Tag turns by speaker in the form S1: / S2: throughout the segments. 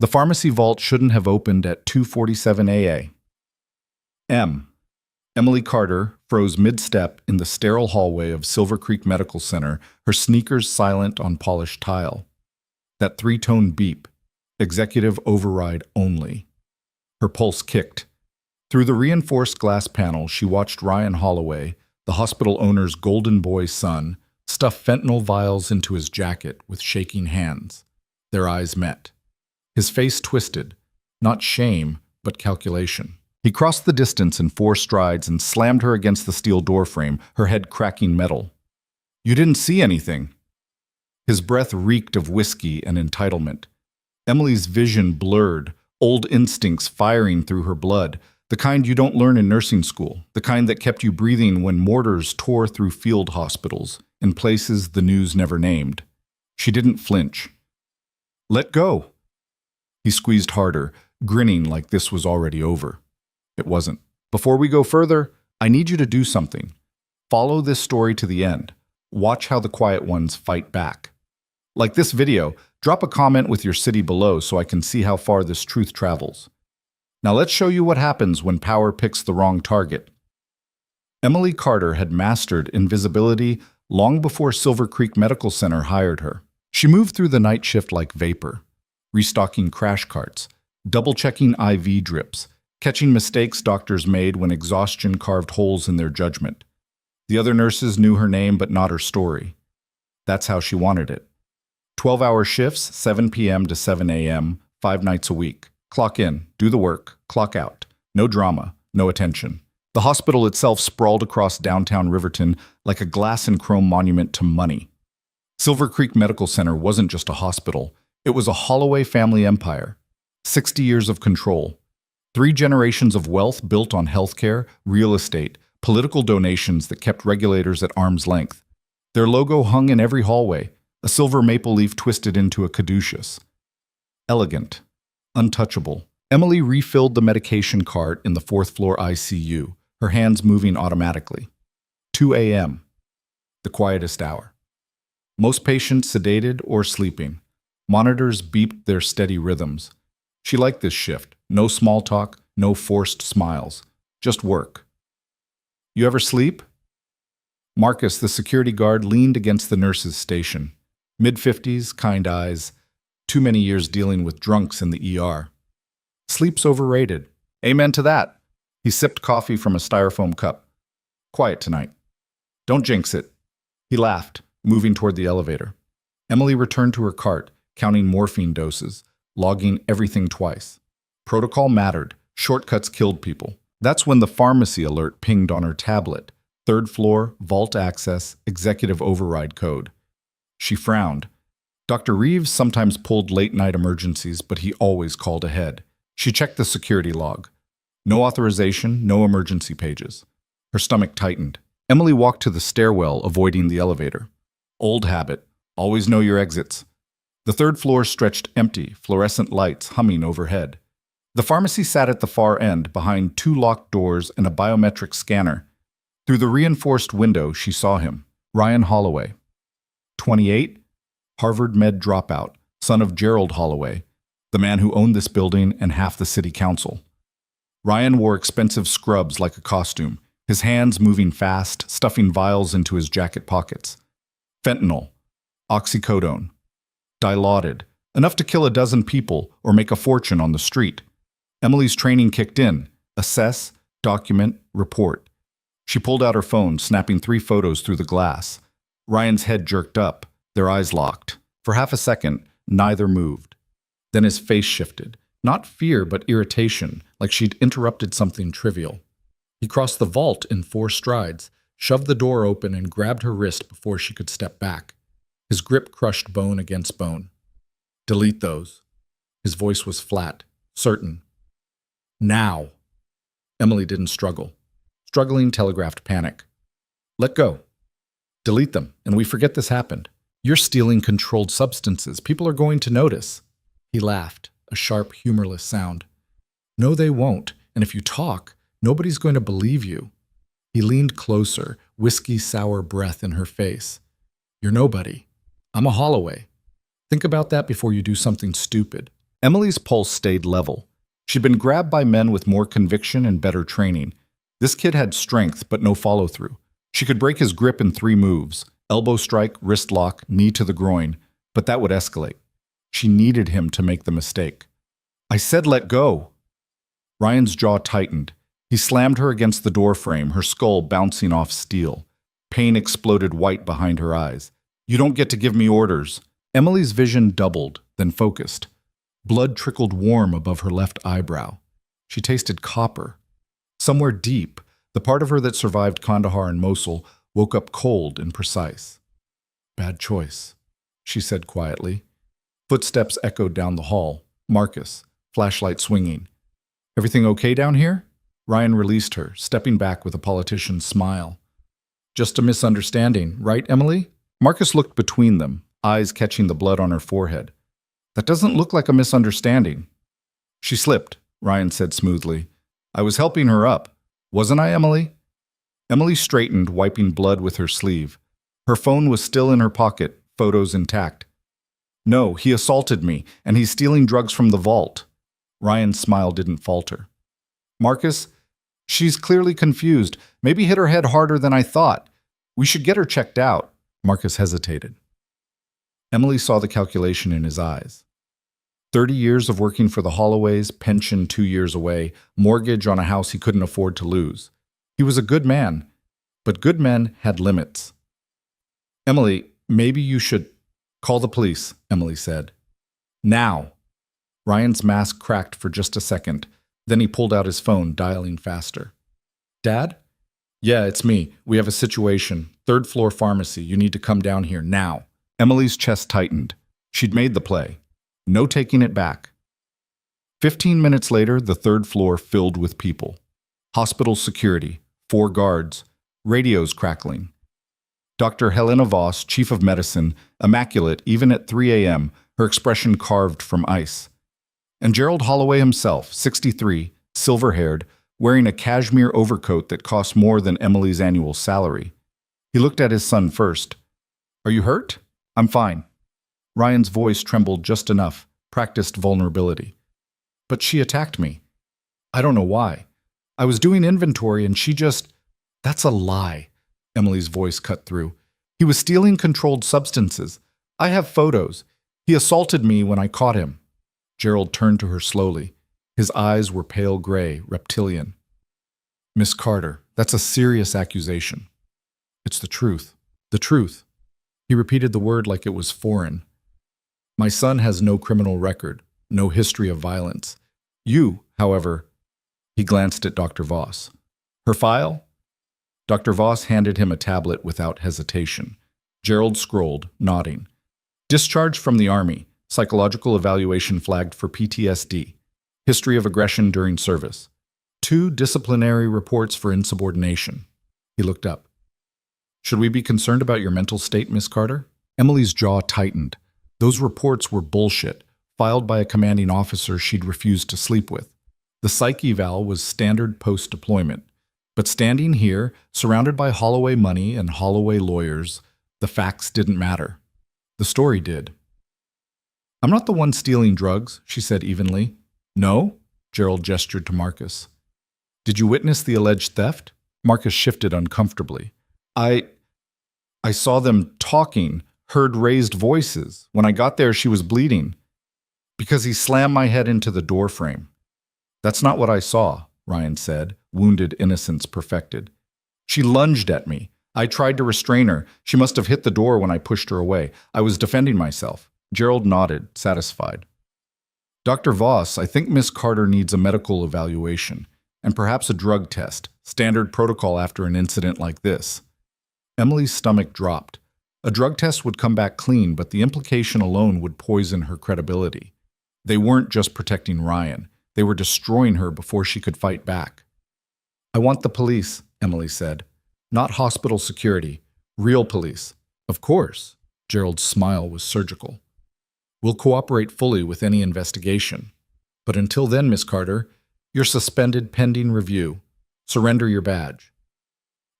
S1: The pharmacy vault shouldn't have opened at 2:47 a.m. Emily Carter froze mid-step in the sterile hallway of Silver Creek Medical Center, her sneakers silent on polished tile. That three-tone beep, executive override only. Her pulse kicked. Through the reinforced glass panel, she watched Ryan Holloway, the hospital owner's golden boy son, stuff fentanyl vials into his jacket with shaking hands. Their eyes met. His face twisted, not shame, but calculation. He crossed the distance in 4 strides and slammed her against the steel doorframe, her head cracking metal. "You didn't see anything." His breath reeked of whiskey and entitlement. Emily's vision blurred, old instincts firing through her blood, the kind you don't learn in nursing school, the kind that kept you breathing when mortars tore through field hospitals, in places the news never named. She didn't flinch. "Let go." He squeezed harder, grinning like this was already over. It wasn't. "Before we go further, I need you to do something. Follow this story to the end. Watch how the quiet ones fight back. Like this video, drop a comment with your city below so I can see how far this truth travels. Now let's show you what happens when power picks the wrong target." Emily Carter had mastered invisibility long before Silver Creek Medical Center hired her. She moved through the night shift like vapor, restocking crash carts, double-checking IV drips, catching mistakes doctors made when exhaustion carved holes in their judgment. The other nurses knew her name but not her story. That's how she wanted it. 12-hour shifts, 7 p.m. to 7 a.m., 5 nights a week. Clock in, do the work, clock out. No drama, no attention. The hospital itself sprawled across downtown Riverton like a glass and chrome monument to money. Silver Creek Medical Center wasn't just a hospital. It was a Holloway family empire. 60 years of control. 3 generations of wealth built on healthcare, real estate, political donations that kept regulators at arm's length. Their logo hung in every hallway, a silver maple leaf twisted into a caduceus. Elegant. Untouchable. Emily refilled the medication cart in the 4th floor ICU, her hands moving automatically. 2 a.m. The quietest hour. Most patients sedated or sleeping. Monitors beeped their steady rhythms. She liked this shift. No small talk, no forced smiles. Just work. "You ever sleep?" Marcus, the security guard, leaned against the nurse's station. Mid-50s, kind eyes. Too many years dealing with drunks in the ER. "Sleep's overrated." "Amen to that." He sipped coffee from a styrofoam cup. "Quiet tonight. Don't jinx it." He laughed, moving toward the elevator. Emily returned to her cart, counting morphine doses, logging everything twice. Protocol mattered. Shortcuts killed people. That's when the pharmacy alert pinged on her tablet. 3rd floor, vault access, executive override code. She frowned. Dr. Reeves sometimes pulled late-night emergencies, but he always called ahead. She checked the security log. No authorization, no emergency pages. Her stomach tightened. Emily walked to the stairwell, avoiding the elevator. Old habit. Always know your exits. The 3rd floor stretched empty, fluorescent lights humming overhead. The pharmacy sat at the far end, behind 2 locked doors and a biometric scanner. Through the reinforced window, she saw him. Ryan Holloway. 28, Harvard Med dropout, son of Gerald Holloway, the man who owned this building and half the city council. Ryan wore expensive scrubs like a costume, his hands moving fast, stuffing vials into his jacket pockets. Fentanyl, oxycodone, dilaudid, enough to kill a dozen people or make a fortune on the street. Emily's training kicked in. Assess, document, report. She pulled out her phone, snapping 3 photos through the glass. Ryan's head jerked up, their eyes locked. For half a second, neither moved. Then his face shifted. Not fear, but irritation, like she'd interrupted something trivial. He crossed the vault in 4 strides, shoved the door open and grabbed her wrist before she could step back. His grip crushed bone against bone. "Delete those." His voice was flat, certain. "Now." Emily didn't struggle. Struggling telegraphed panic. "Let go. Delete them, and we forget this happened. You're stealing controlled substances. People are going to notice." He laughed, a sharp, humorless sound. "No, they won't, and if you talk, nobody's going to believe you." He leaned closer, whiskey-sour breath in her face. "You're nobody. I'm a Holloway. Think about that before you do something stupid." Emily's pulse stayed level. She'd been grabbed by men with more conviction and better training. This kid had strength, but no follow-through. She could break his grip in 3 moves: elbow strike, wrist lock, knee to the groin, but that would escalate. She needed him to make the mistake. "I said let go." Ryan's jaw tightened. He slammed her against the door frame, her skull bouncing off steel. Pain exploded white behind her eyes. "You don't get to give me orders." Emily's vision doubled, then focused. Blood trickled warm above her left eyebrow. She tasted copper. Somewhere deep, the part of her that survived Kandahar and Mosul woke up cold and precise. "Bad choice," she said quietly. Footsteps echoed down the hall. Marcus, flashlight swinging. "Everything okay down here?" Ryan released her, stepping back with a politician's smile. "Just a misunderstanding, right, Emily?" Marcus looked between them, eyes catching the blood on her forehead. "That doesn't look like a misunderstanding." "She slipped," Ryan said smoothly. "I was helping her up. Wasn't I, Emily?" Emily straightened, wiping blood with her sleeve. Her phone was still in her pocket, photos intact. "No, he assaulted me, and he's stealing drugs from the vault." Ryan's smile didn't falter. "Marcus, she's clearly confused. Maybe hit her head harder than I thought. We should get her checked out." Marcus hesitated. Emily saw the calculation in his eyes. 30 years of working for the Holloways, pension 2 years away, mortgage on a house he couldn't afford to lose. He was a good man, but good men had limits. "Emily, maybe you should—" "Call the police," Emily said. "Now." Ryan's mask cracked for just a second. Then he pulled out his phone, dialing faster. "Dad?" "Yeah, it's me. We have a situation. 3rd floor pharmacy. You need to come down here now." Emily's chest tightened. She'd made the play. No taking it back. 15 minutes later, the 3rd floor filled with people. Hospital security, 4 guards, radios crackling. Dr. Helena Voss, chief of medicine, immaculate even at 3 a.m., her expression carved from ice. And Gerald Holloway himself, 63, silver-haired, wearing a cashmere overcoat that cost more than Emily's annual salary. He looked at his son first. "Are you hurt?" "I'm fine." Ryan's voice trembled just enough, practiced vulnerability. "But she attacked me. I don't know why. I was doing inventory and she just—" "That's a lie," Emily's voice cut through. "He was stealing controlled substances. I have photos. He assaulted me when I caught him." Gerald turned to her slowly. His eyes were pale gray, reptilian. "Miss Carter, that's a serious accusation." "It's the truth. The truth." He repeated the word like it was foreign. "My son has no criminal record, no history of violence. You, however—" He glanced at Dr. Voss. "Her file?" Dr. Voss handed him a tablet without hesitation. Gerald scrolled, nodding. "Discharge from the Army. Psychological evaluation flagged for PTSD. History of aggression during service. 2 disciplinary reports for insubordination." He looked up. "Should we be concerned about your mental state, Miss Carter?" Emily's jaw tightened. Those reports were bullshit, filed by a commanding officer she'd refused to sleep with. The psych eval was standard post-deployment. But standing here, surrounded by Holloway money and Holloway lawyers, the facts didn't matter. The story did. "I'm not the one stealing drugs," she said evenly. "No?" Gerald gestured to Marcus. "Did you witness the alleged theft?" Marcus shifted uncomfortably. I saw them talking, heard raised voices. When I got there, she was bleeding. Because he slammed my head into the door frame." "That's not what I saw," Ryan said, wounded innocence perfected. "She lunged at me. I tried to restrain her. She must have hit the door when I pushed her away. I was defending myself." Gerald nodded, satisfied. "Dr. Voss, I think Miss Carter needs a medical evaluation, and perhaps a drug test, standard protocol after an incident like this." Emily's stomach dropped. A drug test would come back clean, but the implication alone would poison her credibility. They weren't just protecting Ryan. They were destroying her before she could fight back. "I want the police," Emily said. "Not hospital security. Real police." "Of course." Gerald's smile was surgical. "We'll cooperate fully with any investigation. But until then, Miss Carter, you're suspended pending review. Surrender your badge."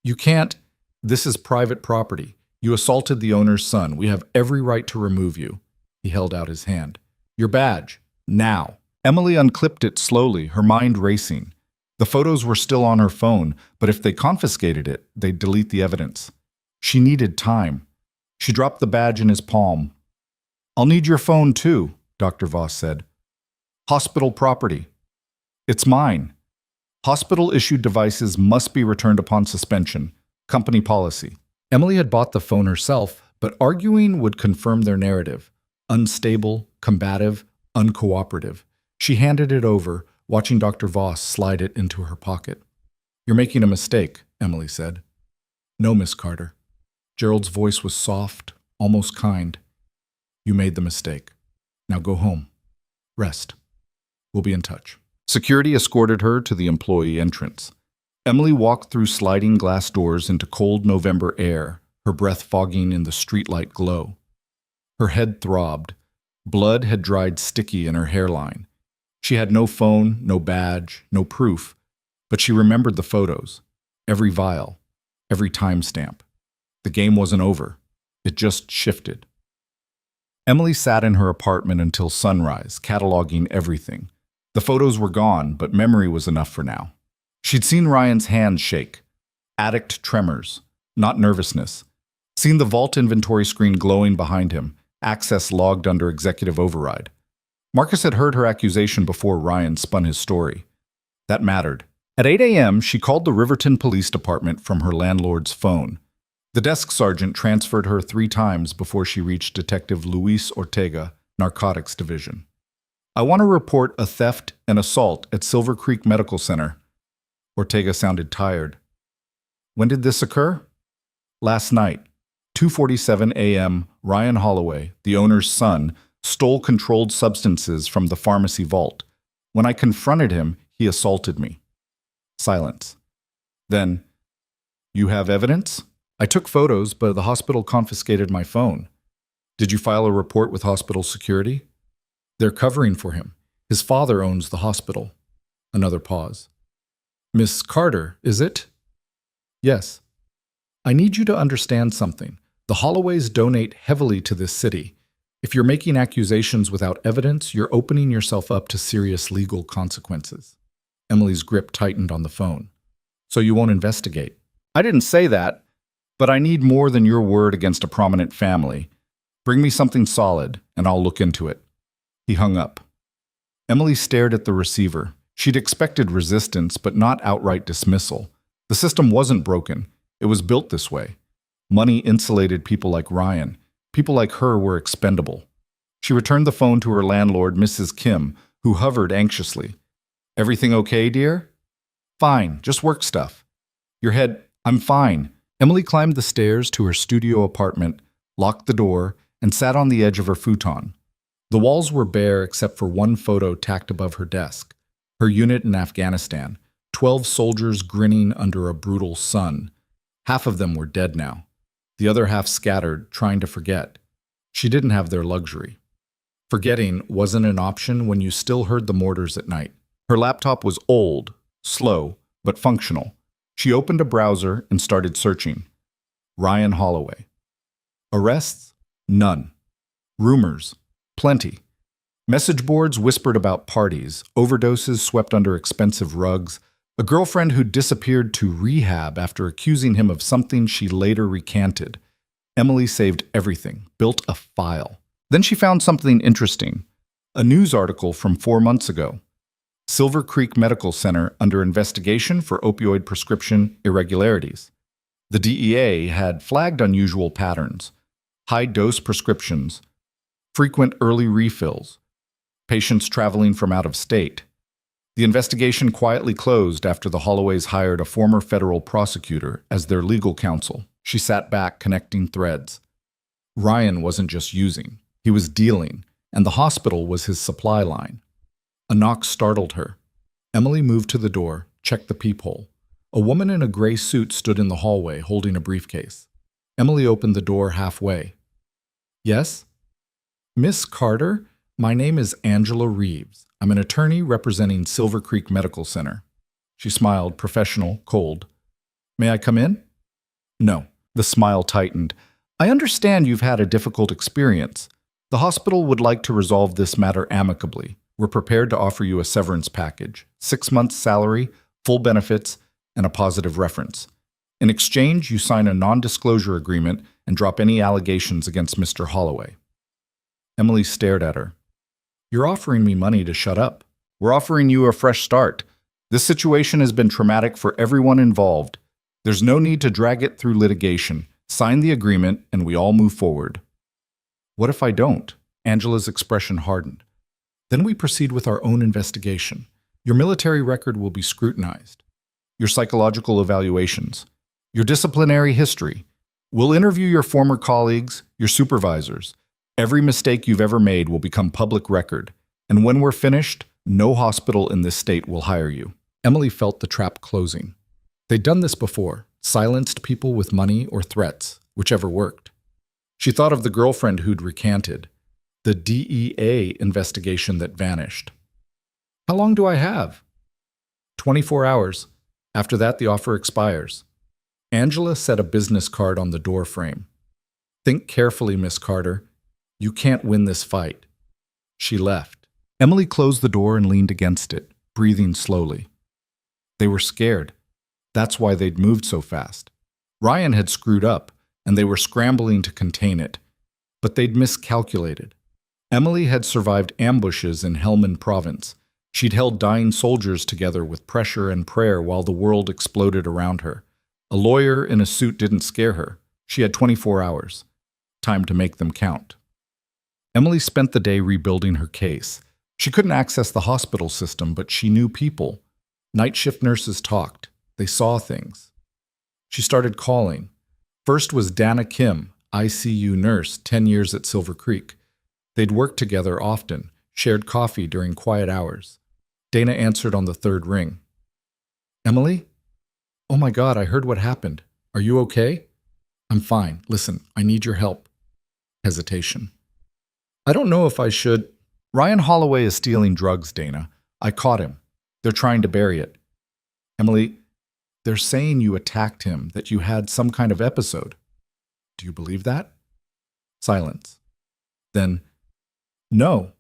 S1: "You can't. This is private property. You assaulted the owner's son. We have every right to remove you." He held out his hand. "Your badge." Now. Emily unclipped it slowly, her mind racing. The photos were still on her phone, but if they confiscated it, they'd delete the evidence. She needed time. She dropped the badge in his palm. "I'll need your phone too," Dr. Voss said. "Hospital property. It's mine. Hospital-issued devices must be returned upon suspension. Company policy." Emily had bought the phone herself, but arguing would confirm their narrative. Unstable, combative, uncooperative. She handed it over, watching Dr. Voss slide it into her pocket. "You're making a mistake," Emily said. "No, Miss Carter." Gerald's voice was soft, almost kind. "You made the mistake. Now go home. Rest. We'll be in touch." Security escorted her to the employee entrance. Emily walked through sliding glass doors into cold November air, her breath fogging in the streetlight glow. Her head throbbed. Blood had dried sticky in her hairline. She had no phone, no badge, no proof, but she remembered the photos, every vial, every timestamp. The game wasn't over. It just shifted. Emily sat in her apartment until sunrise, cataloging everything. The photos were gone, but memory was enough for now. She'd seen Ryan's hands shake. Addict tremors, not nervousness. Seen the vault inventory screen glowing behind him, access logged under executive override. Marcus had heard her accusation before Ryan spun his story. That mattered. At 8 a.m., she called the Riverton Police Department from her landlord's phone. The desk sergeant transferred her 3 times before she reached Detective Luis Ortega, Narcotics Division. "I want to report a theft and assault at Silver Creek Medical Center." Ortega sounded tired. "When did this occur?" "Last night. 2:47 a.m., Ryan Holloway, the owner's son, stole controlled substances from the pharmacy vault. When I confronted him, he assaulted me." Silence. Then, "You have evidence?" "I took photos, but the hospital confiscated my phone." "Did you file a report with hospital security?" "They're covering for him. His father owns the hospital." Another pause. "Miss Carter, is it?" "Yes." "I need you to understand something. The Holloways donate heavily to this city. If you're making accusations without evidence, you're opening yourself up to serious legal consequences." Emily's grip tightened on the phone. "So you won't investigate?" "I didn't say that, but I need more than your word against a prominent family. Bring me something solid, and I'll look into it." He hung up. Emily stared at the receiver. She'd expected resistance, but not outright dismissal. The system wasn't broken. It was built this way. Money insulated people like Ryan. People like her were expendable. She returned the phone to her landlord, Mrs. Kim, who hovered anxiously. "Everything okay, dear?" "Fine, just work stuff." "Your head—" "I'm fine." Emily climbed the stairs to her studio apartment, locked the door, and sat on the edge of her futon. The walls were bare except for one photo tacked above her desk. Her unit in Afghanistan, 12 soldiers grinning under a brutal sun. Half of them were dead now. The other half scattered, trying to forget. She didn't have their luxury. Forgetting wasn't an option when you still heard the mortars at night. Her laptop was old, slow, but functional. She opened a browser and started searching. Ryan Holloway. Arrests? None. Rumors? Plenty. Message boards whispered about parties, overdoses swept under expensive rugs, a girlfriend who disappeared to rehab after accusing him of something she later recanted. Emily saved everything, built a file. Then she found something interesting. A news article from 4 months ago. Silver Creek Medical Center under investigation for opioid prescription irregularities. The DEA had flagged unusual patterns. High-dose prescriptions, frequent early refills, patients traveling from out of state. The investigation quietly closed after the Holloways hired a former federal prosecutor as their legal counsel. She sat back, connecting threads. Ryan wasn't just using, he was dealing, and the hospital was his supply line. A knock startled her. Emily moved to the door, checked the peephole. A woman in a gray suit stood in the hallway, holding a briefcase. Emily opened the door halfway. "Yes?" "Miss Carter, my name is Angela Reeves. I'm an attorney representing Silver Creek Medical Center." She smiled, professional, cold. "May I come in?" "No." The smile tightened. "I understand you've had a difficult experience. The hospital would like to resolve this matter amicably. we're prepared to offer you a severance package, 6 months' salary, full benefits, and a positive reference. In exchange, you sign a non-disclosure agreement and drop any allegations against Mr. Holloway. Emily stared at her. You're offering me money to shut up. We're offering you a fresh start. This situation has been traumatic for everyone involved. There's no need to drag it through litigation. Sign the agreement and we all move forward. What if I don't? Angela's expression hardened. Then we proceed with our own investigation. Your military record will be scrutinized. Your psychological evaluations. Your disciplinary history. We'll interview your former colleagues, your supervisors. Every mistake you've ever made will become public record. And when we're finished, no hospital in this state will hire you. Emily felt the trap closing. They'd done this before, silenced people with money or threats, whichever worked. She thought of the girlfriend who'd recanted, the DEA investigation that vanished. How long do I have? 24 hours. After that, the offer expires. Angela set a business card on the door frame. Think carefully, Miss Carter. You can't win this fight. She left. Emily closed the door and leaned against it, breathing slowly. They were scared. That's why they'd moved so fast. Ryan had screwed up, and they were scrambling to contain it. But they'd miscalculated. Emily had survived ambushes in Helmand Province. She'd held dying soldiers together with pressure and prayer while the world exploded around her. A lawyer in a suit didn't scare her. She had 24 hours. Time to make them count. Emily spent the day rebuilding her case. She couldn't access the hospital system, but she knew people. Night shift nurses talked. They saw things. She started calling. First was Dana Kim, ICU nurse, 10 years at Silver Creek. They'd worked together often, shared coffee during quiet hours. Dana answered on the third ring. Emily? Oh my God, I heard what happened. Are you okay? I'm fine. Listen, I need your help. Hesitation. I don't know if I should. Ryan Holloway is stealing drugs, Dana. I caught him. They're trying to bury it. Emily, they're saying you attacked him, that you had some kind of episode. Do you believe that? Silence. Then, no.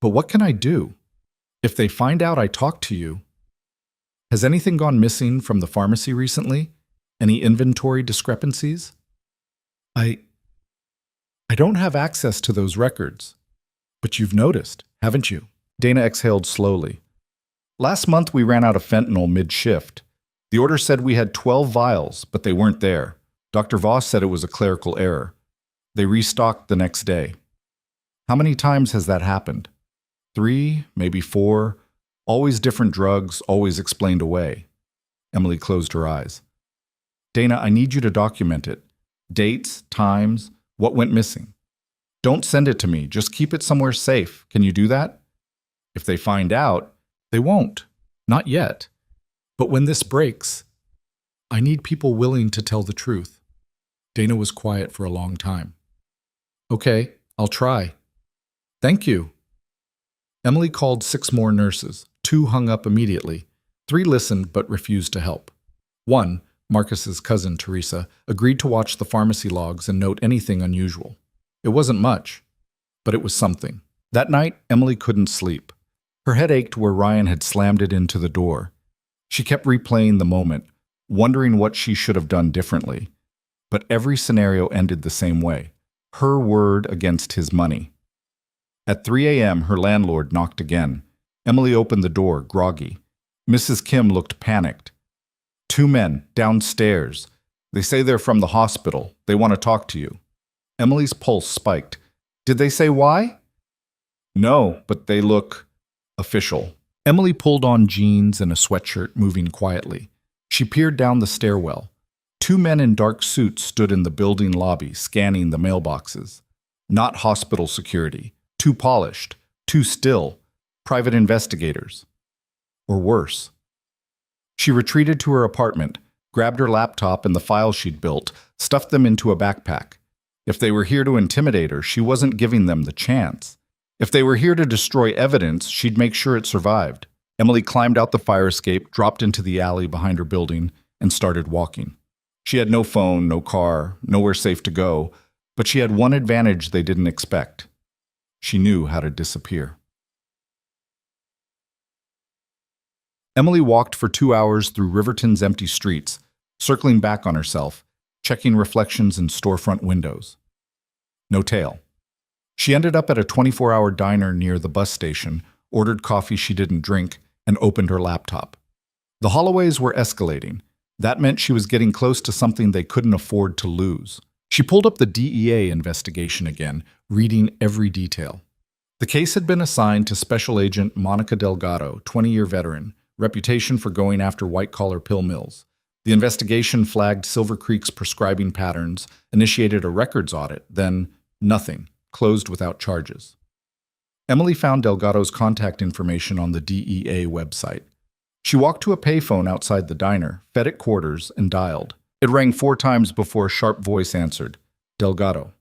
S1: But what can I do? If they find out I talked to you, has anything gone missing from the pharmacy recently? Any inventory discrepancies? I don't have access to those records. But you've noticed, haven't you? Dana exhaled slowly. Last month we ran out of fentanyl mid-shift. The order said we had 12 vials, but they weren't there. Dr. Voss said it was a clerical error. They restocked the next day. How many times has that happened? 3, maybe 4. Always different drugs, always explained away. Emily closed her eyes. Dana, I need you to document it. Dates, times, what went missing. Don't send it to me. Just keep it somewhere safe. Can you do that? If they find out, they won't. Not yet. But when this breaks, I need people willing to tell the truth. Dana was quiet for a long time. Okay, I'll try. Thank you. Emily called 6 more nurses. 2 hung up immediately. 3 listened but refused to help. 1, Marcus's cousin, Teresa, agreed to watch the pharmacy logs and note anything unusual. It wasn't much, but it was something. That night, Emily couldn't sleep. Her head ached where Ryan had slammed it into the door. She kept replaying the moment, wondering what she should have done differently. But every scenario ended the same way. Her word against his money. At 3 a.m., her landlord knocked again. Emily opened the door, groggy. Mrs. Kim looked panicked. 2 men, downstairs. They say they're from the hospital. They want to talk to you. Emily's pulse spiked. Did they say why? No, but they look official. Emily pulled on jeans and a sweatshirt, moving quietly. She peered down the stairwell. 2 men in dark suits stood in the building lobby, scanning the mailboxes. Not hospital security. Too polished. Too still. Private investigators. Or worse. She retreated to her apartment, grabbed her laptop and the files she'd built, stuffed them into a backpack. If they were here to intimidate her, she wasn't giving them the chance. If they were here to destroy evidence, she'd make sure it survived. Emily climbed out the fire escape, dropped into the alley behind her building, and started walking. She had no phone, no car, nowhere safe to go, but she had one advantage they didn't expect. She knew how to disappear. Emily walked for 2 hours through Riverton's empty streets, circling back on herself, checking reflections in storefront windows. No tail. She ended up at a 24-hour diner near the bus station, ordered coffee she didn't drink, and opened her laptop. The Holloways were escalating. That meant she was getting close to something they couldn't afford to lose. She pulled up the DEA investigation again, reading every detail. The case had been assigned to Special Agent Monica Delgado, 20-year veteran, reputation for going after white-collar pill mills. The investigation flagged Silver Creek's prescribing patterns, initiated a records audit, then nothing, closed without charges. Emily found Delgado's contact information on the DEA website. She walked to a payphone outside the diner, fed it quarters, and dialed. It rang 4 times before a sharp voice answered. Delgado.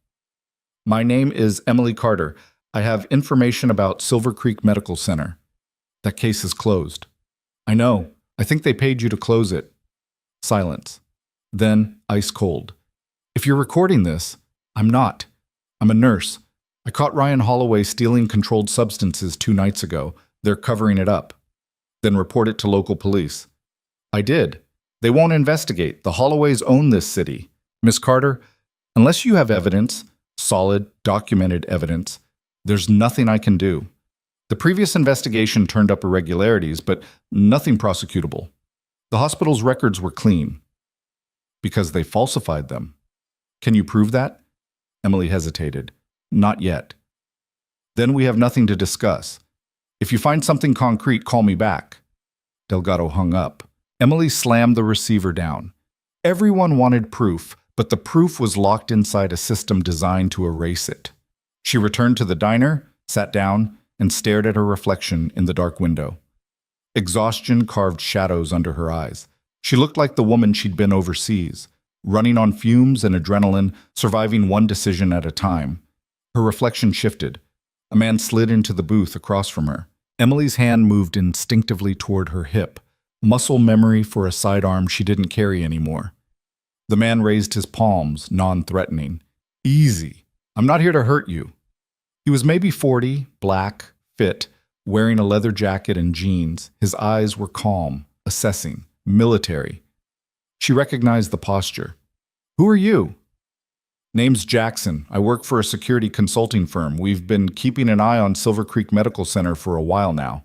S1: My name is Emily Carter. I have information about Silver Creek Medical Center. That case is closed. I know. I think they paid you to close it. Silence. Then, ice cold. If you're recording this, I'm not. I'm a nurse. I caught Ryan Holloway stealing controlled substances 2 nights ago. They're covering it up. Then report it to local police. I did. They won't investigate. The Holloways own this city. Miss Carter, unless you have evidence, solid, documented evidence, there's nothing I can do. The previous investigation turned up irregularities, but nothing prosecutable. The hospital's records were clean. Because they falsified them. Can you prove that? Emily hesitated. Not yet. Then we have nothing to discuss. If you find something concrete, call me back. Delgado hung up. Emily slammed the receiver down. Everyone wanted proof, but the proof was locked inside a system designed to erase it. She returned to the diner, sat down, and stared at her reflection in the dark window. Exhaustion carved shadows under her eyes. She looked like the woman she'd been overseas, running on fumes and adrenaline, surviving one decision at a time. Her reflection shifted. A man slid into the booth across from her. Emily's hand moved instinctively toward her hip, muscle memory for a sidearm she didn't carry anymore. The man raised his palms, non-threatening. Easy. I'm not here to hurt you. He was maybe 40, black, fit, wearing a leather jacket and jeans. His eyes were calm, assessing, military. She recognized the posture. Who are you? Name's Jackson. I work for a security consulting firm. We've been keeping an eye on Silver Creek Medical Center for a while now.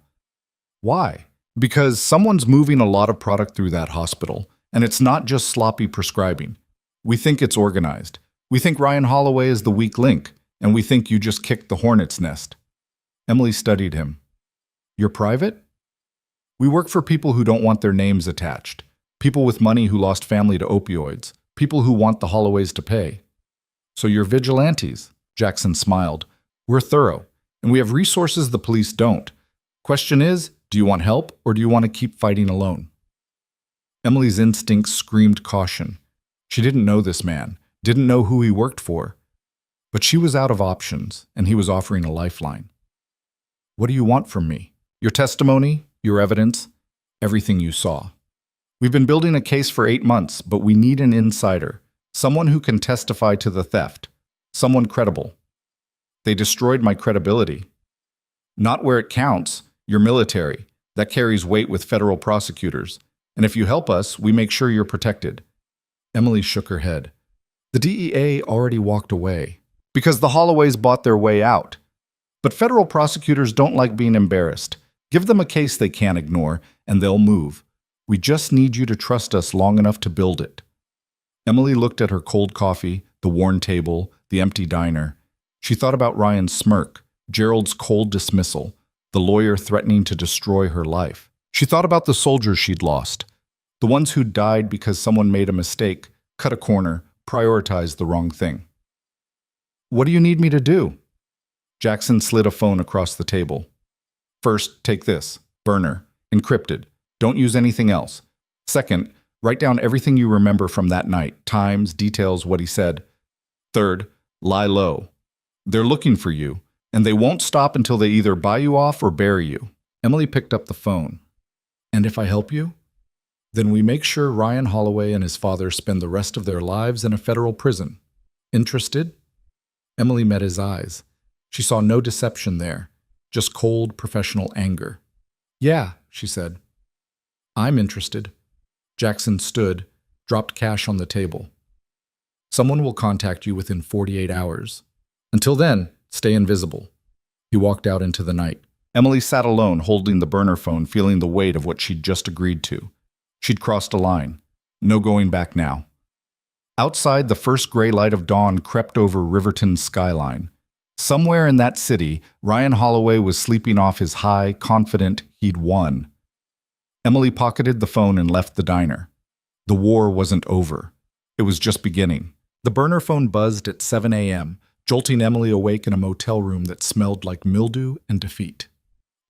S1: Why? Because someone's moving a lot of product through that hospital, and it's not just sloppy prescribing. We think it's organized. We think Ryan Holloway is the weak link, and we think you just kicked the hornet's nest. Emily studied him. You're private? We work for people who don't want their names attached. People with money who lost family to opioids. People who want the Holloways to pay. So you're vigilantes, Jackson smiled. We're thorough, and we have resources the police don't. Question is, do you want help, or do you want to keep fighting alone? Emily's instincts screamed caution. She didn't know this man, didn't know who he worked for. But she was out of options, and he was offering a lifeline. What do you want from me? Your testimony, your evidence, everything you saw. We've been building a case for 8 months, but we need an insider. Someone who can testify to the theft. Someone credible. They destroyed my credibility. Not where it counts. You're military. That carries weight with federal prosecutors. And if you help us, we make sure you're protected. Emily shook her head. The DEA already walked away. Because the Holloways bought their way out. But federal prosecutors don't like being embarrassed. Give them a case they can't ignore, and they'll move. We just need you to trust us long enough to build it. Emily looked at her cold coffee, the worn table, the empty diner. She thought about Ryan's smirk, Gerald's cold dismissal, the lawyer threatening to destroy her life. She thought about the soldiers she'd lost, the ones who died because someone made a mistake, cut a corner, prioritized the wrong thing. What do you need me to do? Jackson slid a phone across the table. First, take this. Burner. Encrypted. Don't use anything else. Second, write down everything you remember from that night. Times, details, what he said. Third, lie low. They're looking for you, and they won't stop until they either buy you off or bury you. Emily picked up the phone. And if I help you? Then we make sure Ryan Holloway and his father spend the rest of their lives in a federal prison. Interested? Emily met his eyes. She saw no deception there, just cold, professional anger. Yeah, she said. I'm interested. Jackson stood, dropped cash on the table. Someone will contact you within 48 hours. Until then, stay invisible. He walked out into the night. Emily sat alone, holding the burner phone, feeling the weight of what she'd just agreed to. She'd crossed a line. No going back now. Outside, the first gray light of dawn crept over Riverton's skyline. Somewhere in that city, Ryan Holloway was sleeping off his high, confident he'd won. Emily pocketed the phone and left the diner. The war wasn't over. It was just beginning. The burner phone buzzed at 7 a.m., jolting Emily awake in a motel room that smelled like mildew and defeat.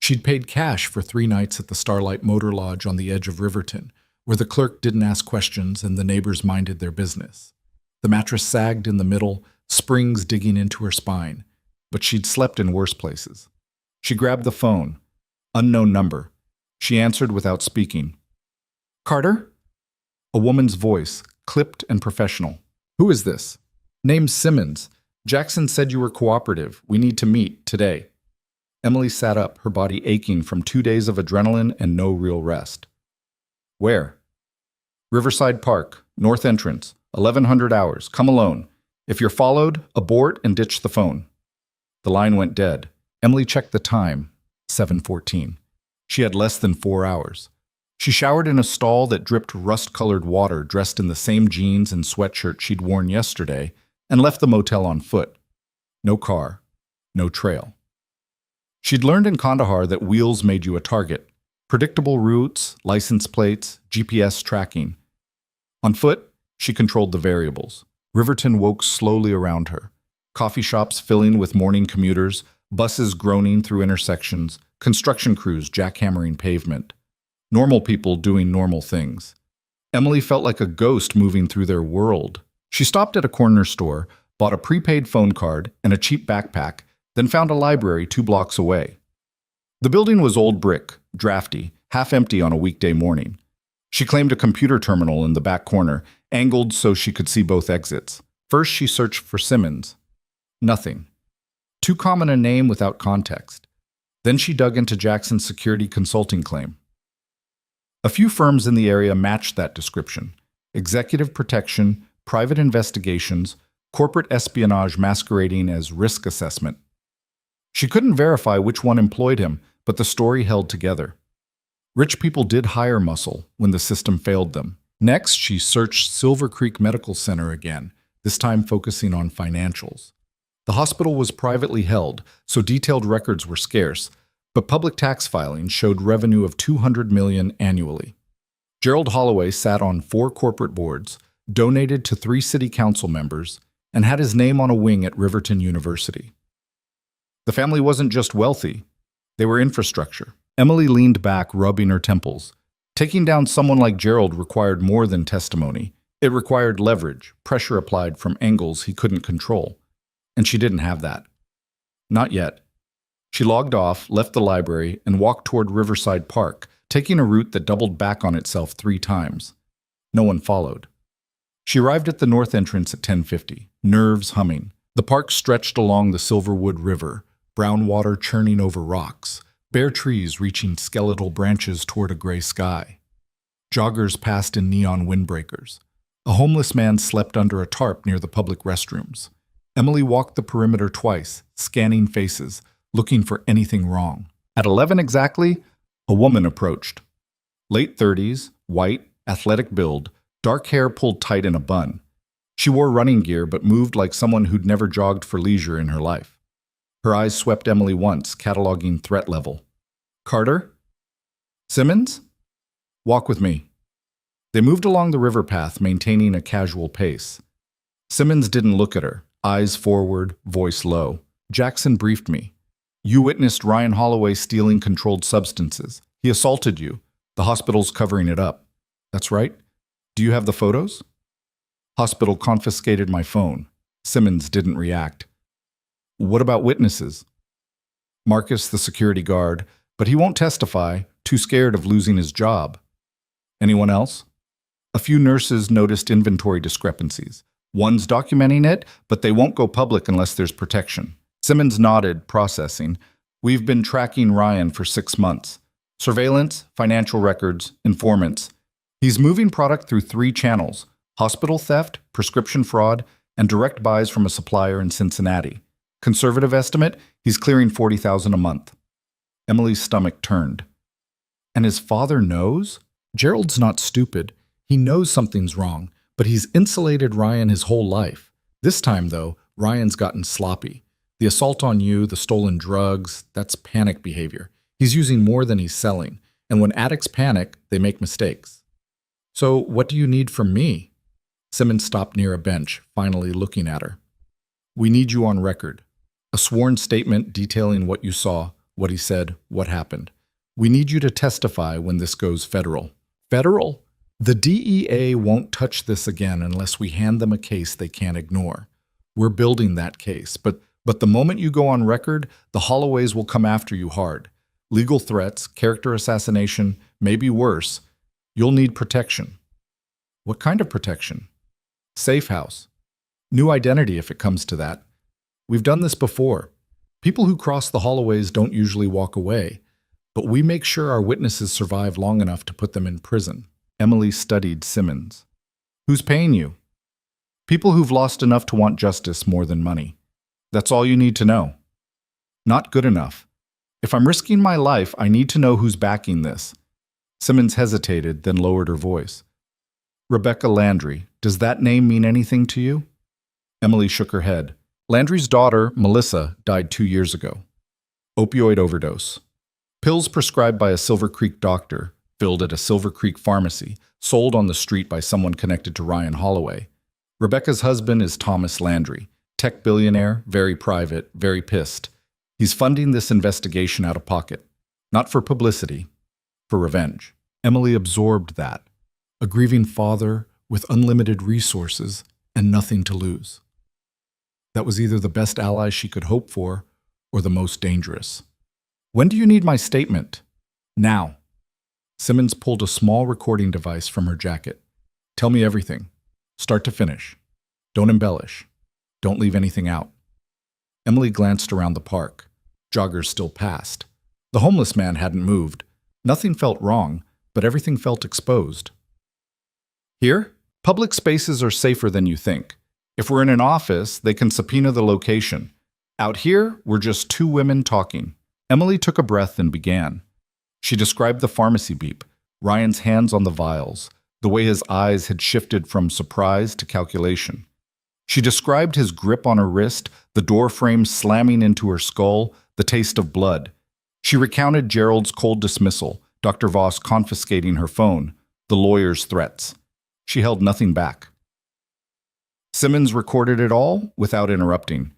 S1: She'd paid cash for 3 nights at the Starlight Motor Lodge on the edge of Riverton, where the clerk didn't ask questions and the neighbors minded their business. The mattress sagged in the middle, springs digging into her spine, but she'd slept in worse places. She grabbed the phone. Unknown number. She answered without speaking. "Carter?" A woman's voice, clipped and professional. "Who is this?" "Name's Simmons. Jackson said you were cooperative. We need to meet today." Emily sat up, her body aching from 2 days of adrenaline and no real rest. "Where?" "Riverside Park, north entrance, 1100 hours. Come alone. If you're followed, abort and ditch the phone." The line went dead. Emily checked the time, 7:14. She had less than 4 hours. She showered in a stall that dripped rust-colored water, dressed in the same jeans and sweatshirt she'd worn yesterday, and left the motel on foot. No car, no trail. She'd learned in Kandahar that wheels made you a target. Predictable routes, license plates, GPS tracking. On foot, she controlled the variables. Riverton woke slowly around her. Coffee shops filling with morning commuters, buses groaning through intersections, construction crews jackhammering pavement. Normal people doing normal things. Emily felt like a ghost moving through their world. She stopped at a corner store, bought a prepaid phone card and a cheap backpack, then found a library 2 blocks away. The building was old brick, drafty, half empty on a weekday morning. She claimed a computer terminal in the back corner, angled so she could see both exits. First, she searched for Simmons. Nothing. Too common a name without context. Then she dug into Jackson's security consulting claim. A few firms in the area matched that description. Executive protection, private investigations, corporate espionage masquerading as risk assessment. She couldn't verify which one employed him, but the story held together. Rich people did hire muscle when the system failed them. Next, she searched Silver Creek Medical Center again, this time focusing on financials. The hospital was privately held, so detailed records were scarce, but public tax filings showed revenue of $200 million annually. Gerald Holloway sat on 4 corporate boards, donated to 3 city council members, and had his name on a wing at Riverton University. The family wasn't just wealthy, they were infrastructure. Emily leaned back, rubbing her temples. Taking down someone like Gerald required more than testimony. It required leverage, pressure applied from angles he couldn't control. And she didn't have that. Not yet. She logged off, left the library, and walked toward Riverside Park, taking a route that doubled back on itself 3 times. No one followed. She arrived at the north entrance at 10:50, nerves humming. The park stretched along the Silverwood River, brown water churning over rocks, bare trees reaching skeletal branches toward a gray sky. Joggers passed in neon windbreakers. A homeless man slept under a tarp near the public restrooms. Emily walked the perimeter twice, scanning faces, looking for anything wrong. At 11 exactly, a woman approached. Late 30s, white, athletic build, dark hair pulled tight in a bun. She wore running gear but moved like someone who'd never jogged for leisure in her life. Her eyes swept Emily once, cataloging threat level. "Carter? Simmons? Walk with me." They moved along the river path, maintaining a casual pace. Simmons didn't look at her, eyes forward, voice low. "Jackson briefed me. You witnessed Ryan Holloway stealing controlled substances. He assaulted you. The hospital's covering it up. That's right? Do you have the photos?" "Hospital confiscated my phone." Simmons didn't react. "What about witnesses?" "Marcus, the security guard, but he won't testify, too scared of losing his job." "Anyone else?" "A few nurses noticed inventory discrepancies. One's documenting it, but they won't go public unless there's protection." Simmons nodded, processing. "We've been tracking Ryan for 6 months. Surveillance, financial records, informants. He's moving product through 3 channels: hospital theft, prescription fraud, and direct buys from a supplier in Cincinnati. Conservative estimate, he's clearing $40,000 a month. Emily's stomach turned. And his father knows? Gerald's not stupid. He knows something's wrong, but he's insulated Ryan his whole life. This time, though, Ryan's gotten sloppy. The assault on you, the stolen drugs, that's panic behavior. He's using more than he's selling, and when addicts panic, they make mistakes. So what do you need from me? Simmons stopped near a bench, finally looking at her. We need you on record. A sworn statement detailing what you saw, what he said, what happened. We need you to testify when this goes federal. Federal? The DEA won't touch this again unless we hand them a case they can't ignore. We're building that case, but the moment you go on record, the Holloways will come after you hard. Legal threats, character assassination, maybe worse. You'll need protection. What kind of protection? Safe house. New identity if it comes to that. We've done this before. People who cross the Holloways don't usually walk away, but we make sure our witnesses survive long enough to put them in prison. Emily studied Simmons. Who's paying you? People who've lost enough to want justice more than money. That's all you need to know. Not good enough. If I'm risking my life, I need to know who's backing this. Simmons hesitated, then lowered her voice. Rebecca Landry, does that name mean anything to you? Emily shook her head. Landry's daughter, Melissa, died 2 years ago. Opioid overdose. Pills prescribed by a Silver Creek doctor, filled at a Silver Creek pharmacy, sold on the street by someone connected to Ryan Holloway. Rebecca's husband is Thomas Landry, tech billionaire, very private, very pissed. He's funding this investigation out of pocket. Not for publicity, for revenge. Emily absorbed that. A grieving father with unlimited resources and nothing to lose. That was either the best ally she could hope for or the most dangerous. When do you need my statement? Now. Simmons pulled a small recording device from her jacket. Tell me everything, start to finish. Don't embellish. Don't leave anything out. Emily glanced around the park. Joggers still passed. The homeless man hadn't moved. Nothing felt wrong, but everything felt exposed. Here, public spaces are safer than you think. If we're in an office, they can subpoena the location. Out here, we're just 2 women talking. Emily took a breath and began. She described the pharmacy beep, Ryan's hands on the vials, the way his eyes had shifted from surprise to calculation. She described his grip on her wrist, the door frame slamming into her skull, the taste of blood. She recounted Gerald's cold dismissal, Dr. Voss confiscating her phone, the lawyer's threats. She held nothing back. Simmons recorded it all without interrupting.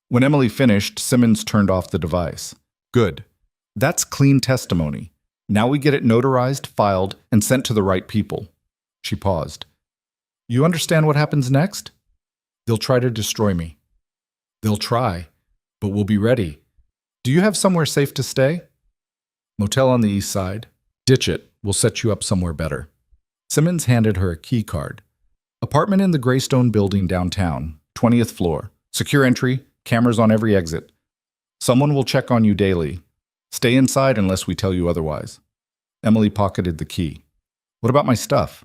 S1: When Emily finished, Simmons turned off the device. Good. That's clean testimony. Now we get it notarized, filed, and sent to the right people. She paused. You understand what happens next? They'll try to destroy me. They'll try, but we'll be ready. Do you have somewhere safe to stay? Motel on the east side. Ditch it. We'll set you up somewhere better. Simmons handed her a key card. Apartment in the Greystone building downtown, 20th floor. Secure entry, cameras on every exit. Someone will check on you daily. Stay inside unless we tell you otherwise. Emily pocketed the key. What about my stuff?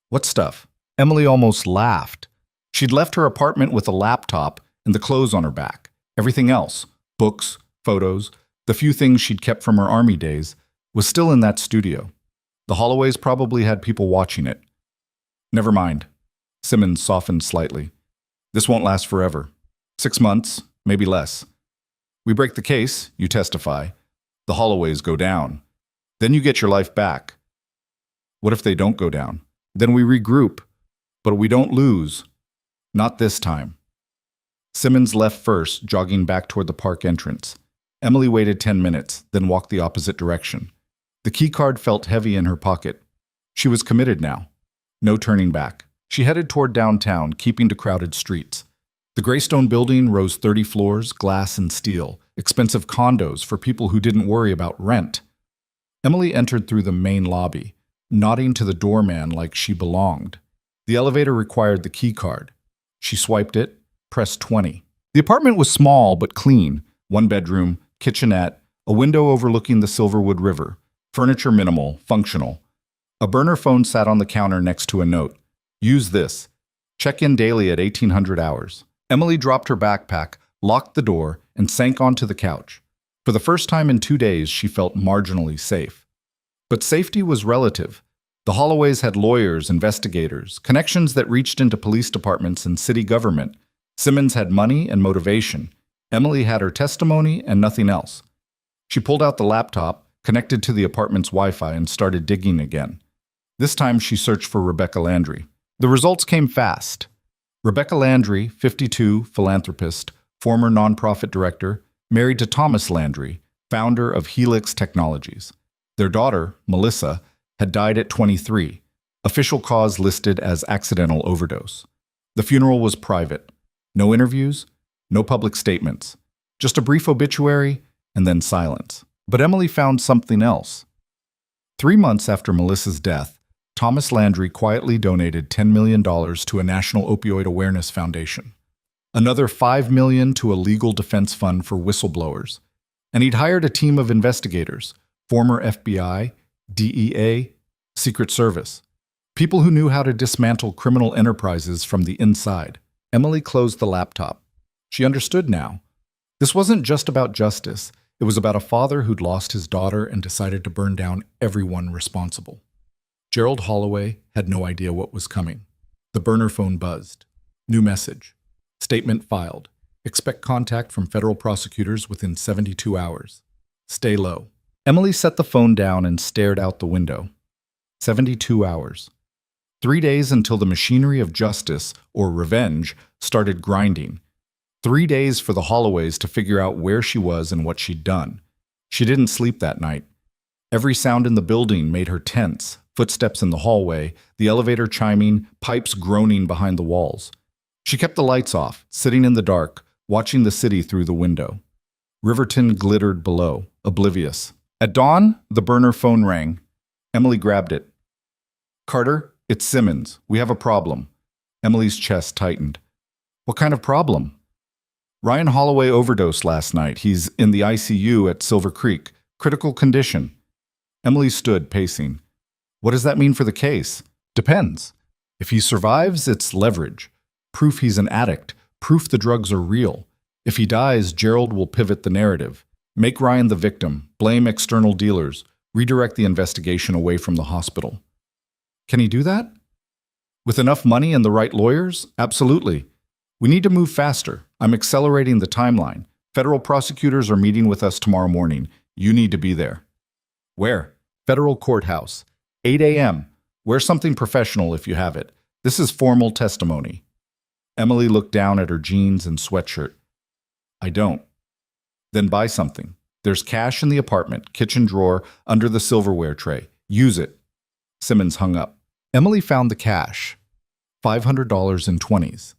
S1: What stuff? Emily almost laughed. She'd left her apartment with a laptop and the clothes on her back. Everything else, books, photos, the few things she'd kept from her army days, was still in that studio. The Holloways probably had people watching it. Never mind. Simmons softened slightly. This won't last forever. 6 months, maybe less. We break the case, you testify. The Holloways go down. Then you get your life back. What if they don't go down? Then we regroup. But we don't lose. Not this time. Simmons left first, jogging back toward the park entrance. Emily waited 10 minutes, then walked the opposite direction. The keycard felt heavy in her pocket. She was committed now. No turning back. She headed toward downtown, keeping to crowded streets. The Greystone building rose 30 floors, glass and steel, expensive condos for people who didn't worry about rent. Emily entered through the main lobby, nodding to the doorman like she belonged. The elevator required the keycard. She swiped it, pressed 20. The apartment was small but clean. 1 bedroom, kitchenette, a window overlooking the Silverwood River. Furniture minimal, functional. A burner phone sat on the counter next to a note. Use this. Check in daily at 1800 hours. Emily dropped her backpack, locked the door, and sank onto the couch. For the first time in 2 days, she felt marginally safe. But safety was relative. The Holloways had lawyers, investigators, connections that reached into police departments and city government. Simmons had money and motivation. Emily had her testimony and nothing else. She pulled out the laptop, connected to the apartment's Wi-Fi, and started digging again. This time she searched for Rebecca Landry. The results came fast. Rebecca Landry, 52, philanthropist, former nonprofit director, married to Thomas Landry, founder of Helix Technologies. Their daughter, Melissa, had died at 23, official cause listed as accidental overdose. The funeral was private. No interviews, no public statements, just a brief obituary and then silence. But Emily found something else. 3 months after Melissa's death, Thomas Landry quietly donated $10 million to a National Opioid Awareness Foundation, another $5 million to a legal defense fund for whistleblowers, and he'd hired a team of investigators, former FBI, DEA, Secret Service, people who knew how to dismantle criminal enterprises from the inside. Emily closed the laptop. She understood now. This wasn't just about justice. It was about a father who'd lost his daughter and decided to burn down everyone responsible. Gerald Holloway had no idea what was coming. The burner phone buzzed. New message. Statement filed. Expect contact from federal prosecutors within 72 hours. Stay low. Emily set the phone down and stared out the window. 72 hours. 3 days until the machinery of justice, or revenge, started grinding. 3 days for the Holloways to figure out where she was and what she'd done. She didn't sleep that night. Every sound in the building made her tense. Footsteps in the hallway, the elevator chiming, pipes groaning behind the walls. She kept the lights off, sitting in the dark, watching the city through the window. Riverton glittered below, oblivious. At dawn, the burner phone rang. Emily grabbed it. "Carter, it's Simmons. We have a problem." Emily's chest tightened. "What kind of problem?" "Ryan Holloway overdosed last night. He's in the ICU at Silver Creek. Critical condition." Emily stood, pacing. "What does that mean for the case?" "Depends. If he survives, it's leverage. Proof he's an addict. Proof the drugs are real. If he dies, Gerald will pivot the narrative. Make Ryan the victim. Blame external dealers. Redirect the investigation away from the hospital." "Can he do that?" "With enough money and the right lawyers? Absolutely. We need to move faster. I'm accelerating the timeline. Federal prosecutors are meeting with us tomorrow morning. You need to be there." "Where?" "Federal courthouse. 8 a.m. Wear something professional if you have it. This is formal testimony." Emily looked down at her jeans and sweatshirt. "I don't." "Then buy something. There's cash in the apartment, kitchen drawer, under the silverware tray. Use it." Simmons hung up. Emily found the cash. $500 in 20s.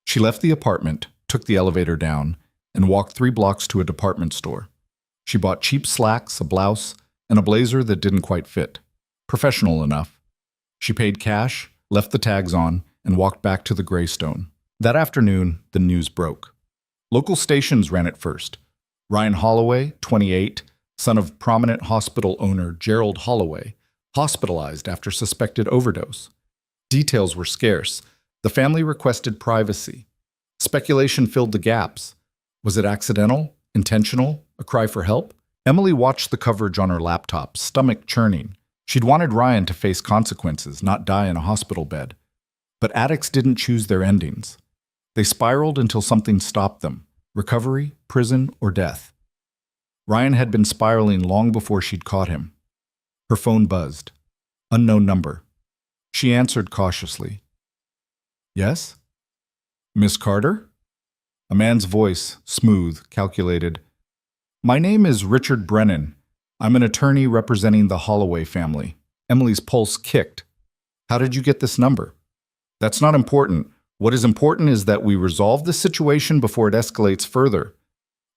S1: She left the apartment, took the elevator down, and walked 3 blocks to a department store. She bought cheap slacks, a blouse, and a blazer that didn't quite fit. Professional enough. She paid cash, left the tags on, and walked back to the Greystone. That afternoon, the news broke. Local stations ran it first. Ryan Holloway, 28, son of prominent hospital owner Gerald Holloway, hospitalized after suspected overdose. Details were scarce. The family requested privacy. Speculation filled the gaps. Was it accidental? Intentional? A cry for help? Emily watched the coverage on her laptop, stomach churning. She'd wanted Ryan to face consequences, not die in a hospital bed. But addicts didn't choose their endings. They spiraled until something stopped them. Recovery, prison, or death. Ryan had been spiraling long before she'd caught him. Her phone buzzed. Unknown number. She answered cautiously. "Yes?" "Miss Carter?" A man's voice, smooth, calculated. "My name is Richard Brennan. I'm an attorney representing the Holloway family." Emily's pulse kicked. "How did you get this number?" "That's not important. What is important is that we resolve this situation before it escalates further.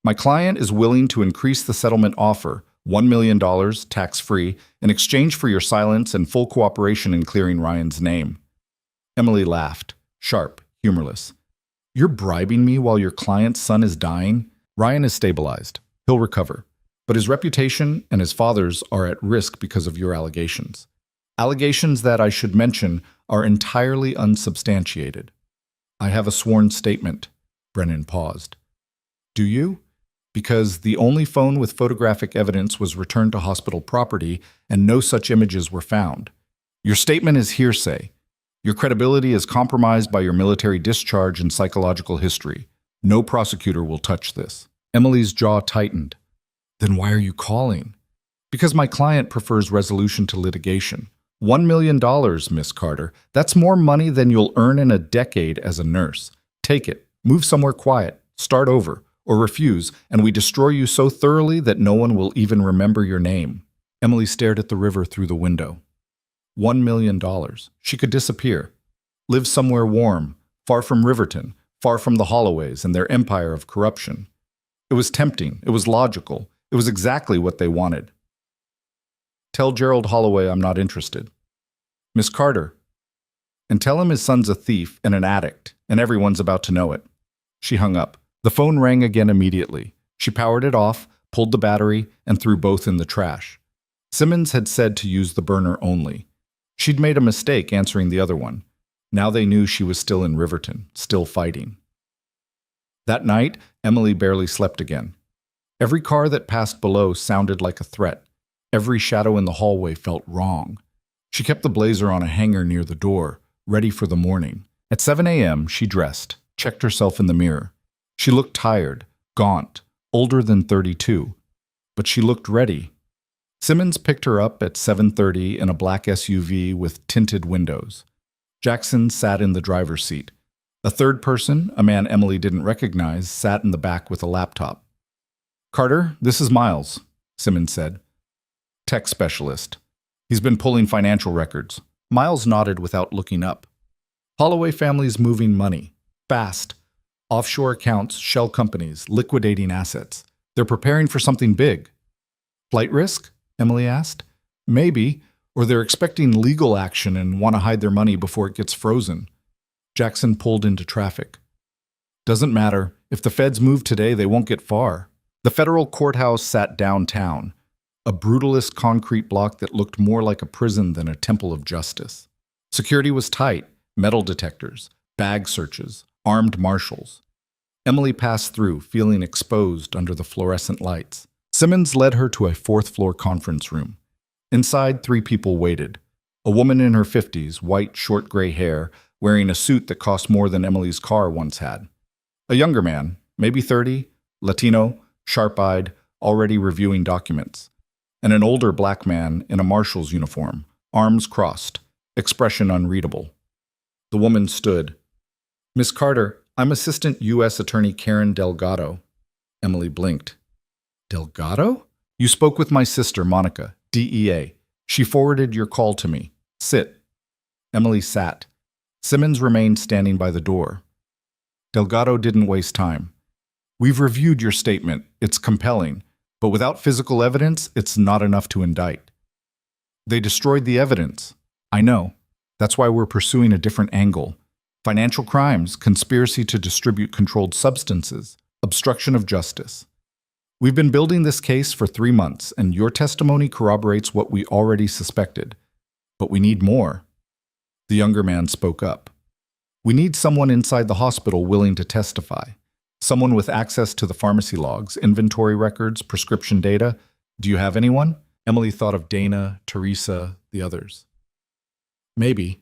S1: My client is willing to increase the settlement offer, $1 million, tax-free, in exchange for your silence and full cooperation in clearing Ryan's name." Emily laughed, sharp, humorless. "You're bribing me while your client's son is dying? Ryan is stabilized. He'll recover. But his reputation and his father's are at risk because of your allegations. Allegations that, I should mention, are entirely unsubstantiated. I have a sworn statement. Brennan paused. Do you? Because the only phone with photographic evidence was returned to hospital property and no such images were found. Your statement is hearsay. Your credibility is compromised by your military discharge and psychological history. No prosecutor will touch this. Emily's jaw tightened. Then why are you calling? Because my client prefers resolution to litigation. $1 million, Miss Carter. That's more money than you'll earn in a decade as a nurse. Take it. Move somewhere quiet. Start over. Or refuse, and we destroy you so thoroughly that no one will even remember your name. Emily stared at the river through the window. $1 million. She could disappear. Live somewhere warm, far from Riverton, far from the Holloways and their empire of corruption. It was tempting. It was logical. It was exactly what they wanted. Tell Gerald Holloway I'm not interested. Miss Carter. And tell him his son's a thief and an addict, and everyone's about to know it. She hung up. The phone rang again immediately. She powered it off, pulled the battery, and threw both in the trash. Simmons had said to use the burner only. She'd made a mistake answering the other one. Now they knew she was still in Riverton, still fighting. That night, Emily barely slept again. Every car that passed below sounded like a threat. Every shadow in the hallway felt wrong. She kept the blazer on a hanger near the door, ready for the morning. At 7 a.m., she dressed, checked herself in the mirror. She looked tired, gaunt, older than 32, but she looked ready. Simmons picked her up at 7:30 in a black SUV with tinted windows. Jackson sat in the driver's seat. A third person, a man Emily didn't recognize, sat in the back with a laptop. Carter, this is Miles, Simmons said. Tech specialist. He's been pulling financial records. Miles nodded without looking up. Holloway family's moving money. Fast. Offshore accounts, shell companies, liquidating assets. They're preparing for something big. Flight risk? Emily asked. Maybe, or they're expecting legal action and want to hide their money before it gets frozen. Jackson pulled into traffic. Doesn't matter. If the feds move today, they won't get far. The federal courthouse sat downtown, a brutalist concrete block that looked more like a prison than a temple of justice. Security was tight, metal detectors, bag searches, armed marshals. Emily passed through, feeling exposed under the fluorescent lights. Simmons led her to a fourth-floor conference room. Inside, 3 people waited. A woman in her 50s, white, short gray hair, wearing a suit that cost more than Emily's car once had. A younger man, maybe 30, Latino, sharp-eyed, already reviewing documents. And an older black man in a marshal's uniform, arms crossed, expression unreadable. The woman stood. Miss Carter, I'm Assistant U.S. Attorney Karen Delgado. Emily blinked. Delgado? You spoke with my sister, Monica, DEA. She forwarded your call to me. Sit. Emily sat. Simmons remained standing by the door. Delgado didn't waste time. We've reviewed your statement. It's compelling, but without physical evidence, it's not enough to indict. They destroyed the evidence. I know. That's why we're pursuing a different angle. Financial crimes, conspiracy to distribute controlled substances, obstruction of justice. We've been building this case for 3 months, and your testimony corroborates what we already suspected. But we need more. The younger man spoke up. We need someone inside the hospital willing to testify. Someone with access to the pharmacy logs, inventory records, prescription data. Do you have anyone? Emily thought of Dana, Teresa, the others. Maybe,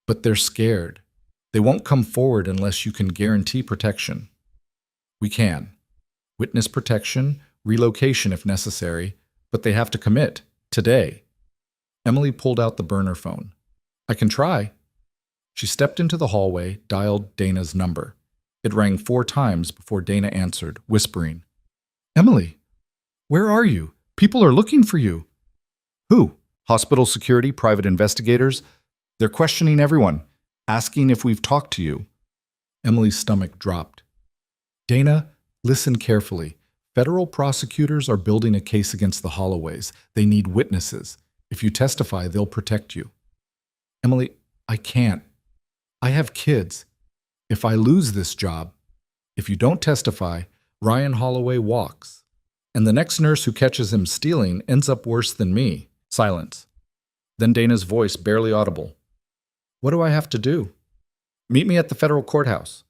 S1: but they're scared. They won't come forward unless you can guarantee protection. We can. Witness protection, relocation if necessary, but they have to commit, today. Emily pulled out the burner phone. I can try. She stepped into the hallway, dialed Dana's number. It rang 4 times before Dana answered, whispering, Emily, where are you? People are looking for you. Who? Hospital security, private investigators? They're questioning everyone, asking if we've talked to you. Emily's stomach dropped. Dana, listen carefully. Federal prosecutors are building a case against the Holloways. They need witnesses. If you testify, they'll protect you. Emily, I can't. I have kids. If I lose this job, if you don't testify, Ryan Holloway walks. And the next nurse who catches him stealing ends up worse than me. Silence. Then Dana's voice, barely audible. What do I have to do? Meet me at the federal courthouse.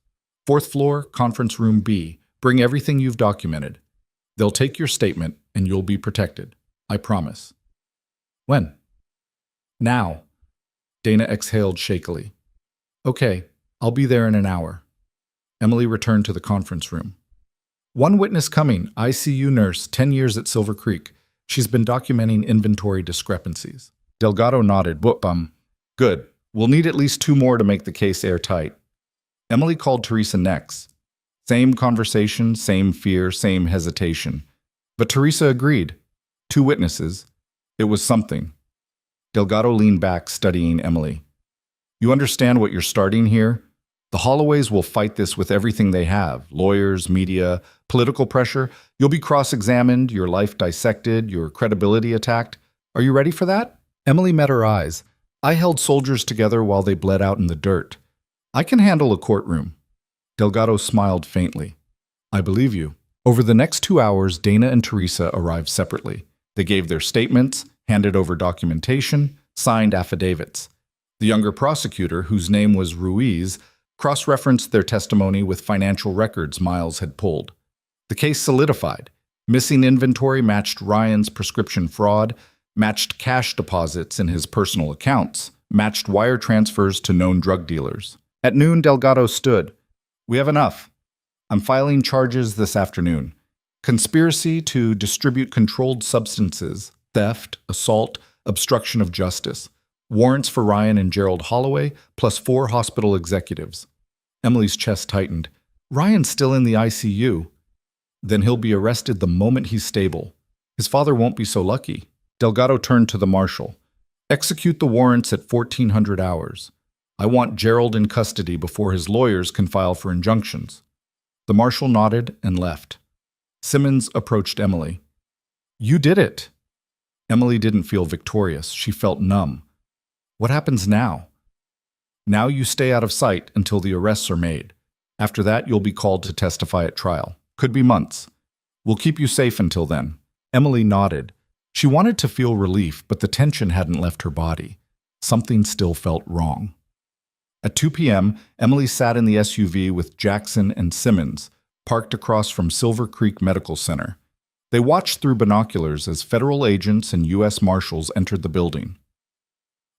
S1: 4th floor, conference room B. Bring everything you've documented. They'll take your statement and you'll be protected. I promise. When? Now. Dana exhaled shakily. Okay, I'll be there in an hour. Emily returned to the conference room. One witness coming, ICU nurse, 10 years at Silver Creek. She's been documenting inventory discrepancies. Delgado nodded. Good. We'll need at least 2 more to make the case airtight. Emily called Teresa next. Same conversation, same fear, same hesitation. But Teresa agreed. 2 witnesses. It was something. Delgado leaned back, studying Emily. You understand what you're starting here? The Holloways will fight this with everything they have. Lawyers, media, political pressure. You'll be cross-examined, your life dissected, your credibility attacked. Are you ready for that? Emily met her eyes. I held soldiers together while they bled out in the dirt. I can handle a courtroom. Delgado smiled faintly. I believe you. Over the next 2 hours, Dana and Teresa arrived separately. They gave their statements, handed over documentation, signed affidavits. The younger prosecutor, whose name was Ruiz, cross-referenced their testimony with financial records Miles had pulled. The case solidified. Missing inventory matched Ryan's prescription fraud, matched cash deposits in his personal accounts, matched wire transfers to known drug dealers. At noon, Delgado stood. We have enough. I'm filing charges this afternoon. Conspiracy to distribute controlled substances, theft, assault, obstruction of justice. Warrants for Ryan and Gerald Holloway, plus 4 hospital executives. Emily's chest tightened. Ryan's still in the ICU. Then he'll be arrested the moment he's stable. His father won't be so lucky. Delgado turned to the marshal. Execute the warrants at 1400 hours. I want Gerald in custody before his lawyers can file for injunctions. The marshal nodded and left. Simmons approached Emily. You did it. Emily didn't feel victorious. She felt numb. What happens now? Now you stay out of sight until the arrests are made. After that, you'll be called to testify at trial. Could be months. We'll keep you safe until then. Emily nodded. She wanted to feel relief, but the tension hadn't left her body. Something still felt wrong. At 2 p.m., Emily sat in the SUV with Jackson and Simmons, parked across from Silver Creek Medical Center. They watched through binoculars as federal agents and U.S. Marshals entered the building.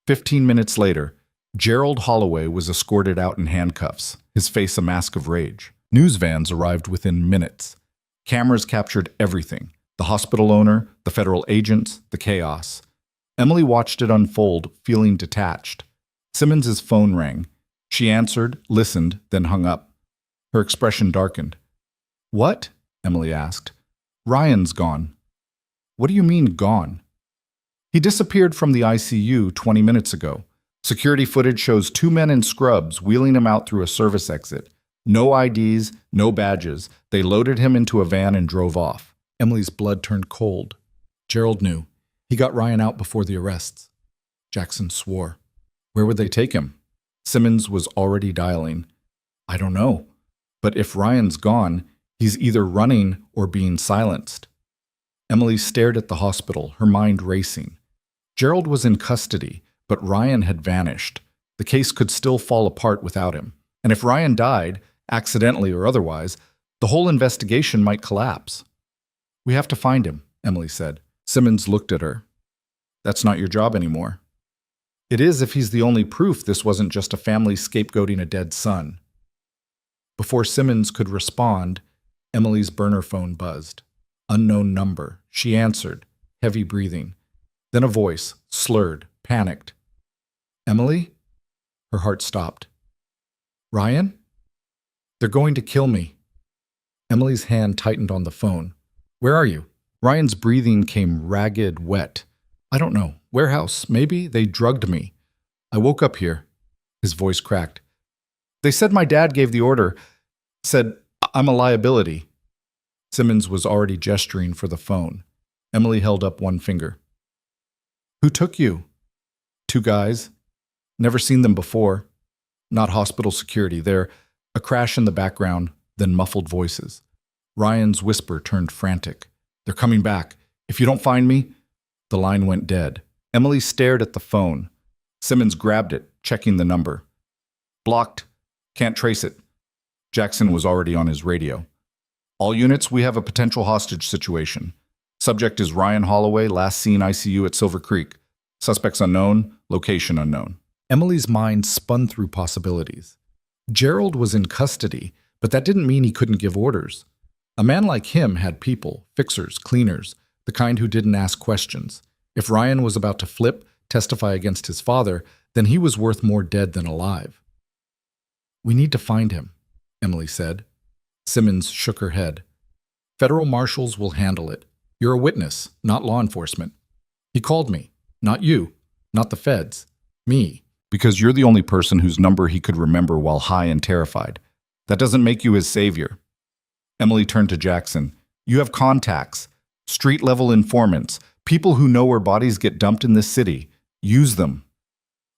S1: 15 minutes later, Gerald Holloway was escorted out in handcuffs, his face a mask of rage. News vans arrived within minutes. Cameras captured everything: the hospital owner, the federal agents, the chaos. Emily watched it unfold, feeling detached. Simmons's phone rang. She answered, listened, then hung up. Her expression darkened. What? Emily asked. Ryan's gone. What do you mean, gone? He disappeared from the ICU 20 minutes ago. Security footage shows 2 men in scrubs wheeling him out through a service exit. No IDs, no badges. They loaded him into a van and drove off. Emily's blood turned cold. Gerald knew. He got Ryan out before the arrests. Jackson swore. Where would they take him? Simmons was already dialing. I don't know. But if Ryan's gone, he's either running or being silenced. Emily stared at the hospital, her mind racing. Gerald was in custody, but Ryan had vanished. The case could still fall apart without him. And if Ryan died, accidentally or otherwise, the whole investigation might collapse. We have to find him, Emily said. Simmons looked at her. That's not your job anymore. It is if he's the only proof this wasn't just a family scapegoating a dead son. Before Simmons could respond, Emily's burner phone buzzed. Unknown number. She answered, heavy breathing. Then a voice, slurred, panicked. Emily? Her heart stopped. Ryan? They're going to kill me. Emily's hand tightened on the phone. Where are you? Ryan's breathing came ragged, wet. I don't know. Warehouse, maybe? They drugged me. I woke up here. His voice cracked. They said my dad gave the order. Said, I'm a liability. Simmons was already gesturing for the phone. Emily held up one finger. Who took you? 2 guys. Never seen them before. Not hospital security. There, a crash in the background, then muffled voices. Ryan's whisper turned frantic. They're coming back. If you don't find me... The line went dead. Emily stared at the phone. Simmons grabbed it, checking the number. Blocked. Can't trace it. Jackson was already on his radio. All units, we have a potential hostage situation. Subject is Ryan Holloway, last seen ICU at Silver Creek. Suspects unknown, location unknown. Emily's mind spun through possibilities. Gerald was in custody, but that didn't mean he couldn't give orders. A man like him had people, fixers, cleaners, the kind who didn't ask questions. If Ryan was about to flip, testify against his father, then he was worth more dead than alive. We need to find him, Emily said. Simmons shook her head. Federal marshals will handle it. You're a witness, not law enforcement. He called me. Not you. Not the feds. Me. Because you're the only person whose number he could remember while high and terrified. That doesn't make you his savior. Emily turned to Jackson. You have contacts. Street-level informants. People who know where bodies get dumped in this city. Use them.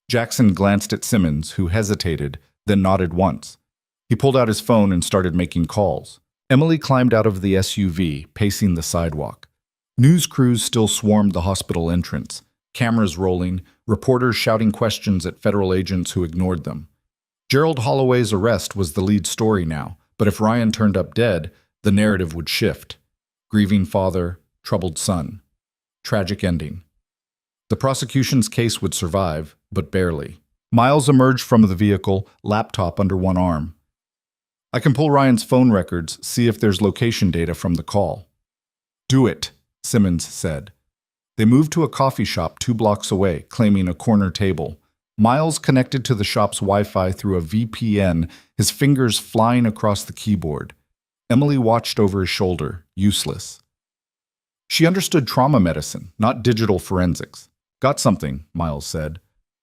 S1: Jackson glanced at Simmons, who hesitated, then nodded once. He pulled out his phone and started making calls. Emily climbed out of the SUV, pacing the sidewalk. News crews still swarmed the hospital entrance, cameras rolling, reporters shouting questions at federal agents who ignored them. Gerald Holloway's arrest was the lead story now, but if Ryan turned up dead, the narrative would shift. Grieving father, troubled son. Tragic ending. The prosecution's case would survive, but barely. Miles emerged from the vehicle, laptop under one arm. I can pull Ryan's phone records, see if there's location data from the call. Do it, Simmons said. They moved to a coffee shop 2 blocks away, claiming a corner table. Miles connected to the shop's Wi-Fi through a VPN, his fingers flying across the keyboard. Emily watched over his shoulder, useless. She understood trauma medicine, not digital forensics. Got something, Miles said.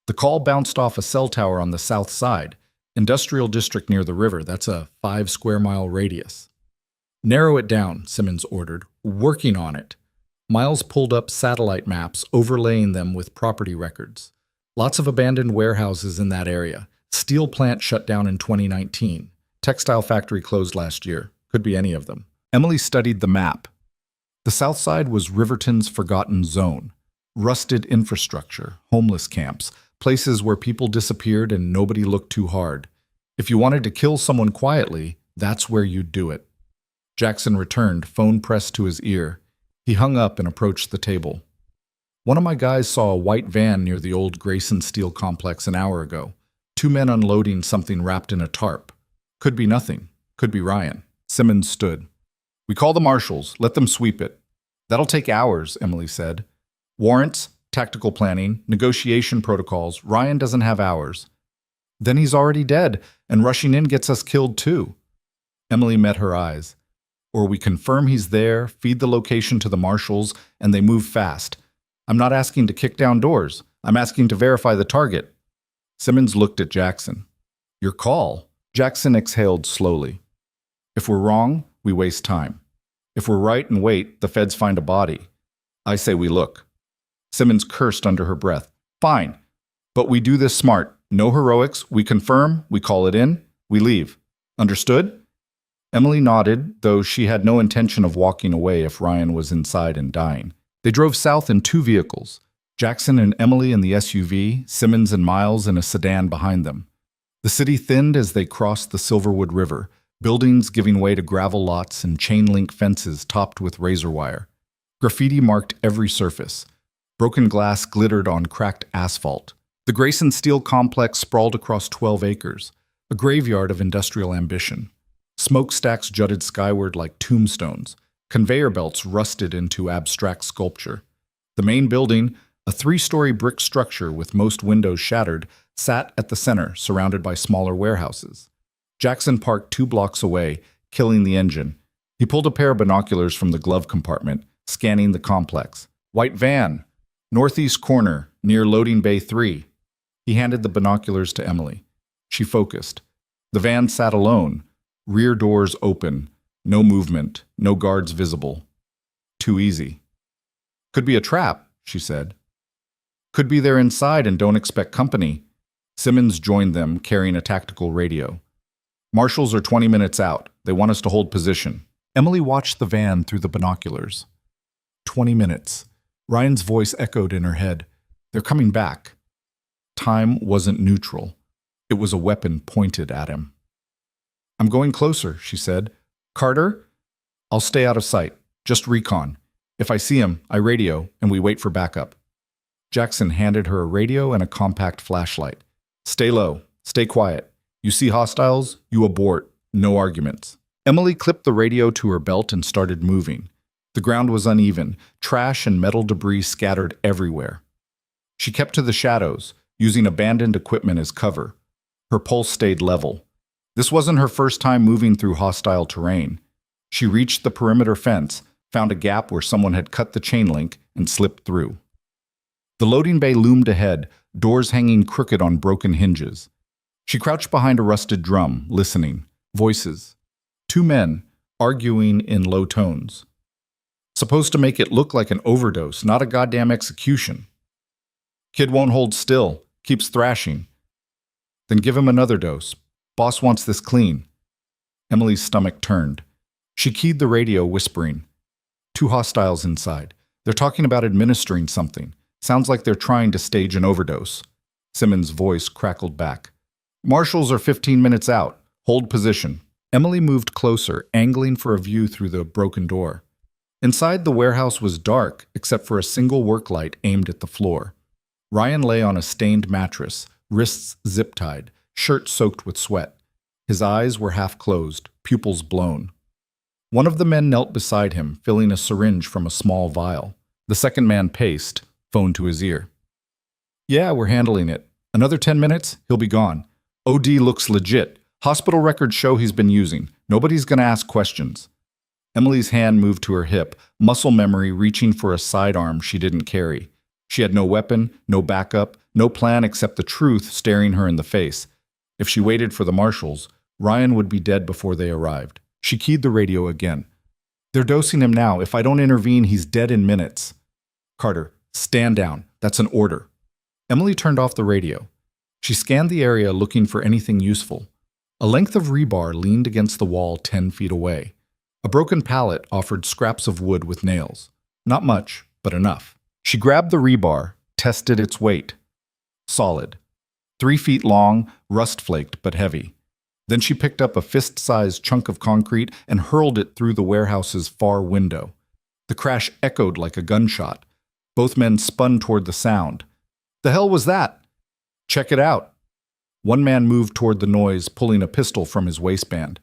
S1: The call bounced off a cell tower on the south side. Industrial district near the river, that's a 5 square mile radius. Narrow it down, Simmons ordered. Working on it. Miles pulled up satellite maps, overlaying them with property records. Lots of abandoned warehouses in that area. Steel plant shut down in 2019. Textile factory closed last year. Could be any of them. Emily studied the map. The south side was Riverton's forgotten zone. Rusted infrastructure, homeless camps, places where people disappeared and nobody looked too hard. If you wanted to kill someone quietly, that's where you'd do it. Jackson returned, phone pressed to his ear. He hung up and approached the table. One of my guys saw a white van near the old Grayson Steel complex an hour ago. 2 men unloading something wrapped in a tarp. Could be nothing. Could be Ryan. Simmons stood. We call the marshals. Let them sweep it. That'll take hours, Emily said. Warrants, tactical planning, negotiation protocols. Ryan doesn't have hours. Then he's already dead, and rushing in gets us killed too. Emily met her eyes. Or we confirm he's there, feed the location to the marshals, and they move fast. I'm not asking to kick down doors. I'm asking to verify the target. Simmons looked at Jackson. Your call. Jackson exhaled slowly. If we're wrong, we waste time. If we're right and wait, the feds find a body. I say we look. Simmons cursed under her breath. Fine, but we do this smart. No heroics. We confirm, we call it in, we leave. Understood? Emily nodded, though she had no intention of walking away if Ryan was inside and dying. They drove south in 2 vehicles. Jackson and Emily in the SUV, Simmons and Miles in a sedan behind them. The city thinned as they crossed the Silverwood River, buildings giving way to gravel lots and chain-link fences topped with razor wire. Graffiti marked every surface. Broken glass glittered on cracked asphalt. The Grayson Steel complex sprawled across 12 acres, a graveyard of industrial ambition. Smokestacks jutted skyward like tombstones. Conveyor belts rusted into abstract sculpture. The main building, a 3-story brick structure with most windows shattered, sat at the center, surrounded by smaller warehouses. Jackson parked 2 blocks away, killing the engine. He pulled a pair of binoculars from the glove compartment, scanning the complex. White van. Northeast corner, near loading bay 3. He handed the binoculars to Emily. She focused. The van sat alone, rear doors open, no movement, no guards visible. Too easy. Could be a trap, she said. Could be they're inside and don't expect company. Simmons joined them, carrying a tactical radio. Marshals are 20 minutes out. They want us to hold position. Emily watched the van through the binoculars. 20 minutes. Ryan's voice echoed in her head. They're coming back. Time wasn't neutral. It was a weapon pointed at him. I'm going closer, she said. Carter? I'll stay out of sight. Just recon. If I see him, I radio, and we wait for backup. Jackson handed her a radio and a compact flashlight. Stay low. Stay quiet. You see hostiles, you abort. No arguments. Emily clipped the radio to her belt and started moving. The ground was uneven. Trash and metal debris scattered everywhere. She kept to the shadows, using abandoned equipment as cover. Her pulse stayed level. This wasn't her first time moving through hostile terrain. She reached the perimeter fence, found a gap where someone had cut the chain link, and slipped through. The loading bay loomed ahead, doors hanging crooked on broken hinges. She crouched behind a rusted drum, listening. Voices. 2 men, arguing in low tones. Supposed to make it look like an overdose, not a goddamn execution. Kid won't hold still, keeps thrashing. Then give him another dose. Boss wants this clean. Emily's stomach turned. She keyed the radio, whispering. 2 hostiles inside. They're talking about administering something. Sounds like they're trying to stage an overdose. Simmons' voice crackled back. Marshals are 15 minutes out. Hold position. Emily moved closer, angling for a view through the broken door. Inside, the warehouse was dark, except for a single work light aimed at the floor. Ryan lay on a stained mattress, wrists zip-tied, shirt soaked with sweat. His eyes were half closed, pupils blown. One of the men knelt beside him, filling a syringe from a small vial. The second man paced, phone to his ear. Yeah, we're handling it. Another 10 minutes, he'll be gone. OD looks legit. Hospital records show he's been using. Nobody's gonna ask questions. Emily's hand moved to her hip, muscle memory reaching for a sidearm she didn't carry. She had no weapon, no backup, no plan except the truth staring her in the face. If she waited for the marshals, Ryan would be dead before they arrived. She keyed the radio again. They're dosing him now. If I don't intervene, he's dead in minutes. Carter, stand down. That's an order. Emily turned off the radio. She scanned the area looking for anything useful. A length of rebar leaned against the wall 10 feet away. A broken pallet offered scraps of wood with nails. Not much, but enough. She grabbed the rebar, tested its weight. Solid. 3 feet long, rust-flaked but heavy. Then she picked up a fist-sized chunk of concrete and hurled it through the warehouse's far window. The crash echoed like a gunshot. Both men spun toward the sound. The hell was that? Check it out. One man moved toward the noise, pulling a pistol from his waistband.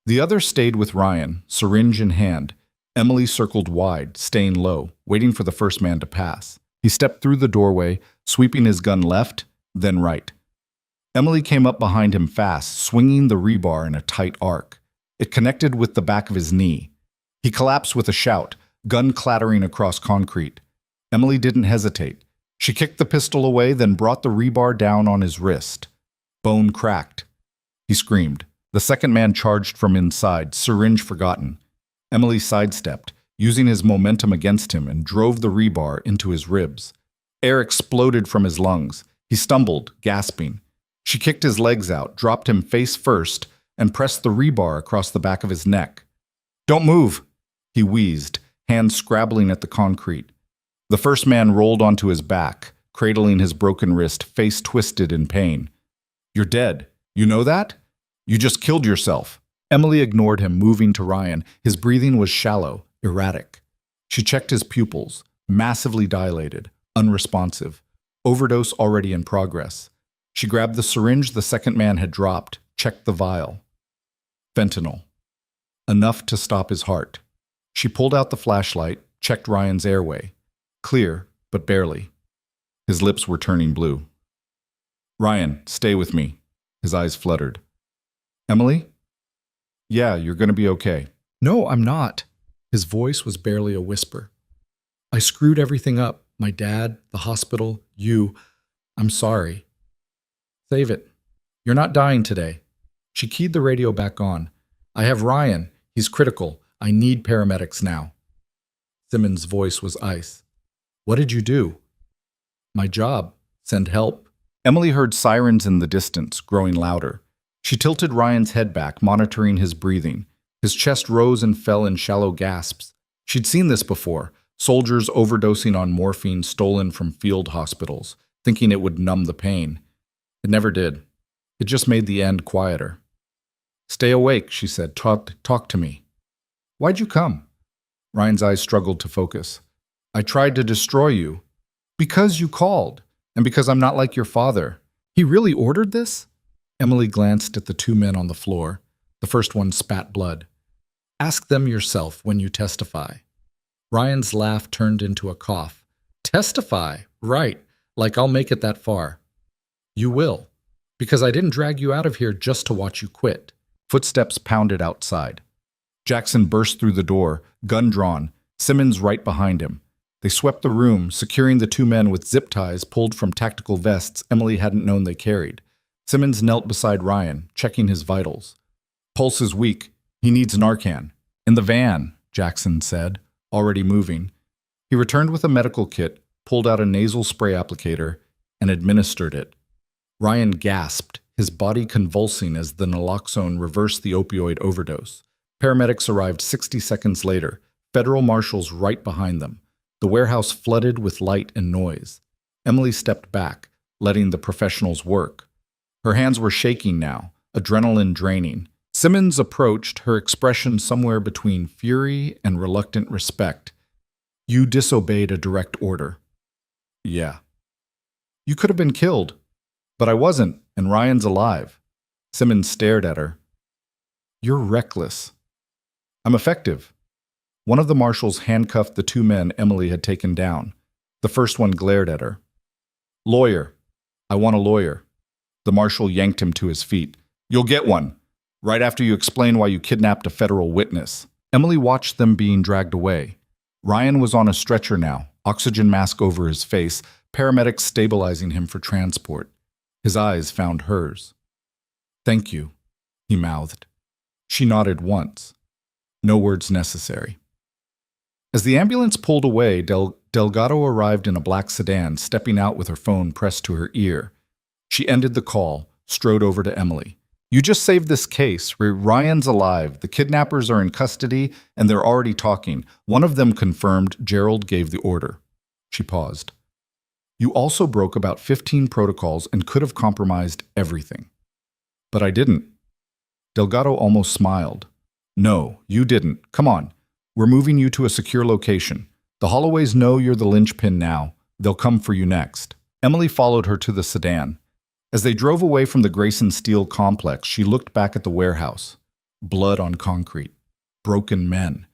S1: The other stayed with Ryan, syringe in hand. Emily circled wide, staying low, waiting for the first man to pass. He stepped through the doorway, sweeping his gun left, then right. Emily came up behind him fast, swinging the rebar in a tight arc. It connected with the back of his knee. He collapsed with a shout, gun clattering across concrete. Emily didn't hesitate. She kicked the pistol away, then brought the rebar down on his wrist. Bone cracked. He screamed. The second man charged from inside, syringe forgotten. Emily sidestepped, using his momentum against him, and drove the rebar into his ribs. Air exploded from his lungs. He stumbled, gasping. She kicked his legs out, dropped him face first, and pressed the rebar across the back of his neck. Don't move, he wheezed, hands scrabbling at the concrete. The first man rolled onto his back, cradling his broken wrist, face twisted in pain. You're dead. You know that? You just killed yourself. Emily ignored him, moving to Ryan. His breathing was shallow, erratic. She checked his pupils, massively dilated, unresponsive. Overdose already in progress. She grabbed the syringe the second man had dropped, checked the vial. Fentanyl. Enough to stop his heart. She pulled out the flashlight, checked Ryan's airway. Clear, but barely. His lips were turning blue. Ryan, stay with me. His eyes fluttered. Emily? Yeah, you're going to be okay. No, I'm not. His voice was barely a whisper. I screwed everything up. My dad, the hospital, you. I'm sorry. Save it. You're not dying today. She keyed the radio back on. I have Ryan. He's critical. I need paramedics now. Simmons' voice was ice. What did you do? My job. Send help. Emily heard sirens in the distance, growing louder. She tilted Ryan's head back, monitoring his breathing. His chest rose and fell in shallow gasps. She'd seen this before. Soldiers overdosing on morphine stolen from field hospitals, thinking it would numb the pain. It never did. It just made the end quieter. "Stay awake," she said. Talk to me." "Why'd you come?" Ryan's eyes struggled to focus. "I tried to destroy you." "Because you called, and because I'm not like your father." "He really ordered this?" Emily glanced at the two men on the floor. The first one spat blood. "Ask them yourself when you testify." Ryan's laugh turned into a cough. "Testify? Right, like I'll make it that far." "You will, because I didn't drag you out of here just to watch you quit." Footsteps pounded outside. Jackson burst through the door, gun drawn, Simmons right behind him. They swept the room, securing the two men with zip ties pulled from tactical vests Emily hadn't known they carried. Simmons knelt beside Ryan, checking his vitals. "Pulse is weak. He needs Narcan." "In the van," Jackson said, already moving. He returned with a medical kit, pulled out a nasal spray applicator, and administered it. Ryan gasped, his body convulsing as the naloxone reversed the opioid overdose. Paramedics arrived 60 seconds later, federal marshals right behind them. The warehouse flooded with light and noise. Emily stepped back, letting the professionals work. Her hands were shaking now, adrenaline draining. Simmons approached, her expression somewhere between fury and reluctant respect. "You disobeyed a direct order." "Yeah." "You could have been killed." "But I wasn't, and Ryan's alive." Simmons stared at her. "You're reckless." "I'm effective." One of the marshals handcuffed the two men Emily had taken down. The first one glared at her. "Lawyer. I want a lawyer." The marshal yanked him to his feet. "You'll get one, right after you explain why you kidnapped a federal witness." Emily watched them being dragged away. Ryan was on a stretcher now, oxygen mask over his face, paramedics stabilizing him for transport. His eyes found hers. "Thank you," he mouthed. She nodded once. No words necessary. As the ambulance pulled away, Delgado arrived in a black sedan, stepping out with her phone pressed to her ear. She ended the call, strode over to Emily. "You just saved this case. Ryan's alive. The kidnappers are in custody, and they're already talking. One of them confirmed Gerald gave the order." She paused. "You also broke about 15 protocols and could have compromised everything." "But I didn't." Delgado almost smiled. "No, you didn't. Come on. We're moving you to a secure location. The Holloways know you're the linchpin now. They'll come for you next." Emily followed her to the sedan. As they drove away from the Grayson Steel complex, she looked back at the warehouse. Blood on concrete. Broken men.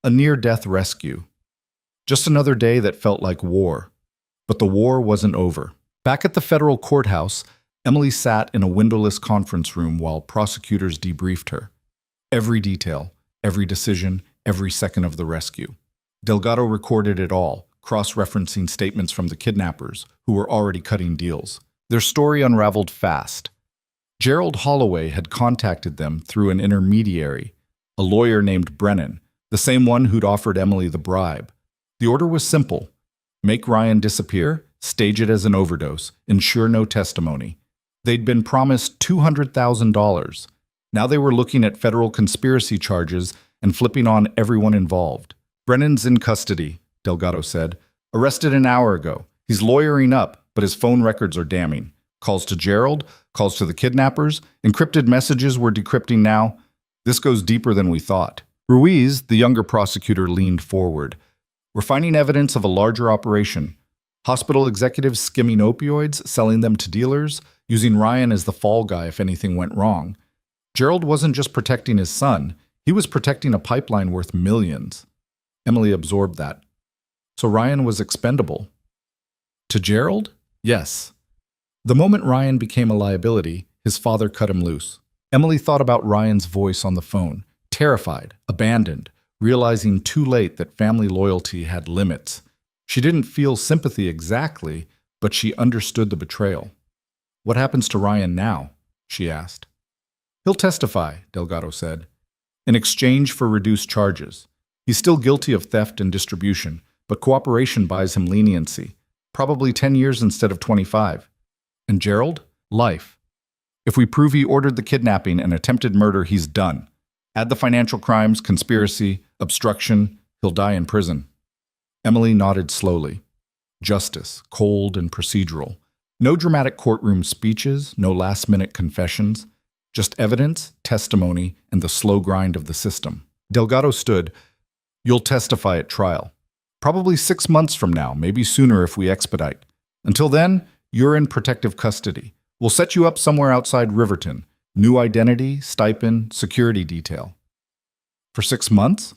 S1: A near-death rescue. Just another day that felt like war. But the war wasn't over. Back at the federal courthouse, Emily sat in a windowless conference room while prosecutors debriefed her. Every detail, every decision, every second of the rescue. Delgado recorded it all, cross-referencing statements from the kidnappers, who were already cutting deals. Their story unraveled fast. Gerald Holloway had contacted them through an intermediary, a lawyer named Brennan, the same one who'd offered Emily the bribe. The order was simple. Make Ryan disappear, stage it as an overdose, ensure no testimony. They'd been promised $200,000. Now they were looking at federal conspiracy charges and flipping on everyone involved. "Brennan's in custody," Delgado said. "Arrested an hour ago. He's lawyering up, but his phone records are damning. Calls to Gerald, calls to the kidnappers, encrypted messages we're decrypting now. This goes deeper than we thought." Ruiz, the younger prosecutor, leaned forward. "We're finding evidence of a larger operation. Hospital executives skimming opioids, selling them to dealers, using Ryan as the fall guy if anything went wrong. Gerald wasn't just protecting his son, he was protecting a pipeline worth millions." Emily absorbed that. So Ryan was expendable. To Gerald? Yes. The moment Ryan became a liability, his father cut him loose. Emily thought about Ryan's voice on the phone, terrified, abandoned, realizing too late that family loyalty had limits. She didn't feel sympathy exactly, but she understood the betrayal. "What happens to Ryan now?" she asked. "He'll testify," Delgado said, "in exchange for reduced charges. He's still guilty of theft and distribution, but cooperation buys him leniency. Probably 10 years instead of 25. And Gerald? Life. If we prove he ordered the kidnapping and attempted murder, he's done. Add the financial crimes, conspiracy, obstruction, he'll die in prison." Emily nodded slowly. Justice, cold and procedural. No dramatic courtroom speeches, no last-minute confessions, just evidence, testimony, and the slow grind of the system. Delgado stood. You'll testify at trial. Probably 6 months from now, maybe sooner if we expedite. Until then, you're in protective custody. We'll set you up somewhere outside Riverton. New identity, stipend, security detail. For 6 months?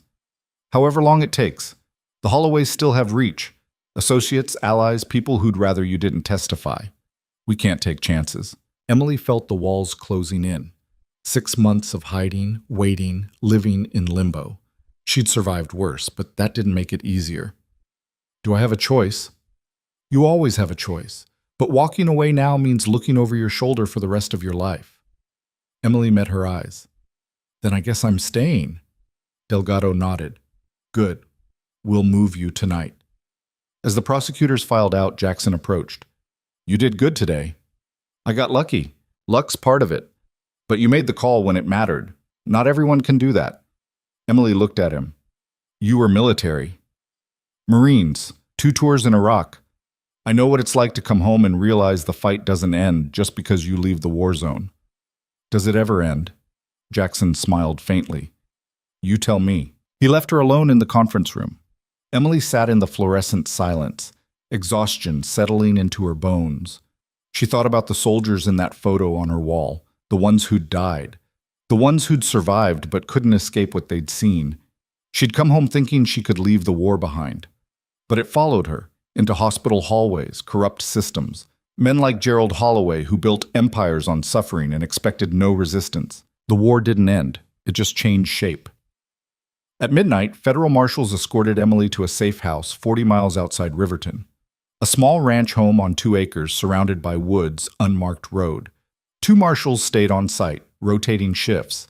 S1: However long it takes. The Holloways still have reach. Associates, allies, people who'd rather you didn't testify. We can't take chances. Emily felt the walls closing in. 6 months of hiding, waiting, living in limbo. She'd survived worse, but that didn't make it easier. Do I have a choice? You always have a choice, but walking away now means looking over your shoulder for the rest of your life. Emily met her eyes. Then I guess I'm staying. Delgado nodded. Good. We'll move you tonight. As the prosecutors filed out, Jackson approached. You did good today. I got lucky. Luck's part of it. But you made the call when it mattered. Not everyone can do that. Emily looked at him. You were military. Marines, 2 tours in Iraq. I know what it's like to come home and realize the fight doesn't end just because you leave the war zone. Does it ever end? Jackson smiled faintly. You tell me. He left her alone in the conference room. Emily sat in the fluorescent silence, exhaustion settling into her bones. She thought about the soldiers in that photo on her wall, the ones who'd died, the ones who'd survived but couldn't escape what they'd seen. She'd come home thinking she could leave the war behind. But it followed her, into hospital hallways, corrupt systems, men like Gerald Holloway who built empires on suffering and expected no resistance. The war didn't end, it just changed shape. At midnight, federal marshals escorted Emily to a safe house 40 miles outside Riverton. A small ranch home on 2 acres surrounded by woods, unmarked road. 2 marshals stayed on site, rotating shifts.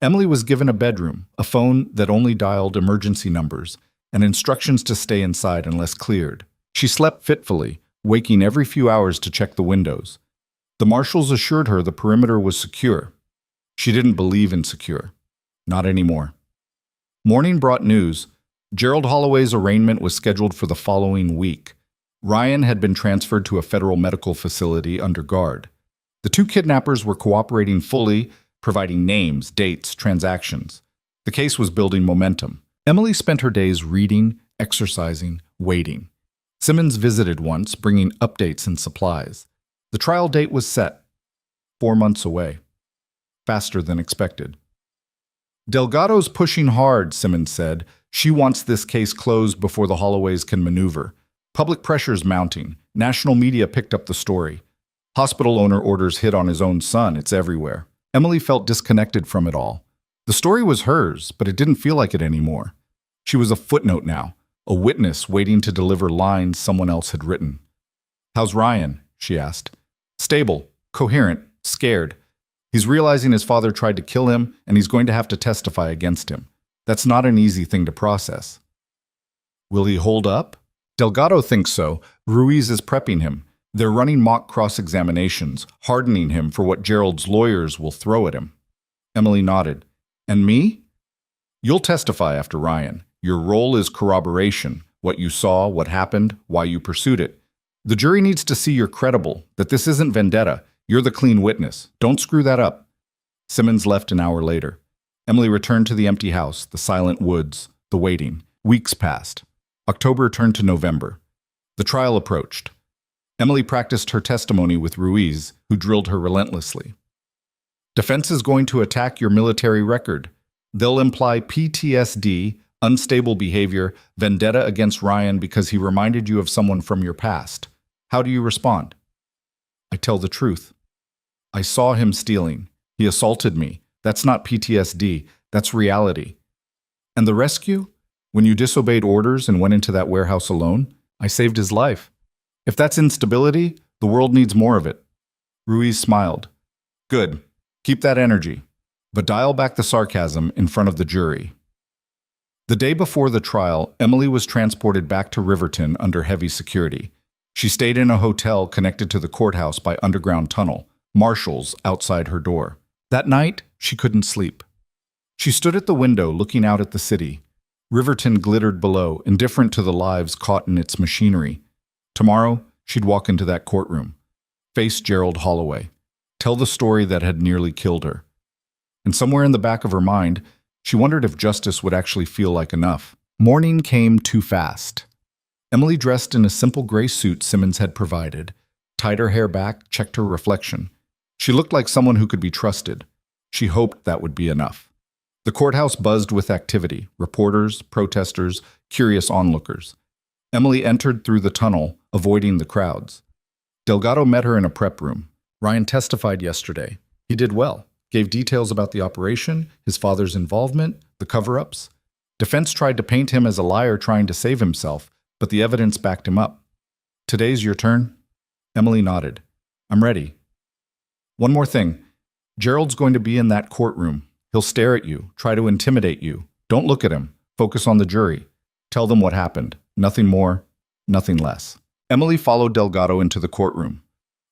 S1: Emily was given a bedroom, a phone that only dialed emergency numbers, and instructions to stay inside unless cleared. She slept fitfully, waking every few hours to check the windows. The marshals assured her the perimeter was secure. She didn't believe in secure. Not anymore. Morning brought news. Gerald Holloway's arraignment was scheduled for the following week. Ryan had been transferred to a federal medical facility under guard. The 2 kidnappers were cooperating fully, providing names, dates, transactions. The case was building momentum. Emily spent her days reading, exercising, waiting. Simmons visited once, bringing updates and supplies. The trial date was set. 4 months away. Faster than expected. Delgado's pushing hard, Simmons said. She wants this case closed before the Holloways can maneuver. Public pressure's mounting. National media picked up the story. Hospital owner orders hit on his own son. It's everywhere. Emily felt disconnected from it all. The story was hers, but it didn't feel like it anymore. She was a footnote now, a witness waiting to deliver lines someone else had written. How's Ryan? She asked. Stable, coherent, scared. He's realizing his father tried to kill him, and he's going to have to testify against him. That's not an easy thing to process. Will he hold up? Delgado thinks so. Ruiz is prepping him. They're running mock cross-examinations, hardening him for what Gerald's lawyers will throw at him. Emily nodded. And me? You'll testify after Ryan. Your role is corroboration, what you saw, what happened, why you pursued it. The jury needs to see you're credible, that this isn't vendetta. You're the clean witness. Don't screw that up. Simmons left an hour later. Emily returned to the empty house, the silent woods, the waiting. Weeks passed. October turned to November. The trial approached. Emily practiced her testimony with Ruiz, who drilled her relentlessly. Defense is going to attack your military record. They'll imply PTSD, unstable behavior, vendetta against Ryan because he reminded you of someone from your past. How do you respond? I tell the truth. I saw him stealing. He assaulted me. That's not PTSD. That's reality. And the rescue? When you disobeyed orders and went into that warehouse alone, I saved his life. If that's instability, the world needs more of it. Ruiz smiled. Good. Keep that energy. But dial back the sarcasm in front of the jury. The day before the trial, Emily was transported back to Riverton under heavy security. She stayed in a hotel connected to the courthouse by underground tunnel, marshals outside her door. That night, she couldn't sleep. She stood at the window looking out at the city. Riverton glittered below, indifferent to the lives caught in its machinery. Tomorrow, she'd walk into that courtroom, face Gerald Holloway, tell the story that had nearly killed her. And somewhere in the back of her mind, she wondered if justice would actually feel like enough. Morning came too fast. Emily dressed in a simple gray suit Simmons had provided, tied her hair back, checked her reflection. She looked like someone who could be trusted. She hoped that would be enough. The courthouse buzzed with activity, reporters, protesters, curious onlookers. Emily entered through the tunnel, avoiding the crowds. Delgado met her in a prep room. Ryan testified yesterday. He did well, gave details about the operation, his father's involvement, the cover-ups. Defense tried to paint him as a liar trying to save himself, but the evidence backed him up. Today's your turn? Emily nodded. I'm ready. One more thing. Gerald's going to be in that courtroom. He'll stare at you, try to intimidate you. Don't look at him. Focus on the jury. Tell them what happened. Nothing more, nothing less. Emily followed Delgado into the courtroom.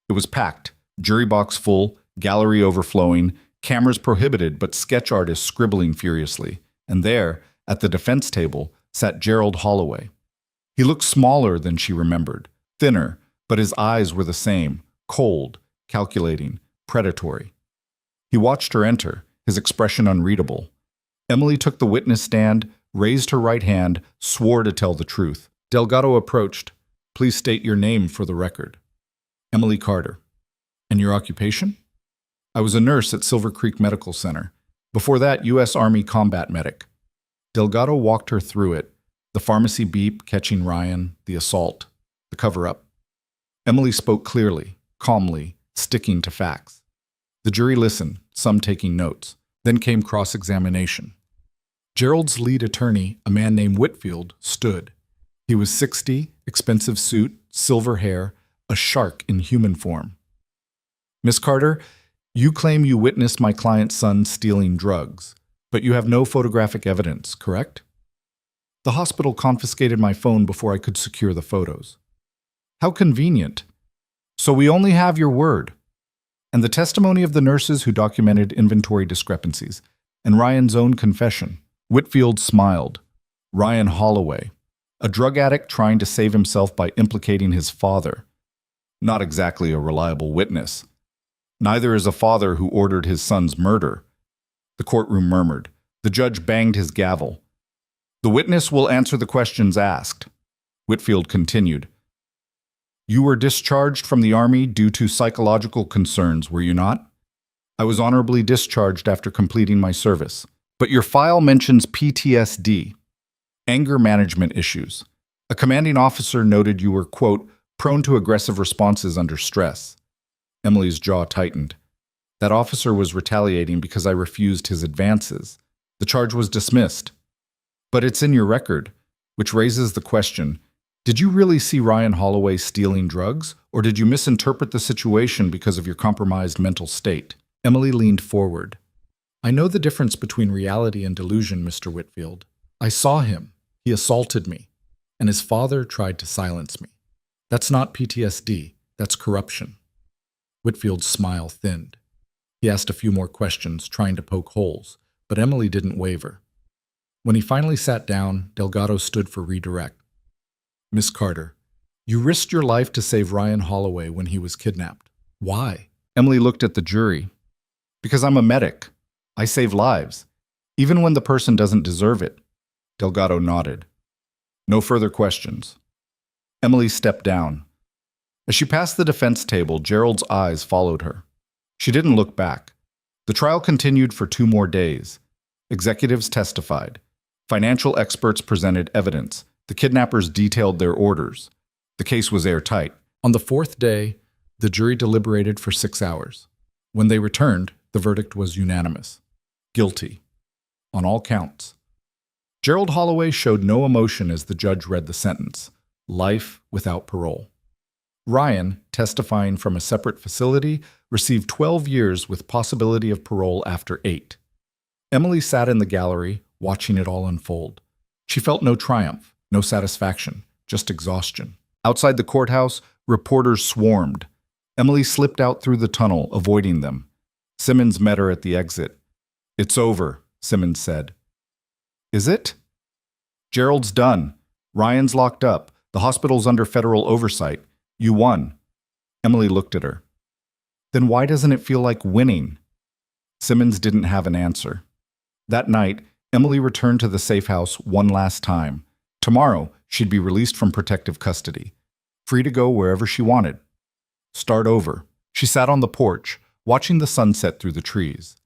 S1: It was packed, jury box full, gallery overflowing, cameras prohibited, but sketch artists scribbling furiously. And there, at the defense table, sat Gerald Holloway. He looked smaller than she remembered, thinner, but his eyes were the same, cold, calculating, predatory. He watched her enter, his expression unreadable. Emily took the witness stand, raised her right hand, swore to tell the truth. Delgado approached. Please state your name for the record. Emily Carter. And your occupation? I was a nurse at Silver Creek Medical Center. Before that, U.S. Army combat medic. Delgado walked her through it. The pharmacy beep, catching Ryan, the assault, the cover-up. Emily spoke clearly, calmly, sticking to facts. The jury listened, some taking notes. Then came cross-examination. Gerald's lead attorney, a man named Whitfield, stood. He was 60, expensive suit, silver hair, a shark in human form. Miss Carter, you claim you witnessed my client's son stealing drugs, but you have no photographic evidence, correct? The hospital confiscated my phone before I could secure the photos. How convenient. So we only have your word. And the testimony of the nurses who documented inventory discrepancies, and Ryan's own confession. Whitfield smiled. Ryan Holloway, a drug addict trying to save himself by implicating his father. Not exactly a reliable witness. Neither is a father who ordered his son's murder. The courtroom murmured. The judge banged his gavel. The witness will answer the questions asked. Whitfield continued. You were discharged from the Army due to psychological concerns, were you not? I was honorably discharged after completing my service. But your file mentions PTSD, anger management issues. A commanding officer noted you were, quote, prone to aggressive responses under stress. Emily's jaw tightened. That officer was retaliating because I refused his advances. The charge was dismissed. But it's in your record, which raises the question, did you really see Ryan Holloway stealing drugs, or did you misinterpret the situation because of your compromised mental state? Emily leaned forward. I know the difference between reality and delusion, Mr. Whitfield. I saw him. He assaulted me. And his father tried to silence me. That's not PTSD. That's corruption. Whitfield's smile thinned. He asked a few more questions, trying to poke holes, but Emily didn't waver. When he finally sat down, Delgado stood for redirect. Miss Carter, you risked your life to save Ryan Holloway when he was kidnapped. Why? Emily looked at the jury. Because I'm a medic. I save lives, even when the person doesn't deserve it. Delgado nodded. No further questions. Emily stepped down. As she passed the defense table, Gerald's eyes followed her. She didn't look back. The trial continued for 2 more days. Executives testified. Financial experts presented evidence. The kidnappers detailed their orders. The case was airtight. On the 4th day, the jury deliberated for 6 hours. When they returned, the verdict was unanimous. Guilty. On all counts. Gerald Holloway showed no emotion as the judge read the sentence. Life without parole. Ryan, testifying from a separate facility, received 12 years with possibility of parole after 8. Emily sat in the gallery, watching it all unfold. She felt no triumph. No satisfaction, just exhaustion. Outside the courthouse, reporters swarmed. Emily slipped out through the tunnel, avoiding them. Simmons met her at the exit. It's over, Simmons said. Is it? Gerald's done. Ryan's locked up. The hospital's under federal oversight. You won. Emily looked at her. Then why doesn't it feel like winning? Simmons didn't have an answer. That night, Emily returned to the safe house one last time. Tomorrow, she'd be released from protective custody, free to go wherever she wanted. Start over. She sat on the porch, watching the sunset through the trees.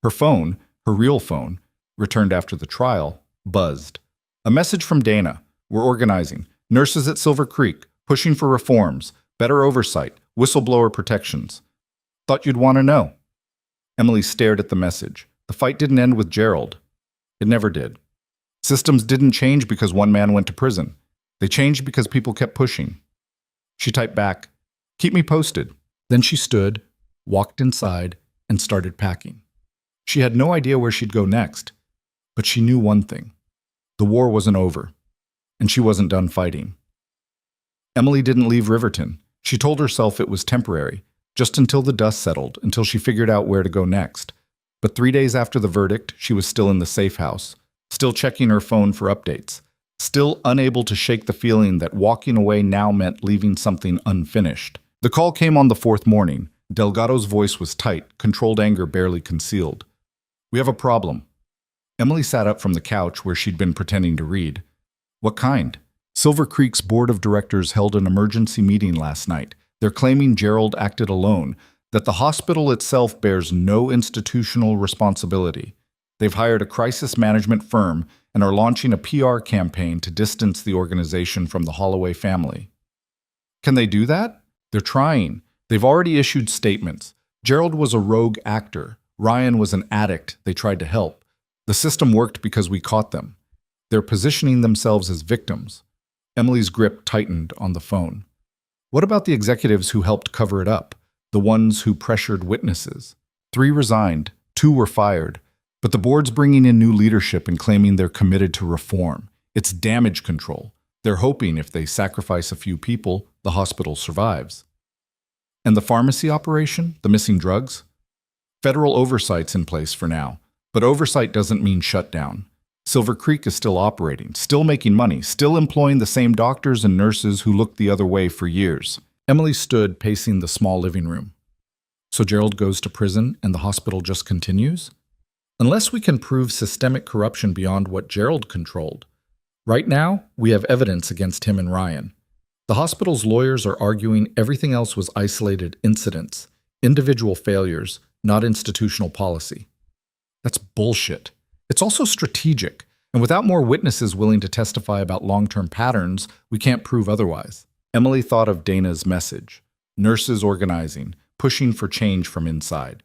S1: Her phone, her real phone, returned after the trial, buzzed. A message from Dana. We're organizing. Nurses at Silver Creek, pushing for reforms, better oversight, whistleblower protections. Thought you'd want to know. Emily stared at the message. The fight didn't end with Gerald. It never did. Systems didn't change because one man went to prison. They changed because people kept pushing. She typed back, "Keep me posted." Then she stood, walked inside, and started packing. She had no idea where she'd go next, but she knew one thing. The war wasn't over, and she wasn't done fighting. Emily didn't leave Riverton. She told herself it was temporary, just until the dust settled, until she figured out where to go next. But 3 days after the verdict, she was still in the safe house, still checking her phone for updates, still unable to shake the feeling that walking away now meant leaving something unfinished. The call came on the fourth morning. Delgado's voice was tight, controlled anger barely concealed. "We have a problem." Emily sat up from the couch where she'd been pretending to read. "What kind?" Silver Creek's board of directors held an emergency meeting last night. They're claiming Gerald acted alone, that the hospital itself bears no institutional responsibility. They've hired a crisis management firm and are launching a PR campaign to distance the organization from the Holloway family. Can they do that? They're trying. They've already issued statements. Gerald was a rogue actor. Ryan was an addict they tried to help. The system worked because we caught them. They're positioning themselves as victims. Emily's grip tightened on the phone. What about the executives who helped cover it up? The ones who pressured witnesses? 3 resigned, 2 were fired. But the board's bringing in new leadership and claiming they're committed to reform. It's damage control. They're hoping if they sacrifice a few people, the hospital survives. And the pharmacy operation? The missing drugs? Federal oversight's in place for now. But oversight doesn't mean shutdown. Silver Creek is still operating, still making money, still employing the same doctors and nurses who looked the other way for years. Emily stood pacing the small living room. So Gerald goes to prison and the hospital just continues? Unless we can prove systemic corruption beyond what Gerald controlled. Right now, we have evidence against him and Ryan. The hospital's lawyers are arguing everything else was isolated incidents, individual failures, not institutional policy. That's bullshit. It's also strategic, and without more witnesses willing to testify about long-term patterns, we can't prove otherwise. Emily thought of Dana's message. Nurses organizing, pushing for change from inside.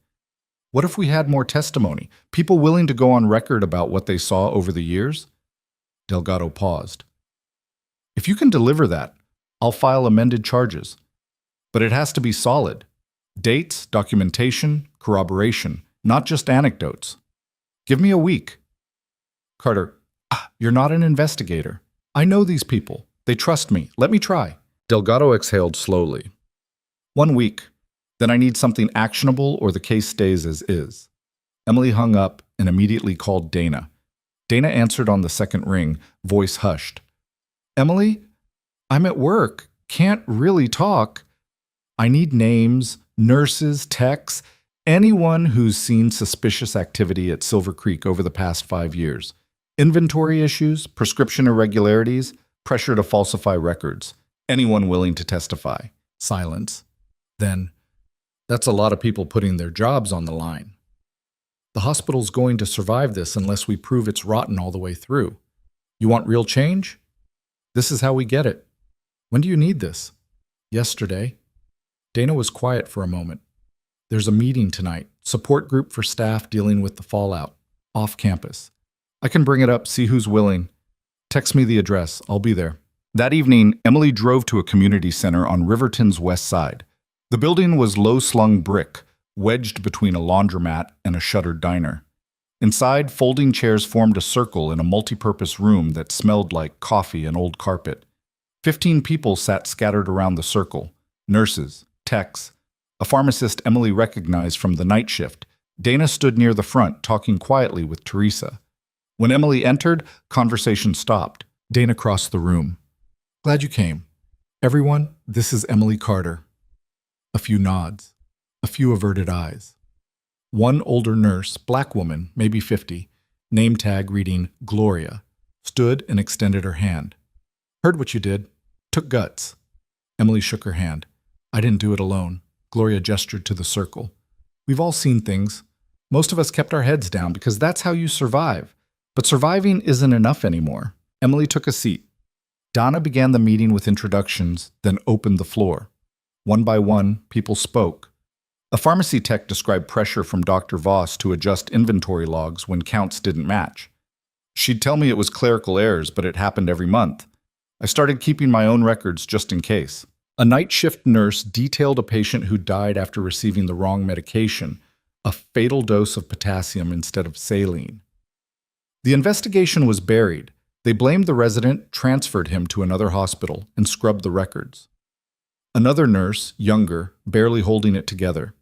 S1: What if we had more testimony? People willing to go on record about what they saw over the years? Delgado paused. If you can deliver that, I'll file amended charges. But it has to be solid. Dates, documentation, corroboration, not just anecdotes. Give me a week. Carter, you're not an investigator. I know these people. They trust me. Let me try. Delgado exhaled slowly. 1 week. Then I need something actionable or the case stays as is. Emily hung up and immediately called Dana. Dana answered on the second ring, voice hushed. Emily, I'm at work. Can't really talk. I need names, nurses, techs, anyone who's seen suspicious activity at Silver Creek over the past 5 years. Inventory issues, prescription irregularities, pressure to falsify records. Anyone willing to testify. Silence. Then, that's a lot of people putting their jobs on the line. The hospital's going to survive this unless we prove it's rotten all the way through. You want real change? This is how we get it. When do you need this? Yesterday. Dana was quiet for a moment. There's a meeting tonight, support group for staff dealing with the fallout, off campus. I can bring it up, see who's willing. Text me the address, I'll be there. That evening, Emily drove to a community center on Riverton's west side. The building was low-slung brick, wedged between a laundromat and a shuttered diner. Inside, folding chairs formed a circle in a multi-purpose room that smelled like coffee and old carpet. 15 people sat scattered around the circle. Nurses, techs, a pharmacist Emily recognized from the night shift. Dana stood near the front, talking quietly with Teresa. When Emily entered, conversation stopped. Dana crossed the room. Glad you came. Everyone, this is Emily Carter. A few nods. A few averted eyes. One older nurse, black woman, maybe 50, name tag reading Gloria, stood and extended her hand. Heard what you did. Took guts. Emily shook her hand. I didn't do it alone. Gloria gestured to the circle. We've all seen things. Most of us kept our heads down because that's how you survive. But surviving isn't enough anymore. Emily took a seat. Donna began the meeting with introductions, then opened the floor. One by one, people spoke. A pharmacy tech described pressure from Dr. Voss to adjust inventory logs when counts didn't match. She'd tell me it was clerical errors, but it happened every month. I started keeping my own records just in case. A night shift nurse detailed a patient who died after receiving the wrong medication, a fatal dose of potassium instead of saline. The investigation was buried. They blamed the resident, transferred him to another hospital, and scrubbed the records. Another nurse, younger, barely holding it together.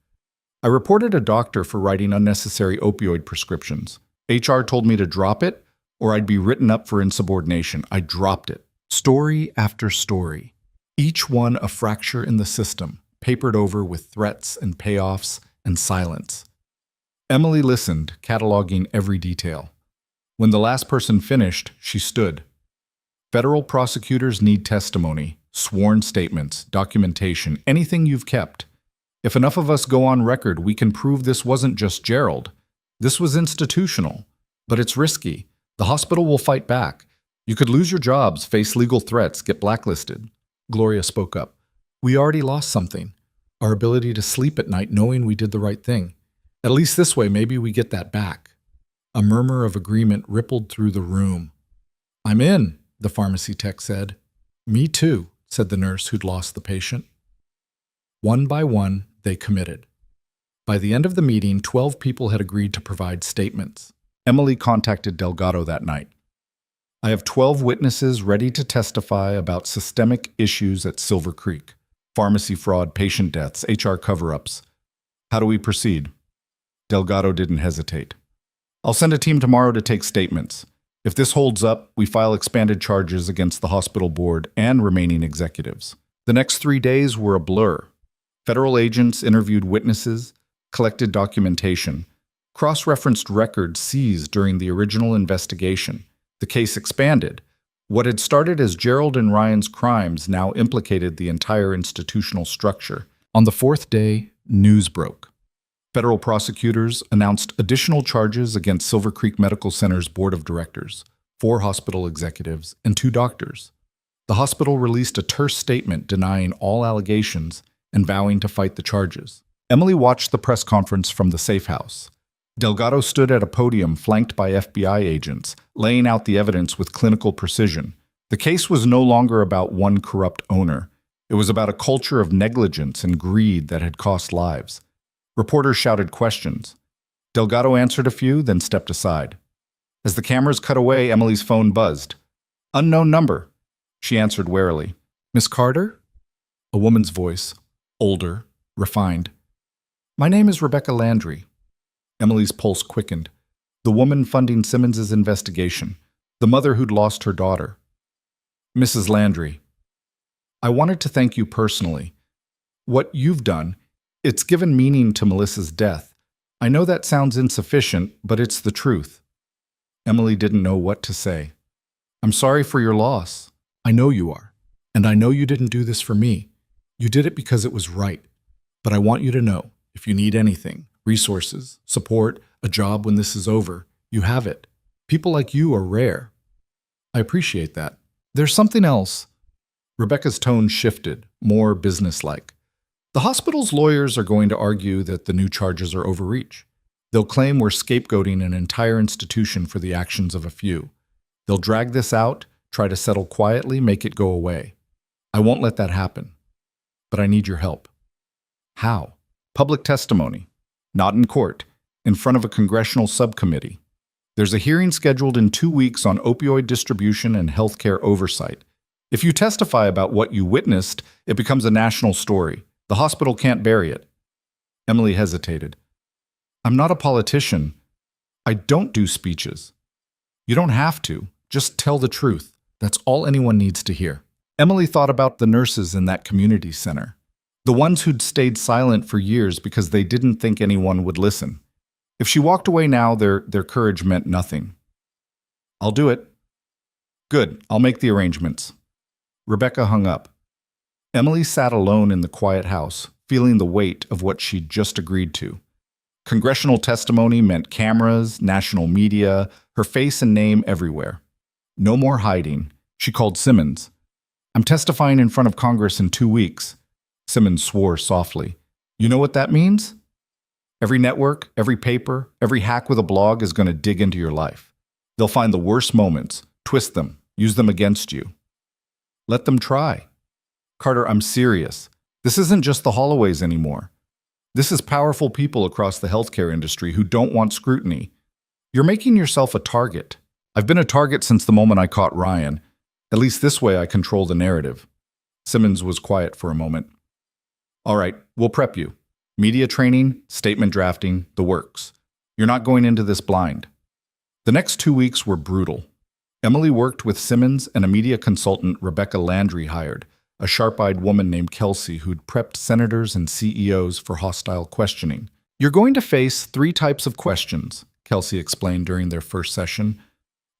S1: I reported a doctor for writing unnecessary opioid prescriptions. HR told me to drop it, or I'd be written up for insubordination. I dropped it. Story after story. Each one a fracture in the system, papered over with threats and payoffs and silence. Emily listened, cataloging every detail. When the last person finished, she stood. Federal prosecutors need testimony, sworn statements, documentation, anything you've kept. If enough of us go on record, we can prove this wasn't just Gerald. This was institutional. But it's risky. The hospital will fight back. You could lose your jobs, face legal threats, get blacklisted. Gloria spoke up. We already lost something. Our ability to sleep at night knowing we did the right thing. At least this way, maybe we get that back. A murmur of agreement rippled through the room. I'm in, the pharmacy tech said. Me too, said the nurse who'd lost the patient. One by one, they committed. By the end of the meeting, 12 people had agreed to provide statements. Emily contacted Delgado that night. I have 12 witnesses ready to testify about systemic issues at Silver Creek. Pharmacy fraud, patient deaths, HR cover-ups. How do we proceed? Delgado didn't hesitate. I'll send a team tomorrow to take statements. If this holds up, we file expanded charges against the hospital board and remaining executives. The next 3 days were a blur. Federal agents interviewed witnesses, collected documentation, cross-referenced records seized during the original investigation. The case expanded. What had started as Gerald and Ryan's crimes now implicated the entire institutional structure. On the 4th day, news broke. Federal prosecutors announced additional charges against Silver Creek Medical Center's board of directors, 4 hospital executives, and 2 doctors. The hospital released a terse statement denying all allegations and vowing to fight the charges. Emily watched the press conference from the safe house. Delgado stood at a podium flanked by FBI agents, laying out the evidence with clinical precision. The case was no longer about one corrupt owner. It was about a culture of negligence and greed that had cost lives. Reporters shouted questions. Delgado answered a few, then stepped aside. As the cameras cut away, Emily's phone buzzed. Unknown number. She answered warily. Miss Carter? A woman's voice, older, refined. My name is Rebecca Landry. Emily's pulse quickened. The woman funding Simmons's investigation. The mother who'd lost her daughter. Mrs. Landry, I wanted to thank you personally. What you've done, it's given meaning to Melissa's death. I know that sounds insufficient, but it's the truth. Emily didn't know what to say. I'm sorry for your loss. I know you are. And I know you didn't do this for me. You did it because it was right. But I want you to know, if you need anything, resources, support, a job when this is over, you have it. People like you are rare. I appreciate that. There's something else. Rebecca's tone shifted, more businesslike. The hospital's lawyers are going to argue that the new charges are overreach. They'll claim we're scapegoating an entire institution for the actions of a few. They'll drag this out, try to settle quietly, make it go away. I won't let that happen. But I need your help. How? Public testimony. Not in court. In front of a congressional subcommittee. There's a hearing scheduled in 2 weeks on opioid distribution and healthcare oversight. If you testify about what you witnessed, it becomes a national story. The hospital can't bury it. Emily hesitated. I'm not a politician. I don't do speeches. You don't have to. Just tell the truth. That's all anyone needs to hear. Emily thought about the nurses in that community center. The ones who'd stayed silent for years because they didn't think anyone would listen. If she walked away now, their courage meant nothing. I'll do it. Good, I'll make the arrangements. Rebecca hung up. Emily sat alone in the quiet house, feeling the weight of what she'd just agreed to. Congressional testimony meant cameras, national media, her face and name everywhere. No more hiding. She called Simmons. I'm testifying in front of Congress in 2 weeks. Simmons swore softly. You know what that means? Every network, every paper, every hack with a blog is going to dig into your life. They'll find the worst moments, twist them, use them against you. Let them try. Carter, I'm serious. This isn't just the Holloways anymore. This is powerful people across the healthcare industry who don't want scrutiny. You're making yourself a target. I've been a target since the moment I caught Ryan. At least this way I control the narrative. Simmons was quiet for a moment. All right, we'll prep you. Media training, statement drafting, the works. You're not going into this blind. The next 2 weeks were brutal. Emily worked with Simmons and a media consultant Rebecca Landry hired, a sharp-eyed woman named Kelsey who'd prepped senators and CEOs for hostile questioning. You're going to face 3 types of questions, Kelsey explained during their first session.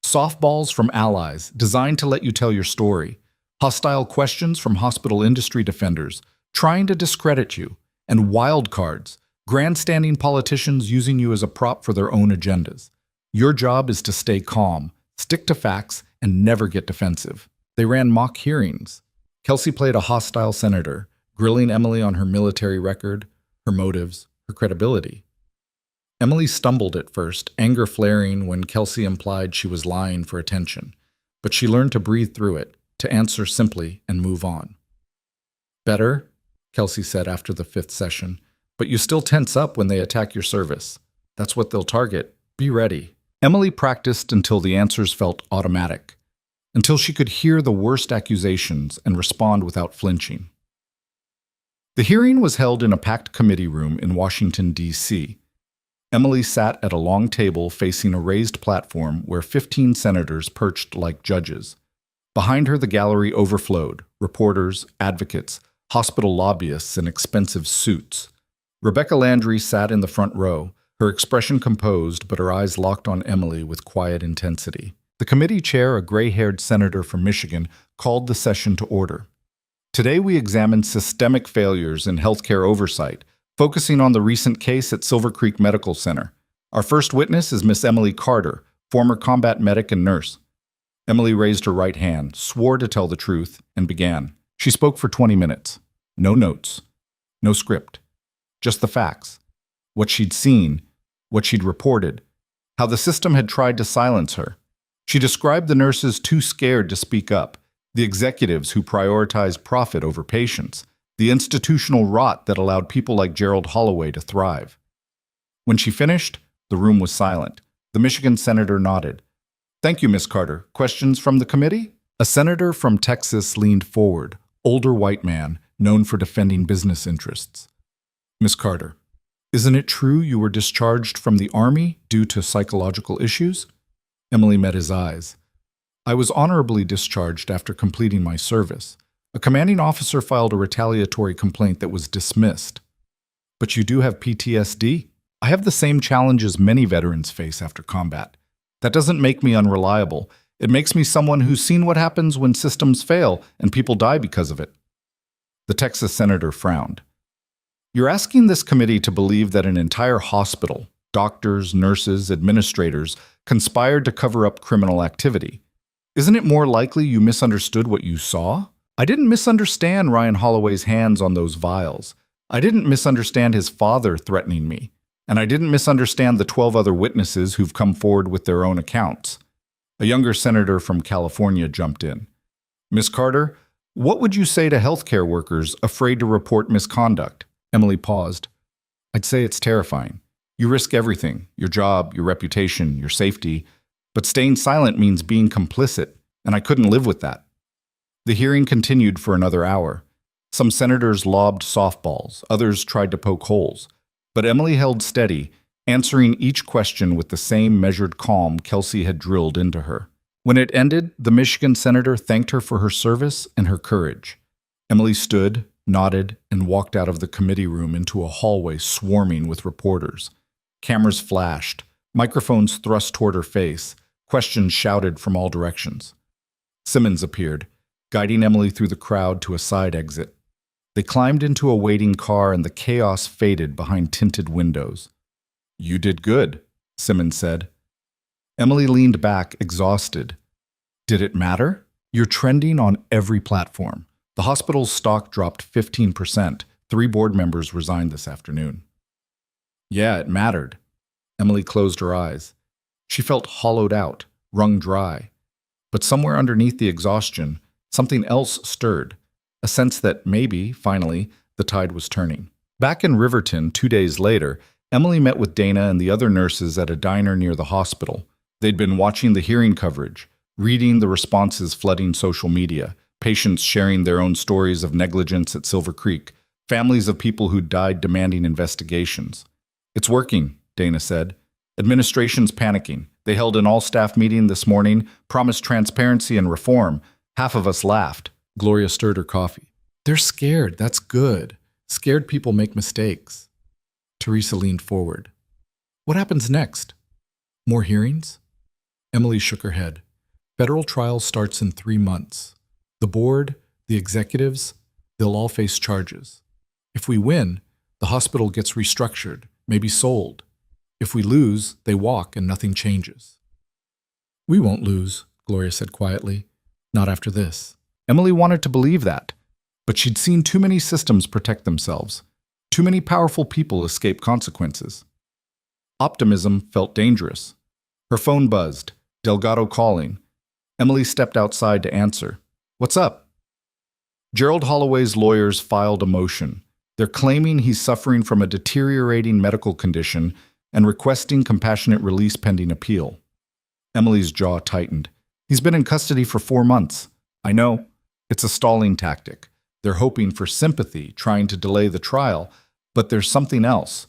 S1: Softballs from allies, designed to let you tell your story. Hostile questions from hospital industry defenders, trying to discredit you. And wild cards, grandstanding politicians using you as a prop for their own agendas. Your job is to stay calm, stick to facts, and never get defensive. They ran mock hearings. Kelsey played a hostile senator, grilling Emily on her military record, her motives, her credibility. Emily stumbled at first, anger flaring when Kelsey implied she was lying for attention, but she learned to breathe through it, to answer simply and move on. Better, Kelsey said after the 5th session, but you still tense up when they attack your service. That's what they'll target. Be ready. Emily practiced until the answers felt automatic, until she could hear the worst accusations and respond without flinching. The hearing was held in a packed committee room in Washington, D.C. Emily sat at a long table facing a raised platform where 15 senators perched like judges. Behind her, the gallery overflowed, reporters, advocates, hospital lobbyists in expensive suits. Rebecca Landry sat in the front row, her expression composed but her eyes locked on Emily with quiet intensity. The committee chair, a gray-haired senator from Michigan, called the session to order. Today we examine systemic failures in healthcare oversight, focusing on the recent case at Silver Creek Medical Center. Our first witness is Miss Emily Carter, former combat medic and nurse. Emily raised her right hand, swore to tell the truth, and began. She spoke for 20 minutes. No notes. No script. Just the facts. What she'd seen. What she'd reported. How the system had tried to silence her. She described the nurses too scared to speak up, the executives who prioritized profit over patients, the institutional rot that allowed people like Gerald Holloway to thrive. When she finished, the room was silent. The Michigan senator nodded. Thank you, Miss Carter. Questions from the committee? A senator from Texas leaned forward, older white man, known for defending business interests. Miss Carter, isn't it true you were discharged from the Army due to psychological issues? Emily met his eyes. I was honorably discharged after completing my service. A commanding officer filed a retaliatory complaint that was dismissed. But you do have PTSD? I have the same challenges many veterans face after combat. That doesn't make me unreliable. It makes me someone who's seen what happens when systems fail and people die because of it. The Texas senator frowned. You're asking this committee to believe that an entire hospital, doctors, nurses, administrators, conspired to cover up criminal activity. Isn't it more likely you misunderstood what you saw? I didn't misunderstand Ryan Holloway's hands on those vials. I didn't misunderstand his father threatening me. And I didn't misunderstand the 12 other witnesses who've come forward with their own accounts. A younger senator from California jumped in. Miss Carter, what would you say to healthcare workers afraid to report misconduct? Emily paused. I'd say it's terrifying. You risk everything, your job, your reputation, your safety, but staying silent means being complicit, and I couldn't live with that. The hearing continued for another hour. Some senators lobbed softballs, others tried to poke holes, but Emily held steady, answering each question with the same measured calm Kelsey had drilled into her. When it ended, the Michigan senator thanked her for her service and her courage. Emily stood, nodded, and walked out of the committee room into a hallway swarming with reporters. Cameras flashed, microphones thrust toward her face, questions shouted from all directions. Simmons appeared, guiding Emily through the crowd to a side exit. They climbed into a waiting car and the chaos faded behind tinted windows. "You did good," Simmons said. Emily leaned back, exhausted. "Did it matter? You're trending on every platform. The hospital's stock dropped 15%. 3 board members resigned this afternoon." "Yeah, it mattered." Emily closed her eyes. She felt hollowed out, wrung dry. But somewhere underneath the exhaustion, something else stirred, a sense that maybe, finally, the tide was turning. Back in Riverton, 2 days later, Emily met with Dana and the other nurses at a diner near the hospital. They'd been watching the hearing coverage, reading the responses flooding social media, patients sharing their own stories of negligence at Silver Creek, families of people who died demanding investigations. "It's working," Dana said. "Administration's panicking. They held an all-staff meeting this morning, promised transparency and reform. Half of us laughed." Gloria stirred her coffee. "They're scared. That's good. Scared people make mistakes." Teresa leaned forward. "What happens next? More hearings?" Emily shook her head. "Federal trial starts in 3 months. The board, the executives, they'll all face charges. If we win, the hospital gets restructured, maybe sold. If we lose, they walk and nothing changes." "We won't lose," Gloria said quietly. "Not after this." Emily wanted to believe that, but she'd seen too many systems protect themselves. Too many powerful people escape consequences. Optimism felt dangerous. Her phone buzzed, Delgado calling. Emily stepped outside to answer. "What's up?" Gerald Holloway's lawyers filed a motion. They're claiming he's suffering from a deteriorating medical condition and requesting compassionate release pending appeal. Emily's jaw tightened. "He's been in custody for 4 months. I know. It's a stalling tactic. They're hoping for sympathy, trying to delay the trial, but there's something else.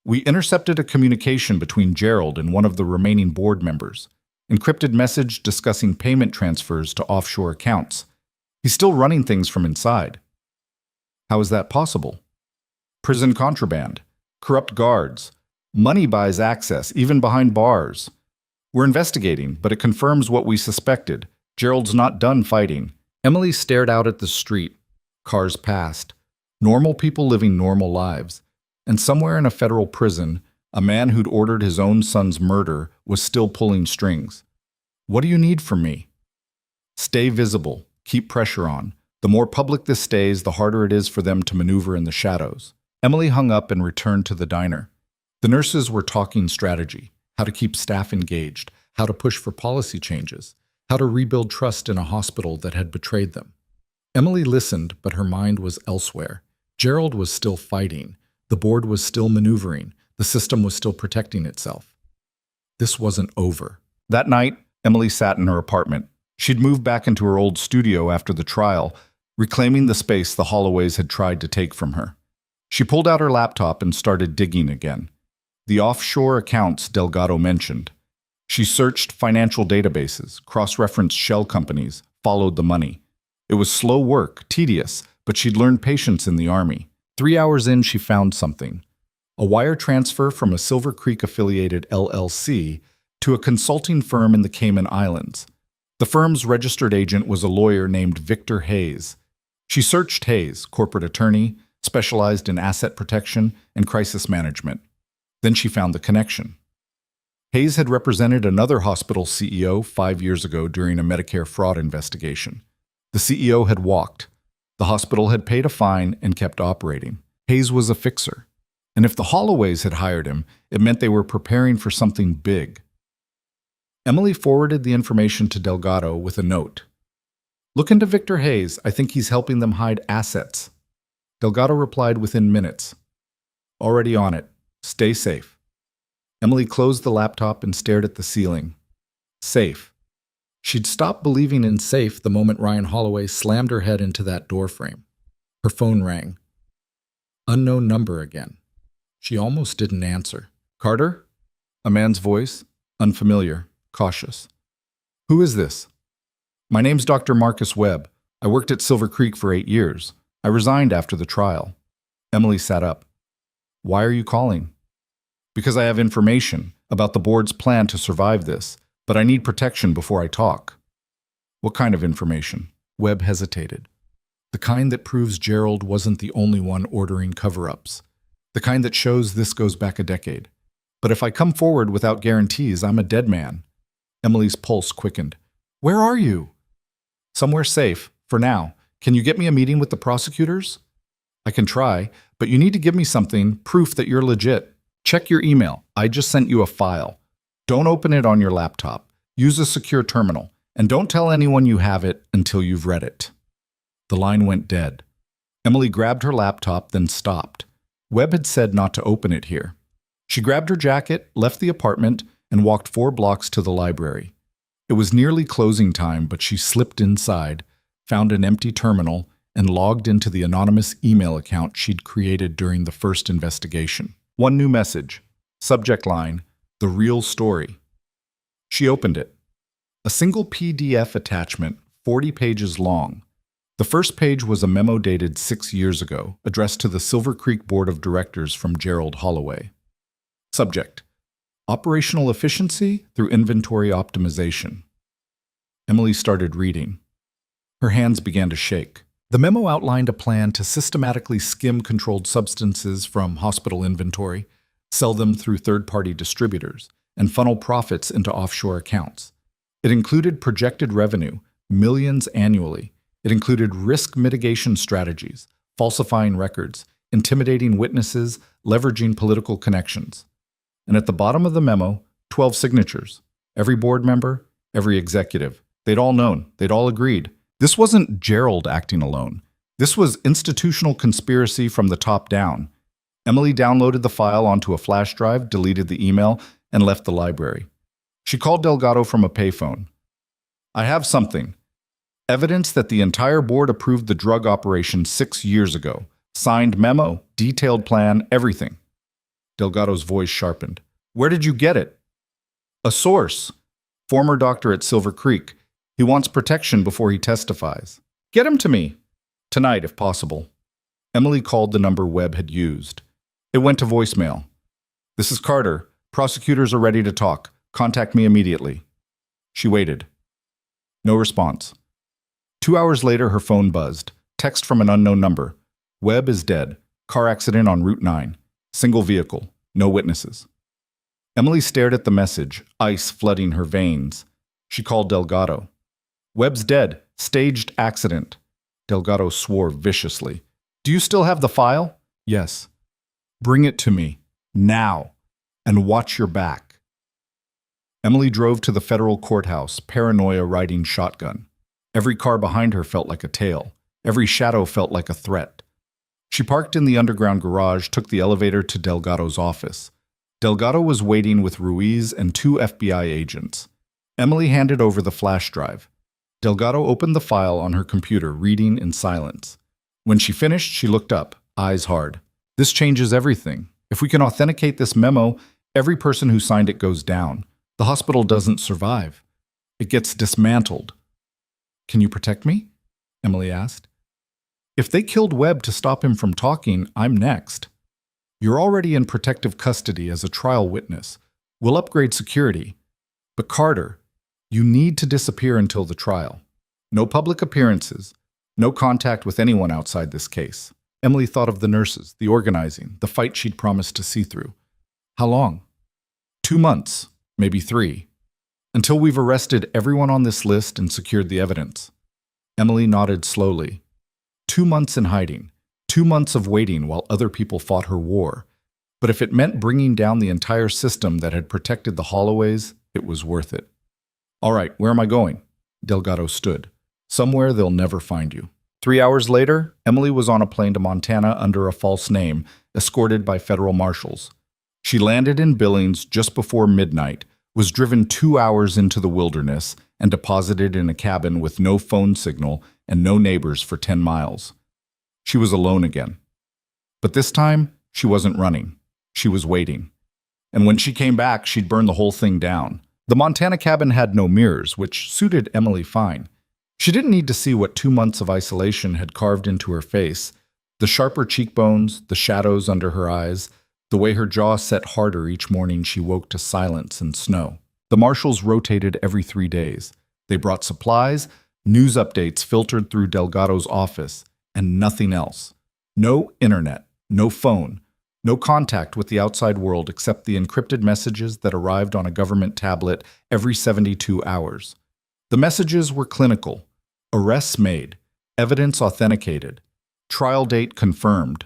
S1: We intercepted a communication between Gerald and one of the remaining board members. Encrypted message discussing payment transfers to offshore accounts. He's still running things from inside." "How is that possible?" "Prison contraband. Corrupt guards. Money buys access, even behind bars. We're investigating, but it confirms what we suspected. Gerald's not done fighting." Emily stared out at the street. Cars passed. Normal people living normal lives. And somewhere in a federal prison, a man who'd ordered his own son's murder was still pulling strings. "What do you need from me?" "Stay visible. Keep pressure on. The more public this stays, the harder it is for them to maneuver in the shadows." Emily hung up and returned to the diner. The nurses were talking strategy, how to keep staff engaged, how to push for policy changes, how to rebuild trust in a hospital that had betrayed them. Emily listened, but her mind was elsewhere. Gerald was still fighting. The board was still maneuvering. The system was still protecting itself. This wasn't over. That night, Emily sat in her apartment. She'd moved back into her old studio after the trial, reclaiming the space the Holloways had tried to take from her. She pulled out her laptop and started digging again. The offshore accounts Delgado mentioned. She searched financial databases, cross-referenced shell companies, followed the money. It was slow work, tedious, but she'd learned patience in the Army. 3 hours in, she found something. A wire transfer from a Silver Creek-affiliated LLC to a consulting firm in the Cayman Islands. The firm's registered agent was a lawyer named Victor Hayes. She searched Hayes, corporate attorney, specialized in asset protection and crisis management. Then she found the connection. Hayes had represented another hospital CEO 5 years ago during a Medicare fraud investigation. The CEO had walked. The hospital had paid a fine and kept operating. Hayes was a fixer. And if the Holloways had hired him, it meant they were preparing for something big. Emily forwarded the information to Delgado with a note. "Look into Victor Hayes. I think he's helping them hide assets." Delgado replied within minutes. "Already on it. Stay safe." Emily closed the laptop and stared at the ceiling. Safe. She'd stopped believing in safe the moment Ryan Holloway slammed her head into that doorframe. Her phone rang. Unknown number again. She almost didn't answer. "Carter?" A man's voice, unfamiliar, cautious. Who is this? My name's Dr. Marcus Webb. I worked at Silver Creek for 8 years. I resigned after the trial. Emily sat up. Why are you calling? Because I have information about the board's plan to survive this, but I need protection before I talk. What kind of information? Webb hesitated. The kind that proves Gerald wasn't the only one ordering cover-ups. The kind that shows this goes back a decade. But if I come forward without guarantees, I'm a dead man. Emily's pulse quickened. Where are you? Somewhere safe, for now. Can you get me a meeting with the prosecutors? I can try, but you need to give me something, proof that you're legit. Check your email. I just sent you a file. Don't open it on your laptop. Use a secure terminal. And don't tell anyone you have it until you've read it. The line went dead. Emily grabbed her laptop, then stopped. Webb had said not to open it here. She grabbed her jacket, left the apartment, and walked 4 blocks to the library. It was nearly closing time, but she slipped inside, found an empty terminal, and logged into the anonymous email account she'd created during the first investigation. One new message. Subject line, "The real story." She opened it. A single PDF attachment, 40 pages long. The first page was a memo dated 6 years ago, addressed to the Silver Creek Board of Directors from Gerald Holloway. Subject: Operational efficiency through inventory optimization. Emily started reading. Her hands began to shake. The memo outlined a plan to systematically skim controlled substances from hospital inventory, sell them through third-party distributors, and funnel profits into offshore accounts. It included projected revenue, millions annually. It included risk mitigation strategies, falsifying records, intimidating witnesses, leveraging political connections. And at the bottom of the memo, 12 signatures. Every board member, every executive. They'd all known. They'd all agreed. This wasn't Gerald acting alone. This was institutional conspiracy from the top down. Emily downloaded the file onto a flash drive, deleted the email, and left the library. She called Delgado from a payphone. I have something. Evidence that the entire board approved the drug operation 6 years ago. Signed memo, detailed plan, everything. Delgado's voice sharpened. Where did you get it? A source. Former doctor at Silver Creek. He wants protection before he testifies. Get him to me. Tonight, if possible. Emily called the number Webb had used. It went to voicemail. This is Carter. Prosecutors are ready to talk. Contact me immediately. She waited. No response. 2 hours later, her phone buzzed. Text from an unknown number. Webb is dead. Car accident on Route 9. Single vehicle. No witnesses. Emily stared at the message, ice flooding her veins. She called Delgado. Webb's dead. Staged accident. Delgado swore viciously. Do you still have the file? Yes. Bring it to me. Now. And watch your back. Emily drove to the federal courthouse, paranoia riding shotgun. Every car behind her felt like a tail. Every shadow felt like a threat. She parked in the underground garage, took the elevator to Delgado's office. Delgado was waiting with Ruiz and 2 FBI agents. Emily handed over the flash drive. Delgado opened the file on her computer, reading in silence. When she finished, she looked up, eyes hard. This changes everything. If we can authenticate this memo, every person who signed it goes down. The hospital doesn't survive. It gets dismantled. Can you protect me? Emily asked. If they killed Webb to stop him from talking, I'm next. You're already in protective custody as a trial witness. We'll upgrade security. But Carter, you need to disappear until the trial. No public appearances. No contact with anyone outside this case. Emily thought of the nurses, the organizing, the fight she'd promised to see through. How long? 2 months. Maybe 3, until we've arrested everyone on this list and secured the evidence. Emily nodded slowly. 2 months in hiding, 2 months of waiting while other people fought her war. But if it meant bringing down the entire system that had protected the Holloways, it was worth it. All right, where am I going? Delgado stood. Somewhere they'll never find you. 3 hours later, Emily was on a plane to Montana under a false name, escorted by federal marshals. She landed in Billings just before midnight, was driven 2 hours into the wilderness, and deposited in a cabin with no phone signal and no neighbors for 10 miles. She was alone again. But this time, she wasn't running. She was waiting. And when she came back, she'd burn the whole thing down. The Montana cabin had no mirrors, which suited Emily fine. She didn't need to see what 2 months of isolation had carved into her face, the sharper cheekbones, the shadows under her eyes, the way her jaw set harder each morning she woke to silence and snow. The marshals rotated every 3 days. They brought supplies, news updates filtered through Delgado's office, and nothing else. No internet, no phone, no contact with the outside world except the encrypted messages that arrived on a government tablet every 72 hours. The messages were clinical. Arrests made, evidence authenticated, trial date confirmed.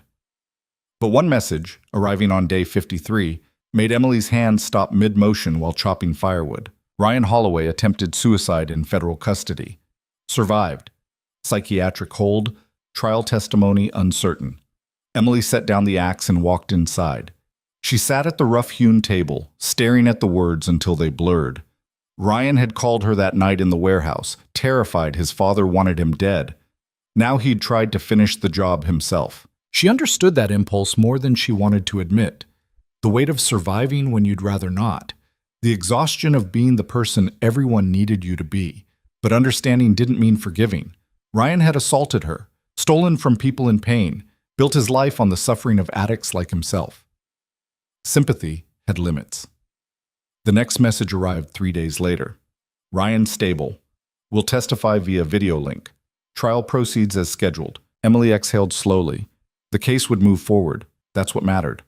S1: But one message, arriving on day 53, made Emily's hand stop mid-motion while chopping firewood. Ryan Holloway attempted suicide in federal custody. Survived. Psychiatric hold, trial testimony uncertain. Emily set down the axe and walked inside. She sat at the rough-hewn table, staring at the words until they blurred. Ryan had called her that night in the warehouse, terrified his father wanted him dead. Now he'd tried to finish the job himself. She understood that impulse more than she wanted to admit. The weight of surviving when you'd rather not. The exhaustion of being the person everyone needed you to be. But understanding didn't mean forgiving. Ryan had assaulted her, stolen from people in pain, built his life on the suffering of addicts like himself. Sympathy had limits. The next message arrived 3 days later. Ryan stable. Will testify via video link. Trial proceeds as scheduled. Emily exhaled slowly. The case would move forward. That's what mattered.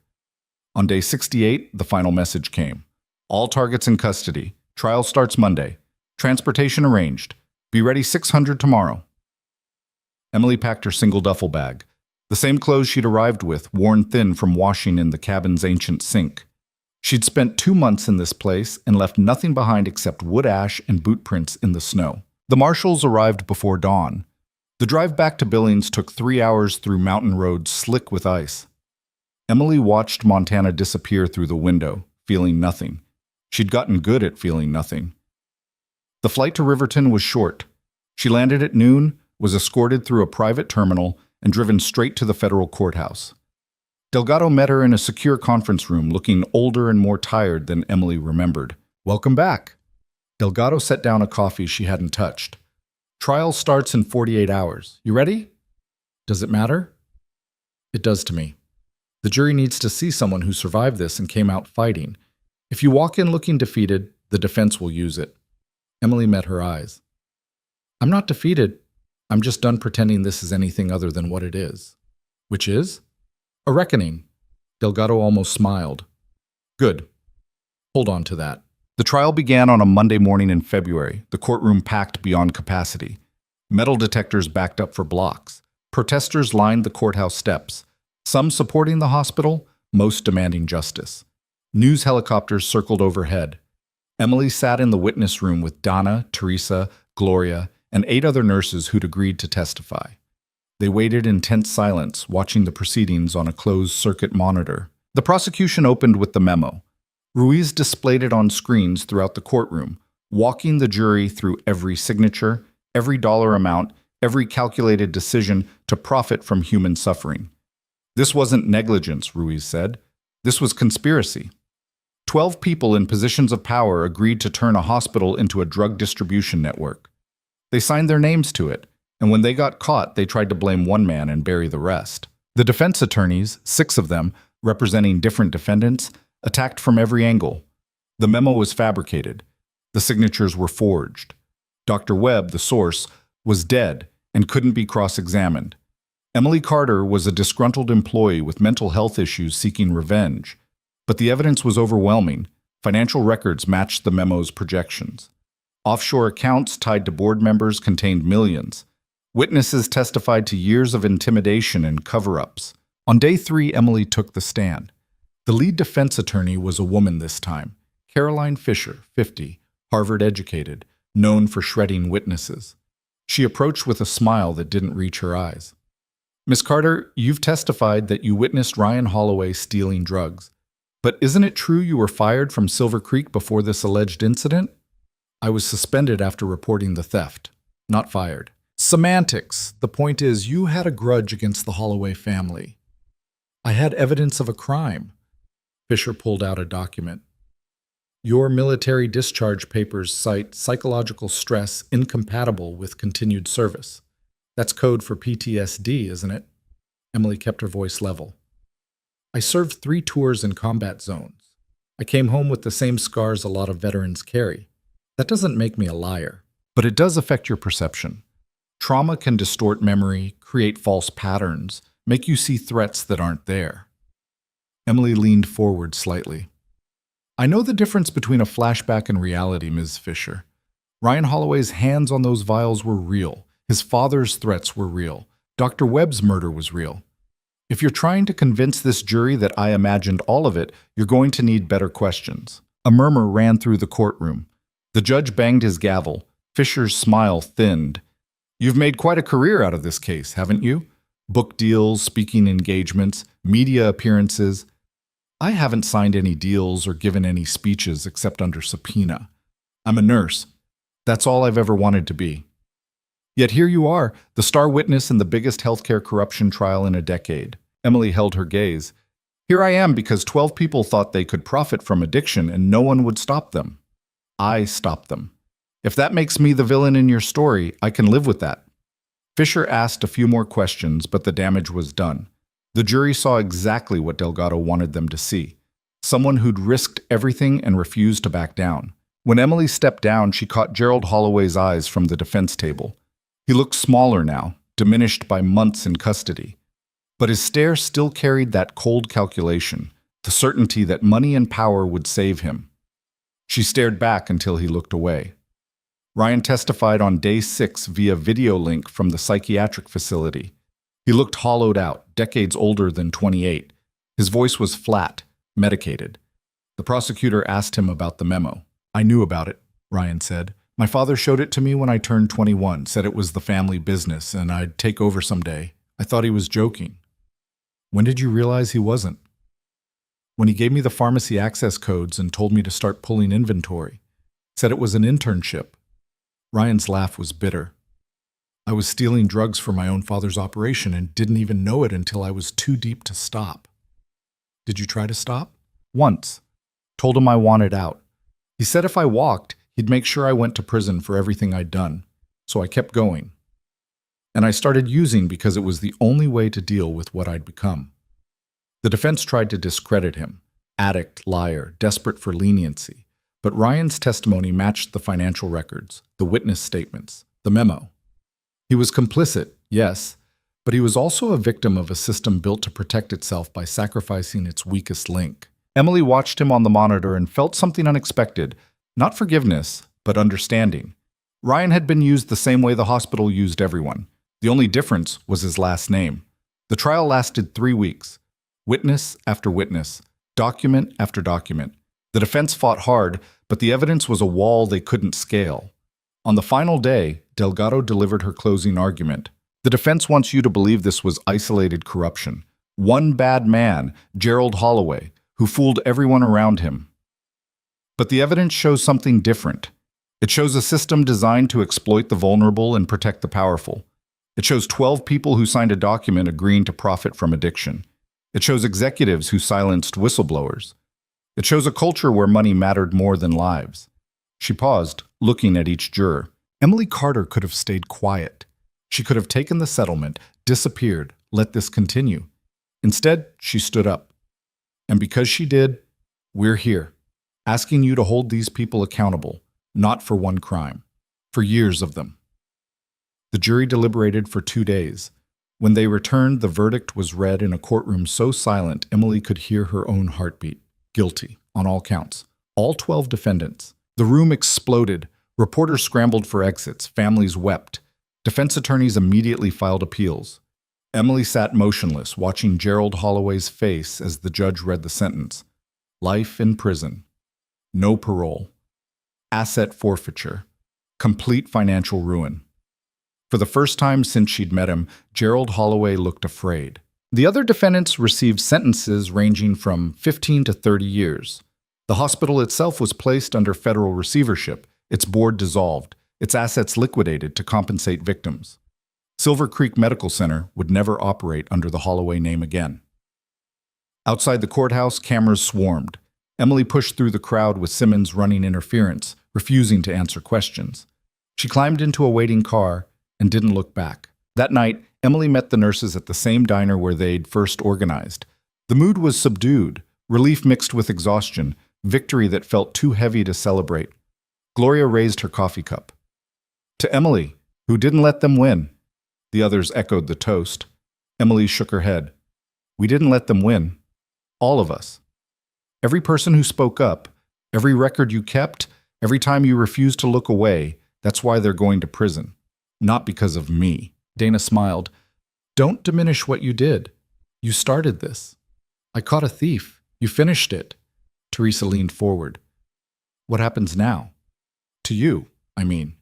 S1: On day 68, the final message came. All targets in custody. Trial starts Monday. Transportation arranged. Be ready 600 tomorrow. Emily packed her single duffel bag. The same clothes she'd arrived with, worn thin from washing in the cabin's ancient sink. She'd spent 2 months in this place and left nothing behind except wood ash and boot prints in the snow. The marshals arrived before dawn. The drive back to Billings took 3 hours through mountain roads slick with ice. Emily watched Montana disappear through the window, feeling nothing. She'd gotten good at feeling nothing. The flight to Riverton was short. She landed at noon, was escorted through a private terminal, and driven straight to the federal courthouse. Delgado met her in a secure conference room, looking older and more tired than Emily remembered. "Welcome back." Delgado set down a coffee she hadn't touched. "Trial starts in 48 hours. You ready?" "Does it matter?" "It does to me. The jury needs to see someone who survived this and came out fighting. If you walk in looking defeated, the defense will use it." Emily met her eyes. "I'm not defeated. I'm just done pretending this is anything other than what it is." "Which is?" "A reckoning." Delgado almost smiled. "Good. Hold on to that." The trial began on a Monday morning in February, the courtroom packed beyond capacity. Metal detectors backed up for blocks. Protesters lined the courthouse steps, some supporting the hospital, most demanding justice. News helicopters circled overhead. Emily sat in the witness room with Donna, Teresa, Gloria, and 8 other nurses who'd agreed to testify. They waited in tense silence, watching the proceedings on a closed-circuit monitor. The prosecution opened with the memo. Ruiz displayed it on screens throughout the courtroom, walking the jury through every signature, every dollar amount, every calculated decision to profit from human suffering. This wasn't negligence, Ruiz said. This was conspiracy. 12 people in positions of power agreed to turn a hospital into a drug distribution network. They signed their names to it, and when they got caught, they tried to blame one man and bury the rest. The defense attorneys, 6 of them, representing different defendants, attacked from every angle. The memo was fabricated. The signatures were forged. Dr. Webb, the source, was dead and couldn't be cross-examined. Emily Carter was a disgruntled employee with mental health issues seeking revenge. But the evidence was overwhelming. Financial records matched the memo's projections. Offshore accounts tied to board members contained millions. Witnesses testified to years of intimidation and cover-ups. On day 3, Emily took the stand. The lead defense attorney was a woman this time, Caroline Fisher, 50, Harvard-educated, known for shredding witnesses. She approached with a smile that didn't reach her eyes. "Miss Carter, you've testified that you witnessed Ryan Holloway stealing drugs. But isn't it true you were fired from Silver Creek before this alleged incident?" "I was suspended after reporting the theft, not fired." "Semantics. The point is, you had a grudge against the Holloway family." "I had evidence of a crime." Fisher pulled out a document. Your military discharge papers cite psychological stress incompatible with continued service. That's code for PTSD, isn't it? Emily kept her voice level. I served 3 tours in combat zones. I came home with the same scars a lot of veterans carry. That doesn't make me a liar. But it does affect your perception. Trauma can distort memory, create false patterns, make you see threats that aren't there. Emily leaned forward slightly. I know the difference between a flashback and reality, Ms. Fisher. Ryan Holloway's hands on those vials were real. His father's threats were real. Dr. Webb's murder was real. If you're trying to convince this jury that I imagined all of it, you're going to need better questions. A murmur ran through the courtroom. The judge banged his gavel. Fisher's smile thinned. You've made quite a career out of this case, haven't you? Book deals, speaking engagements, media appearances. I haven't signed any deals or given any speeches except under subpoena. I'm a nurse. That's all I've ever wanted to be. Yet here you are, the star witness in the biggest healthcare corruption trial in a decade. Emily held her gaze. Here I am because 12 people thought they could profit from addiction and no one would stop them. I stopped them. If that makes me the villain in your story, I can live with that. Fisher asked a few more questions, but the damage was done. The jury saw exactly what Delgado wanted them to see. Someone who'd risked everything and refused to back down. When Emily stepped down, she caught Gerald Holloway's eyes from the defense table. He looked smaller now, diminished by months in custody. But his stare still carried that cold calculation, the certainty that money and power would save him. She stared back until he looked away. Ryan testified on day 6 via video link from the psychiatric facility. He looked hollowed out, decades older than 28. His voice was flat, medicated. The prosecutor asked him about the memo. I knew about it, Ryan said. My father showed it to me when I turned 21, said it was the family business and I'd take over someday. I thought he was joking. When did you realize he wasn't? When he gave me the pharmacy access codes and told me to start pulling inventory. Said it was an internship. Ryan's laugh was bitter. I was stealing drugs for my own father's operation and didn't even know it until I was too deep to stop. Did you try to stop? Once. Told him I wanted out. He said if I walked, he'd make sure I went to prison for everything I'd done. So I kept going. And I started using because it was the only way to deal with what I'd become. The defense tried to discredit him. Addict, liar, desperate for leniency. But Ryan's testimony matched the financial records, the witness statements, the memo. He was complicit, yes, but he was also a victim of a system built to protect itself by sacrificing its weakest link. Emily watched him on the monitor and felt something unexpected, not forgiveness, but understanding. Ryan had been used the same way the hospital used everyone. The only difference was his last name. The trial lasted 3 weeks. Witness after witness, document after document. The defense fought hard, but the evidence was a wall they couldn't scale. On the final day, Delgado delivered her closing argument. The defense wants you to believe this was isolated corruption. One bad man, Gerald Holloway, who fooled everyone around him. But the evidence shows something different. It shows a system designed to exploit the vulnerable and protect the powerful. It shows 12 people who signed a document agreeing to profit from addiction. It shows executives who silenced whistleblowers. It shows a culture where money mattered more than lives. She paused, looking at each juror. Emily Carter could have stayed quiet. She could have taken the settlement, disappeared, let this continue. Instead, she stood up. And because she did, we're here, asking you to hold these people accountable, not for one crime, for years of them. The jury deliberated for 2 days. When they returned, the verdict was read in a courtroom so silent Emily could hear her own heartbeat. Guilty, on all counts. All 12 defendants. The room exploded. Reporters scrambled for exits. Families wept. Defense attorneys immediately filed appeals. Emily sat motionless, watching Gerald Holloway's face as the judge read the sentence. Life in prison. No parole. Asset forfeiture. Complete financial ruin. For the first time since she'd met him, Gerald Holloway looked afraid. The other defendants received sentences ranging from 15 to 30 years. The hospital itself was placed under federal receivership, its board dissolved, its assets liquidated to compensate victims. Silver Creek Medical Center would never operate under the Holloway name again. Outside the courthouse, cameras swarmed. Emily pushed through the crowd with Simmons running interference, refusing to answer questions. She climbed into a waiting car and didn't look back. That night, Emily met the nurses at the same diner where they'd first organized. The mood was subdued, relief mixed with exhaustion, victory that felt too heavy to celebrate. Gloria raised her coffee cup. To Emily, who didn't let them win. The others echoed the toast. Emily shook her head. We didn't let them win. All of us. Every person who spoke up, every record you kept, every time you refused to look away, that's why they're going to prison. Not because of me. Dana smiled. Don't diminish what you did. You started this. I caught a thief. You finished it. Teresa leaned forward. What happens now? To you, I mean.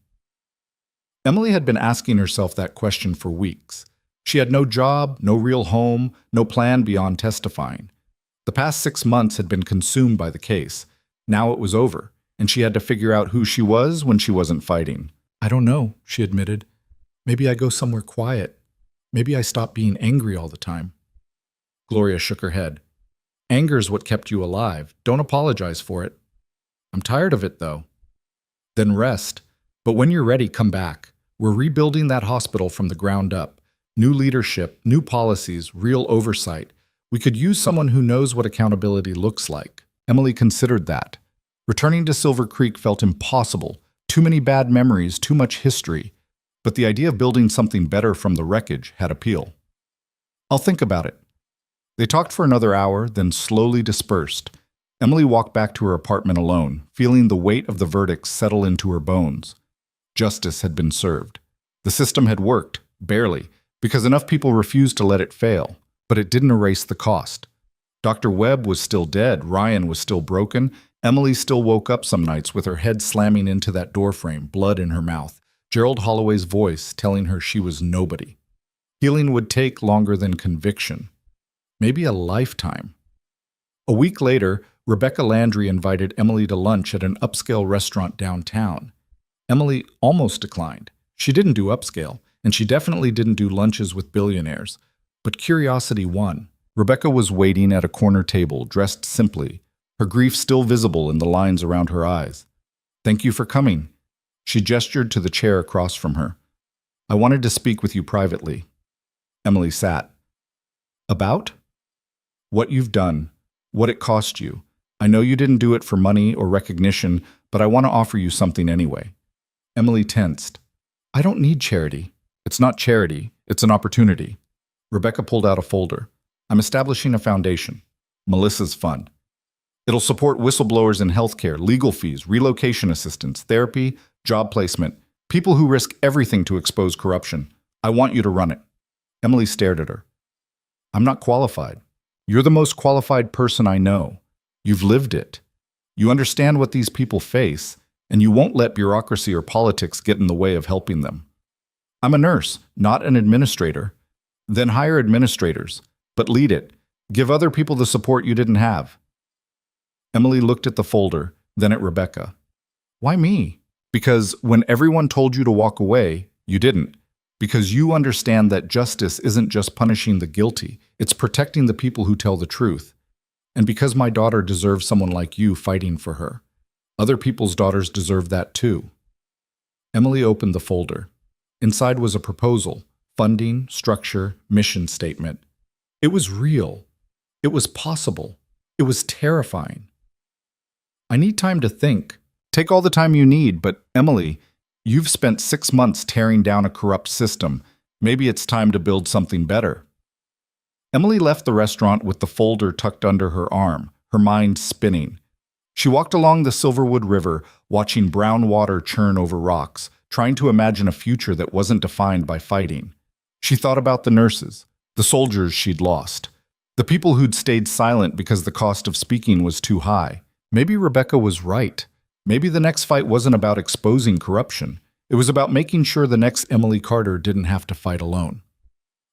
S1: Emily had been asking herself that question for weeks. She had no job, no real home, no plan beyond testifying. The past 6 months had been consumed by the case. Now it was over, and she had to figure out who she was when she wasn't fighting. I don't know, she admitted. Maybe I go somewhere quiet. Maybe I stop being angry all the time. Gloria shook her head. Anger's what kept you alive. Don't apologize for it. I'm tired of it, though. Then rest. But when you're ready, come back. We're rebuilding that hospital from the ground up. New leadership, new policies, real oversight. We could use someone who knows what accountability looks like. Emily considered that. Returning to Silver Creek felt impossible. Too many bad memories, too much history. But the idea of building something better from the wreckage had appeal. I'll think about it. They talked for another hour, then slowly dispersed. Emily walked back to her apartment alone, feeling the weight of the verdict settle into her bones. Justice had been served. The system had worked, barely, because enough people refused to let it fail. But it didn't erase the cost. Dr. Webb was still dead, Ryan was still broken, Emily still woke up some nights with her head slamming into that doorframe, blood in her mouth, Gerald Holloway's voice telling her she was nobody. Healing would take longer than conviction. Maybe a lifetime. A week later, Rebecca Landry invited Emily to lunch at an upscale restaurant downtown. Emily almost declined. She didn't do upscale, and she definitely didn't do lunches with billionaires. But curiosity won. Rebecca was waiting at a corner table, dressed simply, her grief still visible in the lines around her eyes. Thank you for coming. She gestured to the chair across from her. I wanted to speak with you privately. Emily sat. About? What you've done. What it cost you. I know you didn't do it for money or recognition, but I want to offer you something anyway. Emily tensed. I don't need charity. It's not charity. It's an opportunity. Rebecca pulled out a folder. I'm establishing a foundation. Melissa's Fund. It'll support whistleblowers in healthcare, legal fees, relocation assistance, therapy, job placement, people who risk everything to expose corruption. I want you to run it. Emily stared at her. I'm not qualified. You're the most qualified person I know. You've lived it. You understand what these people face, and you won't let bureaucracy or politics get in the way of helping them. I'm a nurse, not an administrator. Then hire administrators, but lead it. Give other people the support you didn't have. Emily looked at the folder, then at Rebecca. Why me? Because when everyone told you to walk away, you didn't. Because you understand that justice isn't just punishing the guilty, it's protecting the people who tell the truth. And because my daughter deserves someone like you fighting for her. Other people's daughters deserve that too. Emily opened the folder. Inside was a proposal. Funding, structure, mission statement. It was real. It was possible. It was terrifying. I need time to think. Take all the time you need, but Emily, you've spent 6 months tearing down a corrupt system. Maybe it's time to build something better. Emily left the restaurant with the folder tucked under her arm, her mind spinning. She walked along the Silverwood River, watching brown water churn over rocks, trying to imagine a future that wasn't defined by fighting. She thought about the nurses, the soldiers she'd lost, the people who'd stayed silent because the cost of speaking was too high. Maybe Rebecca was right. Maybe the next fight wasn't about exposing corruption. It was about making sure the next Emily Carter didn't have to fight alone.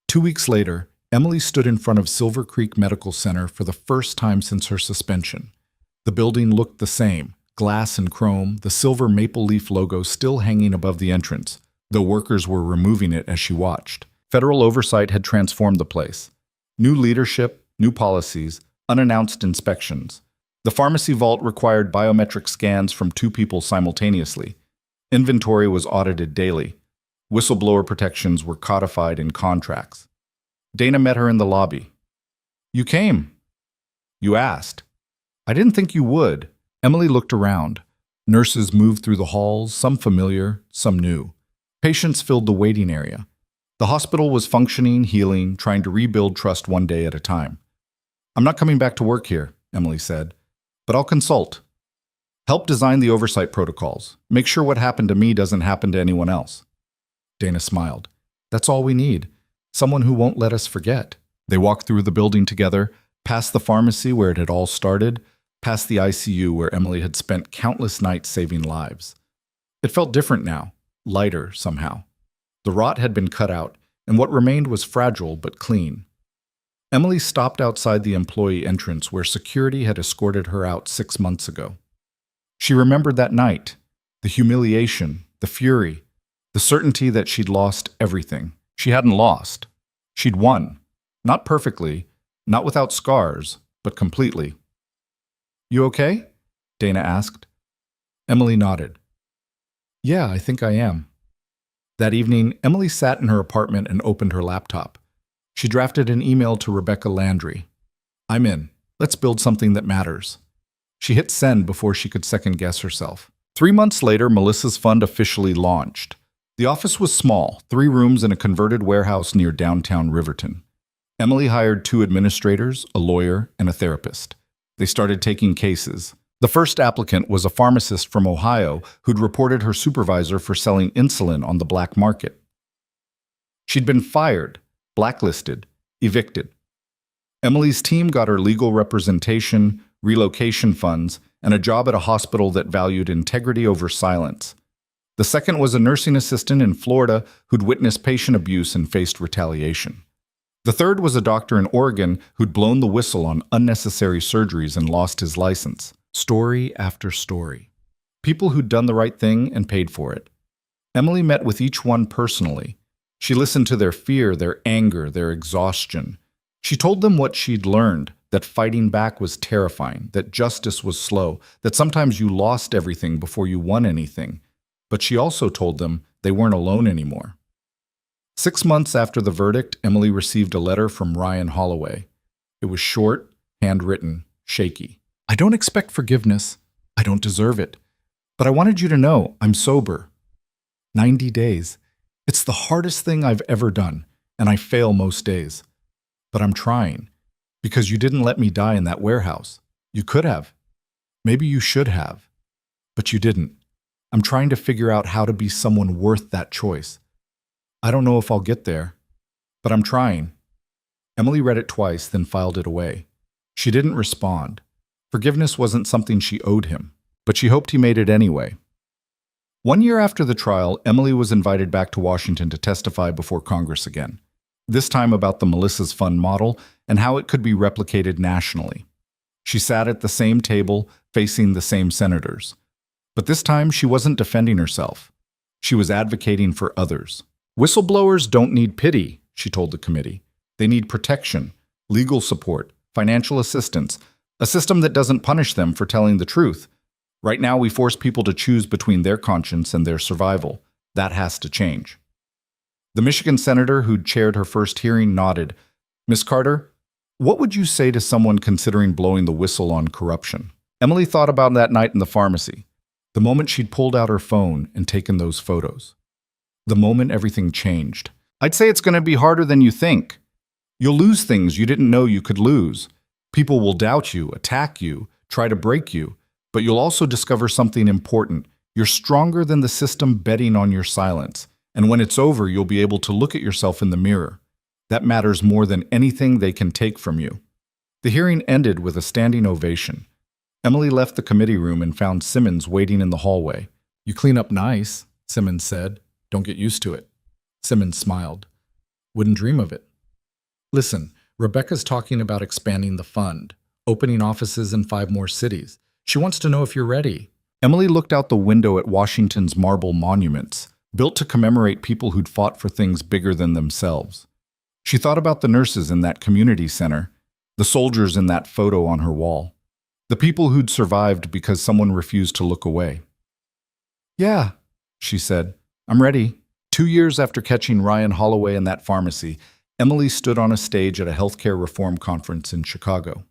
S1: 2 weeks later, Emily stood in front of Silver Creek Medical Center for the first time since her suspension. The building looked the same, glass and chrome, the silver maple leaf logo still hanging above the entrance, though workers were removing it as she watched. Federal oversight had transformed the place. New leadership, new policies, unannounced inspections. The pharmacy vault required biometric scans from 2 people simultaneously. Inventory was audited daily. Whistleblower protections were codified in contracts. Dana met her in the lobby. "You came. You asked. I didn't think you would." Emily looked around. Nurses moved through the halls, some familiar, some new. Patients filled the waiting area. The hospital was functioning, healing, trying to rebuild trust one day at a time. "I'm not coming back to work here," Emily said, "but I'll consult. Help design the oversight protocols. Make sure what happened to me doesn't happen to anyone else." Dana smiled. "That's all we need. Someone who won't let us forget." They walked through the building together, past the pharmacy where it had all started, past the ICU where Emily had spent countless nights saving lives. It felt different now, lighter somehow. The rot had been cut out, and what remained was fragile but clean. Emily stopped outside the employee entrance where security had escorted her out 6 months ago. She remembered that night, the humiliation, the fury, the certainty that she'd lost everything. She hadn't lost. She'd won. Not perfectly, not without scars, but completely. "You okay?" Dana asked. Emily nodded. "Yeah, I think I am." That evening, Emily sat in her apartment and opened her laptop. She drafted an email to Rebecca Landry. "I'm in. Let's build something that matters." She hit send before she could second-guess herself. 3 months later, Melissa's fund officially launched. The office was small, 3 rooms in a converted warehouse near downtown Riverton. Emily hired 2 administrators, a lawyer, and a therapist. They started taking cases. The first applicant was a pharmacist from Ohio who'd reported her supervisor for selling insulin on the black market. She'd been fired, blacklisted, evicted. Emily's team got her legal representation, relocation funds, and a job at a hospital that valued integrity over silence. The second was a nursing assistant in Florida who'd witnessed patient abuse and faced retaliation. The third was a doctor in Oregon who'd blown the whistle on unnecessary surgeries and lost his license. Story after story. People who'd done the right thing and paid for it. Emily met with each one personally. She listened to their fear, their anger, their exhaustion. She told them what she'd learned, that fighting back was terrifying, that justice was slow, that sometimes you lost everything before you won anything. But she also told them they weren't alone anymore. 6 months after the verdict, Emily received a letter from Ryan Holloway. It was short, handwritten, shaky. "I don't expect forgiveness. I don't deserve it. But I wanted you to know I'm sober. 90 days. It's the hardest thing I've ever done, and I fail most days. But I'm trying, because you didn't let me die in that warehouse. You could have. Maybe you should have. But you didn't. I'm trying to figure out how to be someone worth that choice. I don't know if I'll get there, but I'm trying." Emily read it twice, then filed it away. She didn't respond. Forgiveness wasn't something she owed him, but she hoped he made it anyway. 1 year after the trial, Emily was invited back to Washington to testify before Congress again, this time about the Melissa's Fund model and how it could be replicated nationally. She sat at the same table, facing the same senators. But this time, she wasn't defending herself. She was advocating for others. "Whistleblowers don't need pity," she told the committee. "They need protection, legal support, financial assistance, a system that doesn't punish them for telling the truth. Right now, we force people to choose between their conscience and their survival. That has to change." The Michigan senator who'd chaired her first hearing nodded. "Ms. Carter, what would you say to someone considering blowing the whistle on corruption?" Emily thought about that night in the pharmacy, the moment she'd pulled out her phone and taken those photos. The moment everything changed. "I'd say it's going to be harder than you think. You'll lose things you didn't know you could lose. People will doubt you, attack you, try to break you, but you'll also discover something important. You're stronger than the system betting on your silence, and when it's over, you'll be able to look at yourself in the mirror. That matters more than anything they can take from you." The hearing ended with a standing ovation. Emily left the committee room and found Simmons waiting in the hallway. "You clean up nice," Simmons said. "Don't get used to it." Simmons smiled. "Wouldn't dream of it." "Listen, Rebecca's talking about expanding the fund, opening offices in 5 more cities. She wants to know if you're ready." Emily looked out the window at Washington's marble monuments, built to commemorate people who'd fought for things bigger than themselves. She thought about the nurses in that community center, the soldiers in that photo on her wall. The people who'd survived because someone refused to look away. Yeah, she said. I'm ready. 2 years after catching Ryan Holloway in that pharmacy, Emily stood on a stage at a healthcare reform conference in Chicago.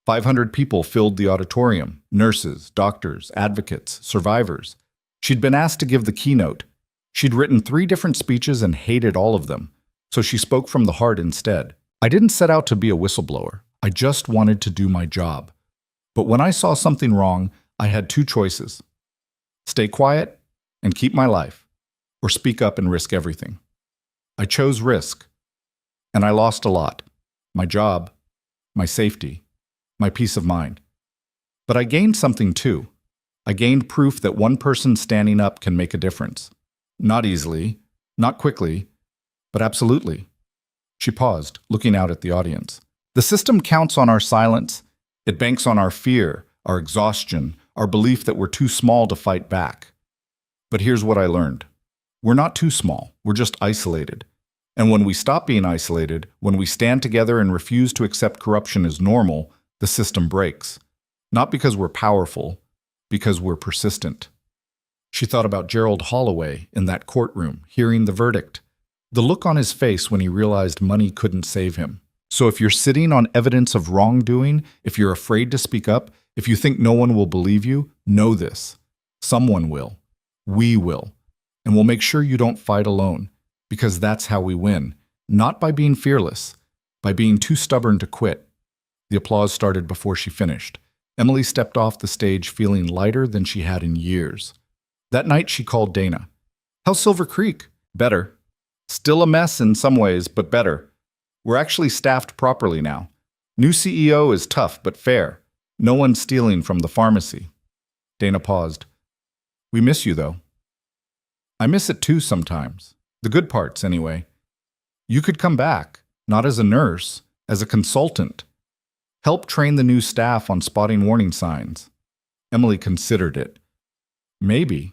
S1: 500 people filled the auditorium: nurses, doctors, advocates, survivors. She'd been asked to give the keynote. She'd written 3 different speeches and hated all of them, so she spoke from the heart instead. I didn't set out to be a whistleblower. I just wanted to do my job. But when I saw something wrong, I had 2 choices: stay quiet and keep my life, or speak up and risk everything. I chose risk, and I lost a lot: my job, my safety, my peace of mind. But I gained something too. I gained proof that one person standing up can make a difference. Not easily, not quickly, but absolutely. She paused, looking out at the audience. The system counts on our silence. It banks on our fear, our exhaustion, our belief that we're too small to fight back. But here's what I learned. We're not too small. We're just isolated. And when we stop being isolated, when we stand together and refuse to accept corruption as normal, the system breaks. Not because we're powerful, because we're persistent. She thought about Gerald Holloway in that courtroom, hearing the verdict. The look on his face when he realized money couldn't save him. So if you're sitting on evidence of wrongdoing, if you're afraid to speak up, if you think no one will believe you, know this. Someone will. We will. And we'll make sure you don't fight alone, because that's how we win. Not by being fearless, by being too stubborn to quit. The applause started before she finished. Emily stepped off the stage feeling lighter than she had in years. That night she called Dana. How's Silver Creek? Better. Still a mess in some ways, but better. We're actually staffed properly now. New CEO is tough but fair. No one's stealing from the pharmacy. Dana paused. We miss you, though. I miss it too sometimes. The good parts, anyway. You could come back, not as a nurse, as a consultant. Help train the new staff on spotting warning signs. Emily considered it. Maybe.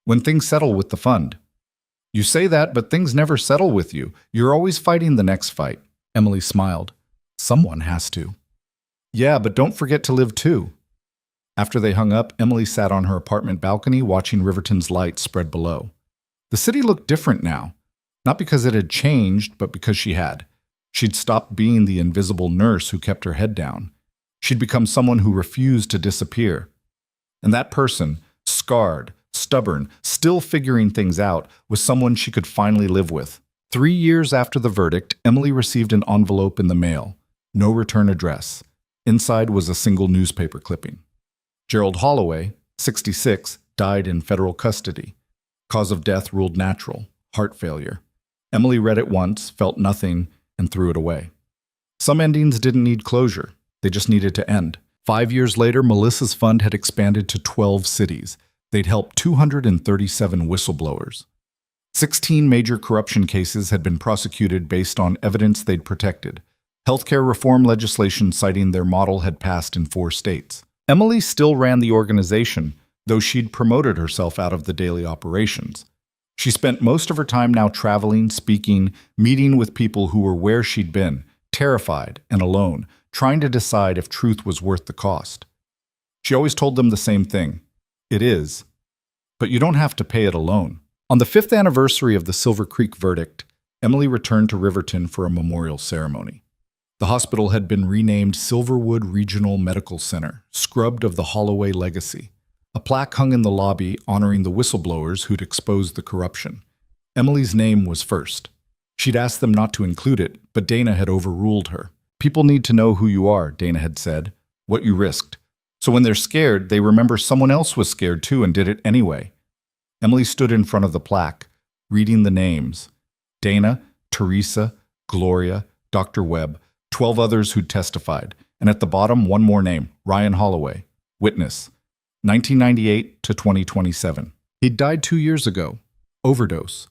S1: When things settle with the fund. You say that, but things never settle with you. You're always fighting the next fight. Emily smiled. Someone has to. Yeah, but don't forget to live too. After they hung up, Emily sat on her apartment balcony watching Riverton's lights spread below. The city looked different now. Not because it had changed, but because she had. She'd stopped being the invisible nurse who kept her head down. She'd become someone who refused to disappear. And that person, scarred, stubborn, still figuring things out, was someone she could finally live with. 3 years after the verdict, Emily received an envelope in the mail. No return address. Inside was a single newspaper clipping. Gerald Holloway, 66, died in federal custody. Cause of death ruled natural, heart failure. Emily read it once, felt nothing, and threw it away. Some endings didn't need closure. They just needed to end. 5 years later, Melissa's fund had expanded to 12 cities. They'd helped 237 whistleblowers. 16 major corruption cases had been prosecuted based on evidence they'd protected. Healthcare reform legislation citing their model had passed in 4 states. Emily still ran the organization, though she'd promoted herself out of the daily operations. She spent most of her time now traveling, speaking, meeting with people who were where she'd been, terrified and alone, trying to decide if truth was worth the cost. She always told them the same thing. It is. But you don't have to pay it alone. On the 5th anniversary of the Silver Creek verdict, Emily returned to Riverton for a memorial ceremony. The hospital had been renamed Silverwood Regional Medical Center, scrubbed of the Holloway legacy. A plaque hung in the lobby honoring the whistleblowers who'd exposed the corruption. Emily's name was first. She'd asked them not to include it, but Dana had overruled her. People need to know who you are, Dana had said, what you risked. So when they're scared, they remember someone else was scared too and did it anyway. Emily stood in front of the plaque, reading the names. Dana, Teresa, Gloria, Dr. Webb, 12 others who'd testified, and at the bottom, one more name, Ryan Holloway, witness, 1998 to 2027. He'd died 2 years ago. Overdose.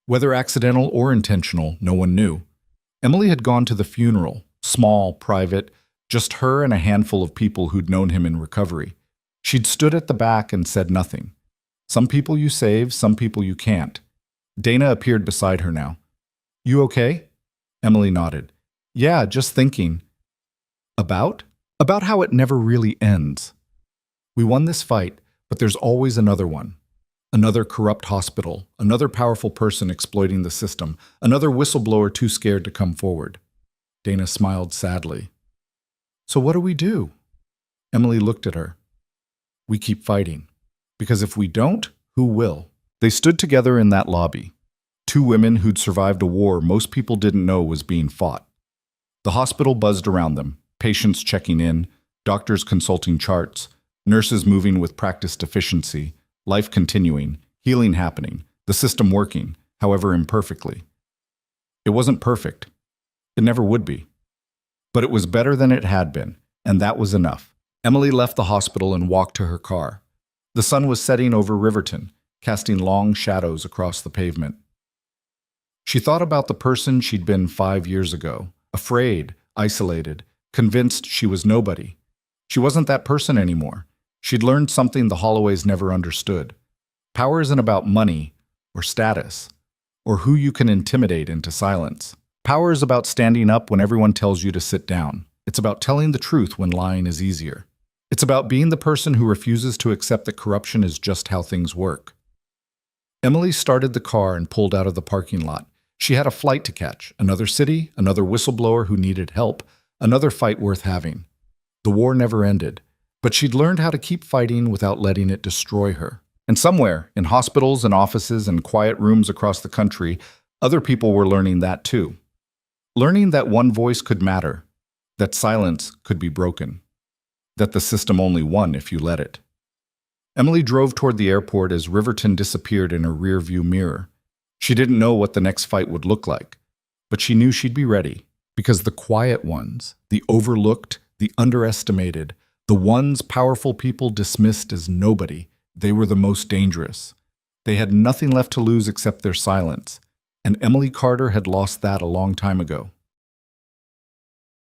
S1: Whether accidental or intentional, no one knew. Emily had gone to the funeral, small, private, just her and a handful of people who'd known him in recovery. She'd stood at the back and said nothing. Some people you save, some people you can't. Dana appeared beside her now. You okay? Emily nodded. Yeah, just thinking. About? about how it never really ends. We won this fight, but there's always another one. Another corrupt hospital, another powerful person exploiting the system, another whistleblower too scared to come forward. Dana smiled sadly. So what do we do? Emily looked at her. We keep fighting. Because if we don't, who will? They stood together in that lobby. Two women who'd survived a war most people didn't know was being fought. The hospital buzzed around them, patients checking in, doctors consulting charts, nurses moving with practiced efficiency, life continuing, healing happening, the system working, however imperfectly. It wasn't perfect. It never would be. But it was better than it had been, and that was enough. Emily left the hospital and walked to her car. The sun was setting over Riverton, casting long shadows across the pavement. She thought about the person she'd been 5 years ago, afraid, isolated, convinced she was nobody. She wasn't that person anymore. She'd learned something the Holloways never understood. Power isn't about money or status or who you can intimidate into silence. Power is about standing up when everyone tells you to sit down. It's about telling the truth when lying is easier. It's about being the person who refuses to accept that corruption is just how things work. Emily started the car and pulled out of the parking lot. She had a flight to catch, another city, another whistleblower who needed help, another fight worth having. The war never ended, but she'd learned how to keep fighting without letting it destroy her. And somewhere, in hospitals and offices and quiet rooms across the country, other people were learning that too. Learning that one voice could matter, that silence could be broken, that the system only won if you let it. Emily drove toward the airport as Riverton disappeared in her rearview mirror. She didn't know what the next fight would look like, but she knew she'd be ready, because the quiet ones, the overlooked, the underestimated, the ones powerful people dismissed as nobody, they were the most dangerous. They had nothing left to lose except their silence, and Emily Carter had lost that a long time ago.